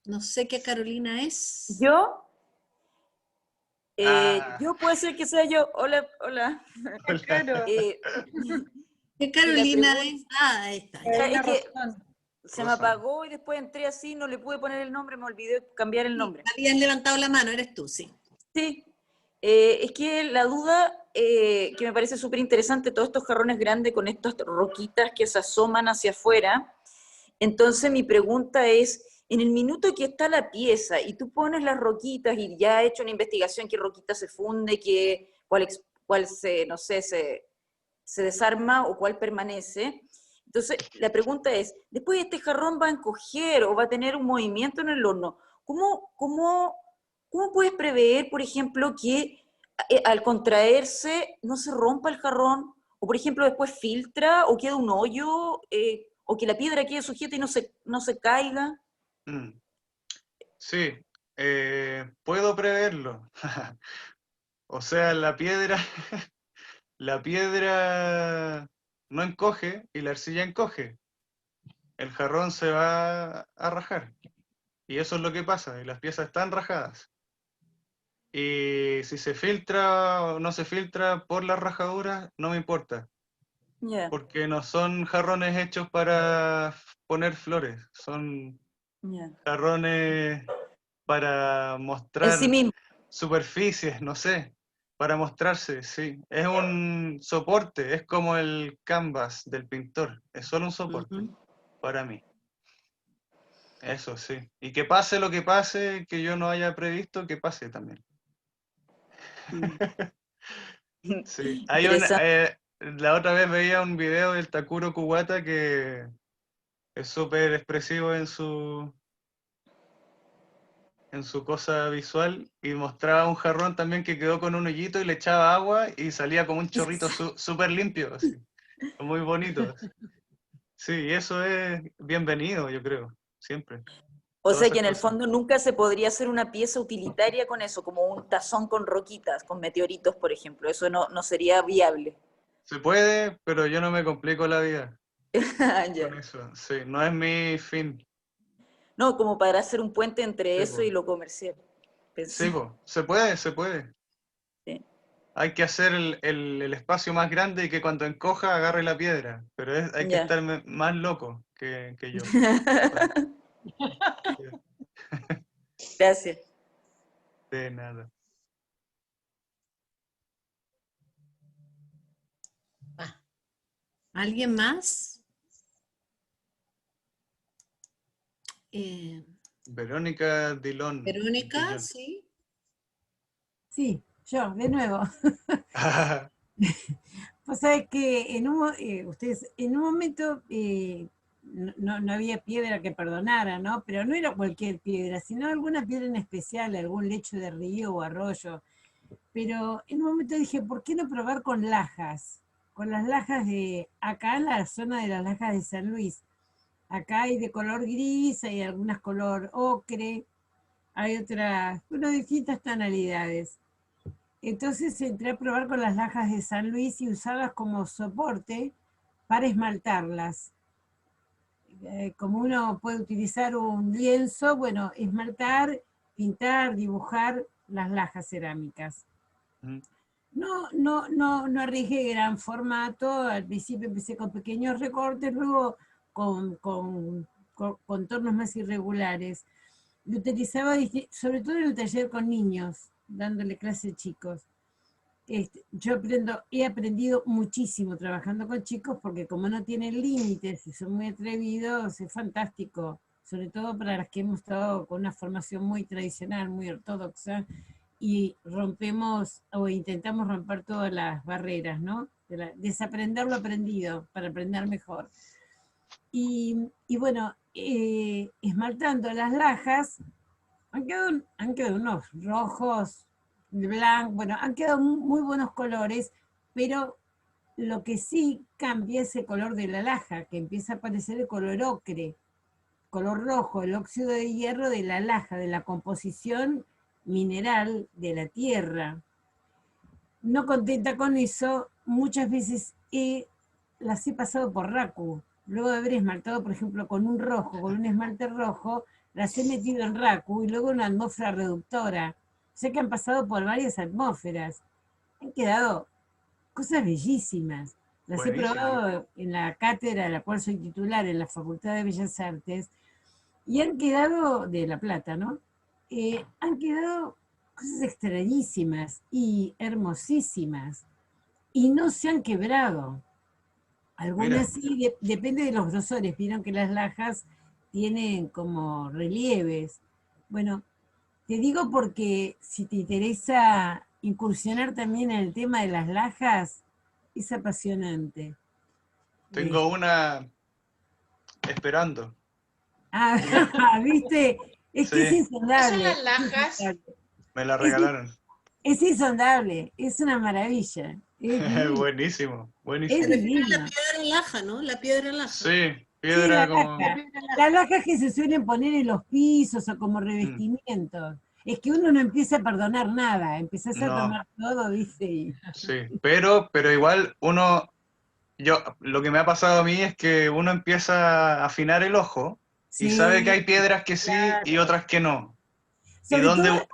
[SPEAKER 1] No sé qué Carolina es.
[SPEAKER 10] ¿Yo?
[SPEAKER 3] Ah,
[SPEAKER 10] Yo puede ser que sea yo. Hola, hola.
[SPEAKER 2] Claro,
[SPEAKER 10] Eh,
[SPEAKER 1] ¿Qué
[SPEAKER 10] y la
[SPEAKER 1] Carolina
[SPEAKER 10] pregunta,
[SPEAKER 1] es? Ah, ahí está.
[SPEAKER 10] o sea,
[SPEAKER 2] Carolina
[SPEAKER 10] es que
[SPEAKER 2] Rosón.
[SPEAKER 10] se me
[SPEAKER 3] Rosa.
[SPEAKER 10] apagó y después entré así, no le pude poner el nombre, me olvidé cambiar el
[SPEAKER 1] Sí,
[SPEAKER 10] nombre.
[SPEAKER 1] habías levantado la mano, eres tú, sí.
[SPEAKER 10] Sí, es que la duda que me parece súper interesante, todos estos jarrones grandes con estas roquitas que se asoman hacia afuera. Entonces mi pregunta es, en el minuto que está la pieza y tú pones las roquitas y ya he hecho una investigación qué roquita se funde, cuál se, no sé, se desarma o cuál permanece. Entonces la pregunta es, después este jarrón va a encoger o va a tener un movimiento en el horno. ¿Cómo puedes prever, por ejemplo, que al contraerse no se rompa el jarrón? O, por ejemplo, después filtra o queda un hoyo, o que la piedra quede sujeta y no se caiga.
[SPEAKER 3] Mm, sí, puedo preverlo. O sea, la piedra no encoge y la arcilla encoge. El jarrón se va a rajar. Y eso es lo que pasa, y las piezas están rajadas. Y si se filtra o no se filtra por las rajaduras, no me importa,
[SPEAKER 10] Ya,
[SPEAKER 3] porque no son jarrones hechos para poner flores, son
[SPEAKER 10] ya.
[SPEAKER 3] jarrones para
[SPEAKER 10] En sí
[SPEAKER 3] mostrar
[SPEAKER 10] mismo.
[SPEAKER 3] superficies, no sé, para mostrarse, sí. Es un soporte, es como el canvas del pintor, es solo un soporte
[SPEAKER 10] Ujú.
[SPEAKER 3] para mí. Eso sí. Y que pase lo que pase, que yo no haya previsto, que pase también.
[SPEAKER 10] Mm.
[SPEAKER 3] Sí.
[SPEAKER 10] Interesante.
[SPEAKER 3] La otra vez veía un video del Takuro Kuwata que es súper expresivo en su cosa visual y mostraba un jarrón también que quedó con un hoyito y le echaba agua y salía como un chorrito súper limpio, así. Muy bonito. Así. Sí, y eso es bienvenido, yo creo, siempre.
[SPEAKER 10] O
[SPEAKER 3] Todas
[SPEAKER 10] sea que
[SPEAKER 3] esas
[SPEAKER 10] en el
[SPEAKER 3] cosas.
[SPEAKER 10] fondo nunca se podría hacer una pieza utilitaria con eso, como un tazón con roquitas, con meteoritos, por ejemplo. Eso no sería viable.
[SPEAKER 3] Se puede, pero yo no me complico la vida
[SPEAKER 10] Ya.
[SPEAKER 3] con eso. Sí, no es mi fin.
[SPEAKER 10] No, como para hacer un puente entre
[SPEAKER 3] Sí,
[SPEAKER 10] eso
[SPEAKER 3] po.
[SPEAKER 10] y lo comercial.
[SPEAKER 3] Sí,
[SPEAKER 10] Pensé.
[SPEAKER 3] po. Se puede, se puede.
[SPEAKER 10] Sí.
[SPEAKER 3] Hay que hacer el espacio más grande y que cuando encoja agarre la piedra. Pero hay que
[SPEAKER 10] Ya.
[SPEAKER 3] estar más loco que yo.
[SPEAKER 10] Gracias.
[SPEAKER 3] De nada.
[SPEAKER 5] Ah,
[SPEAKER 1] ¿Alguien más?
[SPEAKER 3] Verónica Dilón.
[SPEAKER 1] Verónica,
[SPEAKER 3] Dillon.
[SPEAKER 1] sí.
[SPEAKER 8] Sí, yo, de nuevo. Pues sabes que ustedes, en un momento no había piedra que perdonara, ¿no? Pero no era cualquier piedra, sino alguna piedra en especial, algún lecho de río o arroyo. Pero en un momento dije, ¿por qué no probar con lajas? Con las lajas de acá, en la zona de las lajas de San Luis. Acá hay de color gris, hay algunas color ocre, hay otras, bueno, distintas tonalidades. Entonces entré a probar con las lajas de San Luis y usarlas como soporte para esmaltarlas. Como uno puede utilizar un lienzo, bueno, esmaltar, pintar, dibujar las lajas cerámicas. No arriesgué gran formato, al principio empecé con pequeños recortes, luego con contornos más irregulares. Lo utilizaba sobre todo en el taller con niños, dándole clase a chicos. Yo he aprendido muchísimo trabajando con chicos porque como no tienen límites y son muy atrevidos, es fantástico, sobre todo para las que hemos estado con una formación muy tradicional, muy ortodoxa, y rompemos o intentamos romper todas las barreras, ¿no? Desaprender lo aprendido para aprender mejor. Y bueno, esmaltando las lajas, han quedado unos rojos, blancos, bueno, han quedado muy buenos colores, pero lo que sí cambia es el color de la laja, que empieza a aparecer el color ocre, color rojo, el óxido de hierro de la laja, de la composición mineral de la tierra. No contenta con eso, muchas veces las he pasado por raku. Luego de haber esmaltado, por ejemplo, con un rojo, con un esmalte rojo, las he metido en raku y luego en una atmósfera reductora. Sé que han pasado por varias atmósferas. Han quedado cosas bellísimas. Las
[SPEAKER 3] Buenísimo.
[SPEAKER 8] he probado en la cátedra de la cual soy titular en la Facultad de Bellas Artes y han quedado, de La Plata, ¿no? Han quedado cosas extrañísimas y hermosísimas y no se han quebrado. Algunas sí, depende de los grosores. Vieron que las lajas tienen como relieves. Bueno, te digo porque si te interesa incursionar también en el tema de las lajas, es apasionante.
[SPEAKER 3] Tengo una esperando.
[SPEAKER 8] ¿Viste? Es que es
[SPEAKER 3] Sí,
[SPEAKER 8] insondable.
[SPEAKER 5] ¿Qué son las lajas?
[SPEAKER 3] me la regalaron.
[SPEAKER 8] Es insondable, es una maravilla. Es divino.
[SPEAKER 3] Buenísimo,
[SPEAKER 8] Es
[SPEAKER 3] buenísimo.
[SPEAKER 1] Se refiere a
[SPEAKER 8] divino.
[SPEAKER 1] la piedra laja, ¿no? La piedra laja.
[SPEAKER 3] Sí,
[SPEAKER 8] Sí,
[SPEAKER 3] piedra
[SPEAKER 8] la
[SPEAKER 3] como...
[SPEAKER 8] laja. Las lajas que se suelen poner en los pisos o como revestimientos. Es que uno no empieza a perdonar nada, empezás a
[SPEAKER 3] No.
[SPEAKER 8] tomar todo, ¿viste?
[SPEAKER 3] Sí, pero igual lo que me ha pasado a mí es que uno empieza a afinar el ojo y sabe que hay piedras que sí y otras que no.
[SPEAKER 8] Sobre
[SPEAKER 3] Y dónde,
[SPEAKER 8] todo,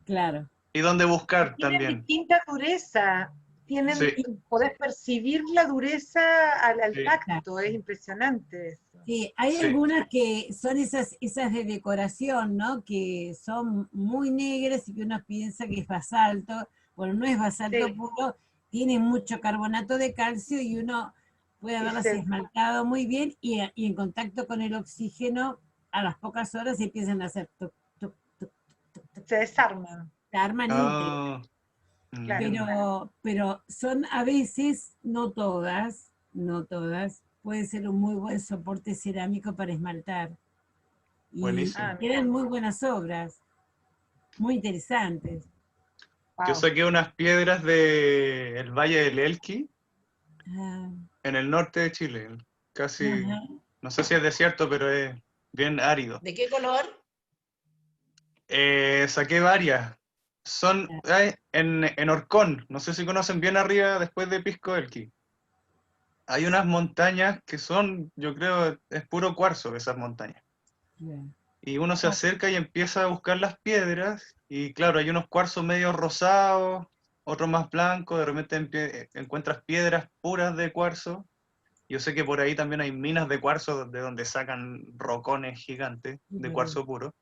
[SPEAKER 8] claro.
[SPEAKER 3] y dónde buscar
[SPEAKER 2] Tienen
[SPEAKER 3] también.
[SPEAKER 2] distinta dureza, podés percibir la dureza al tacto, es impresionante eso.
[SPEAKER 8] Sí, hay algunas que son esas de decoración, ¿no? Que son muy negras y que uno piensa que es basalto. Bueno, no es basalto puro, tiene mucho carbonato de calcio y uno puede haberlas esmaltado muy bien y en contacto con el oxígeno, a las pocas horas empiezan a hacer tuc, tuc, tuc, tuc, tuc.
[SPEAKER 2] Se desarman.
[SPEAKER 8] Se arman íntegras. Pero son a veces, no todas, puede ser un muy buen soporte cerámico para esmaltar. Y
[SPEAKER 3] Buenísimo.
[SPEAKER 8] quedan muy buenas obras, muy interesantes.
[SPEAKER 3] Yo saqué unas piedras del Valle del Elqui, en el norte de Chile, casi, no sé si es desierto, pero es bien árido.
[SPEAKER 5] ¿De qué color?
[SPEAKER 3] Saqué varias. Son en Orcón, no sé si conocen, bien arriba después de Pisco Elqui. Hay unas montañas que son, yo creo, es puro cuarzo esas montañas. Y uno se acerca y empieza a buscar las piedras, y claro, hay unos cuarzos medio rosados, otros más blancos, de repente encuentras piedras puras de cuarzo. Yo sé que por ahí también hay minas de cuarzo de donde sacan rocones gigantes de cuarzo puro.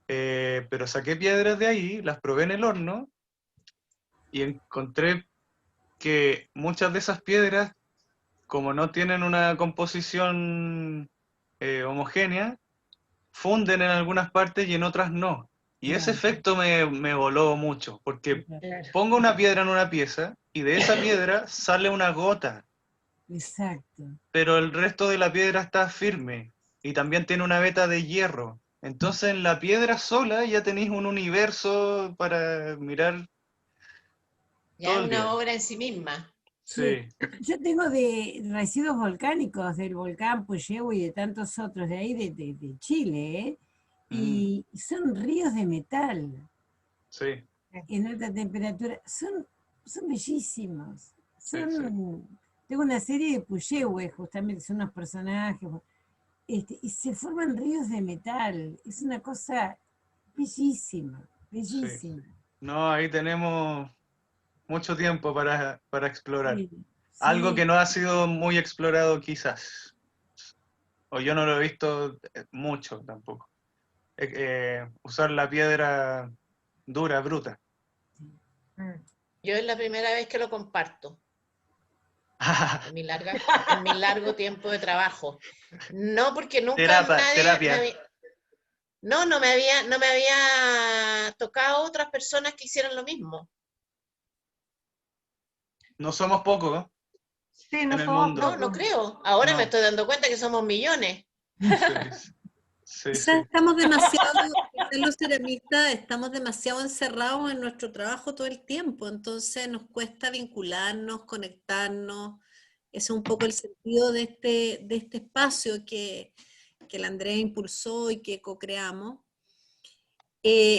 [SPEAKER 3] Pero saqué piedras de ahí, las probé en el horno, y encontré que muchas de esas piedras como no tienen una composición homogénea, funden en algunas partes y en otras no. Y ese
[SPEAKER 8] Claro.
[SPEAKER 3] efecto me voló mucho, porque
[SPEAKER 2] Claro.
[SPEAKER 3] pongo una piedra en una pieza y de esa piedra sale una gota,
[SPEAKER 8] Exacto.
[SPEAKER 3] pero el resto de la piedra está firme y también tiene una veta de hierro. Entonces en la piedra sola ya tenéis un universo para mirar
[SPEAKER 5] Ya
[SPEAKER 3] todo
[SPEAKER 5] es
[SPEAKER 3] el día.
[SPEAKER 5] una obra en sí misma.
[SPEAKER 3] Sí,
[SPEAKER 8] Yo tengo de residuos volcánicos del volcán Puyehue y de tantos otros de ahí, de Chile, ¿eh? Y son ríos de metal
[SPEAKER 3] sí,
[SPEAKER 8] en alta temperatura. Son bellísimos.
[SPEAKER 3] sí, sí.
[SPEAKER 8] Tengo una serie de Puyehue, justamente, son unos personajes. Y se forman ríos de metal. Es una cosa bellísima, bellísima.
[SPEAKER 3] No, ahí tenemos mucho tiempo para explorar.
[SPEAKER 8] Sí,
[SPEAKER 3] Algo
[SPEAKER 8] sí.
[SPEAKER 3] que no ha sido muy explorado quizás, o yo no lo he visto mucho tampoco. Usar la piedra dura, bruta.
[SPEAKER 2] Mm.
[SPEAKER 5] Yo es la primera vez que lo comparto en mi largo tiempo de trabajo. No, porque nunca nadie
[SPEAKER 3] Terapia.
[SPEAKER 5] no me había tocado otras personas que hicieran lo mismo.
[SPEAKER 3] No somos pocos, ¿eh?
[SPEAKER 2] Sí, no
[SPEAKER 3] En el
[SPEAKER 2] somos
[SPEAKER 3] mundo.
[SPEAKER 5] No, no
[SPEAKER 2] pocos.
[SPEAKER 5] creo. Ahora me
[SPEAKER 3] No.
[SPEAKER 5] estoy dando cuenta que somos millones.
[SPEAKER 3] Sí,
[SPEAKER 1] Quizás
[SPEAKER 3] sí.
[SPEAKER 1] estamos demasiado, quizás los ceramistas estamos demasiado encerrados en nuestro trabajo todo el tiempo, entonces nos cuesta vincularnos, conectarnos. Ese es un poco el sentido de este espacio que la Andrea impulsó y que co-creamos.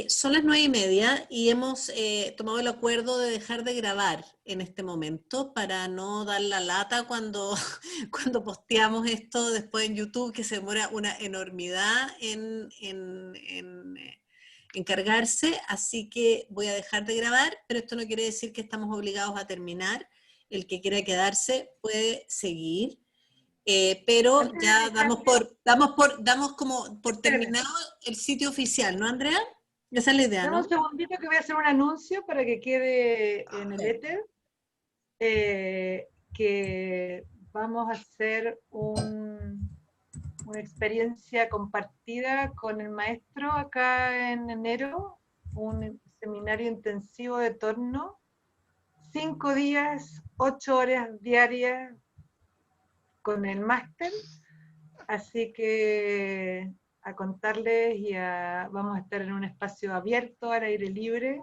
[SPEAKER 1] Son las 9:30 y hemos tomado el acuerdo de dejar de grabar en este momento para no dar la lata cuando, cuando posteamos esto después en YouTube, que se demora una enormidad en cargarse, así que voy a dejar de grabar, pero esto no quiere decir que estamos obligados a terminar. El que quiera quedarse puede seguir. Pero
[SPEAKER 2] Antes de
[SPEAKER 1] ya
[SPEAKER 2] dejar,
[SPEAKER 1] damos como por
[SPEAKER 2] espérame,
[SPEAKER 1] terminado el sitio oficial, ¿no, Andrea? Esa es la idea,
[SPEAKER 2] dame un
[SPEAKER 1] ¿no?
[SPEAKER 2] segundito que voy a hacer un anuncio para que quede en el
[SPEAKER 1] Sí.
[SPEAKER 2] éter, que vamos a hacer una experiencia compartida con el maestro acá en enero, un seminario intensivo de torno, 5 días, 8 horas diarias con el máster, así que a contarles vamos a estar en un espacio abierto al aire libre,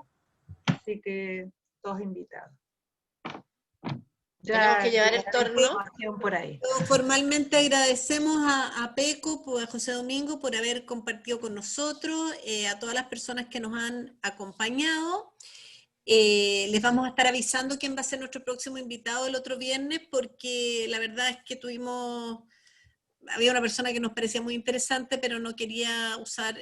[SPEAKER 2] así que todos invitados.
[SPEAKER 5] Tenemos que llevar el
[SPEAKER 2] llegará
[SPEAKER 5] torno.
[SPEAKER 2] información por ahí.
[SPEAKER 1] Formalmente agradecemos a Peco, a José Domingo, por haber compartido con nosotros, a todas las personas que nos han acompañado. Les vamos a estar avisando quién va a ser nuestro próximo invitado el otro viernes, porque la verdad es que había una persona que nos parecía muy interesante, pero no quería usar,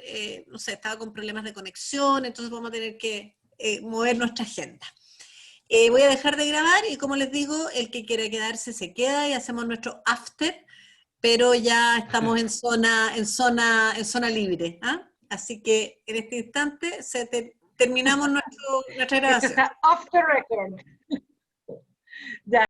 [SPEAKER 1] no sé, estaba con problemas de conexión, entonces vamos a tener que mover nuestra agenda. Voy a dejar de grabar y como les digo, el que quiera quedarse se queda y hacemos nuestro after, pero ya estamos en zona libre. ¿Ah? Así que en este instante terminamos nuestra
[SPEAKER 2] Esto
[SPEAKER 1] grabación.
[SPEAKER 2] está off the record. Ya.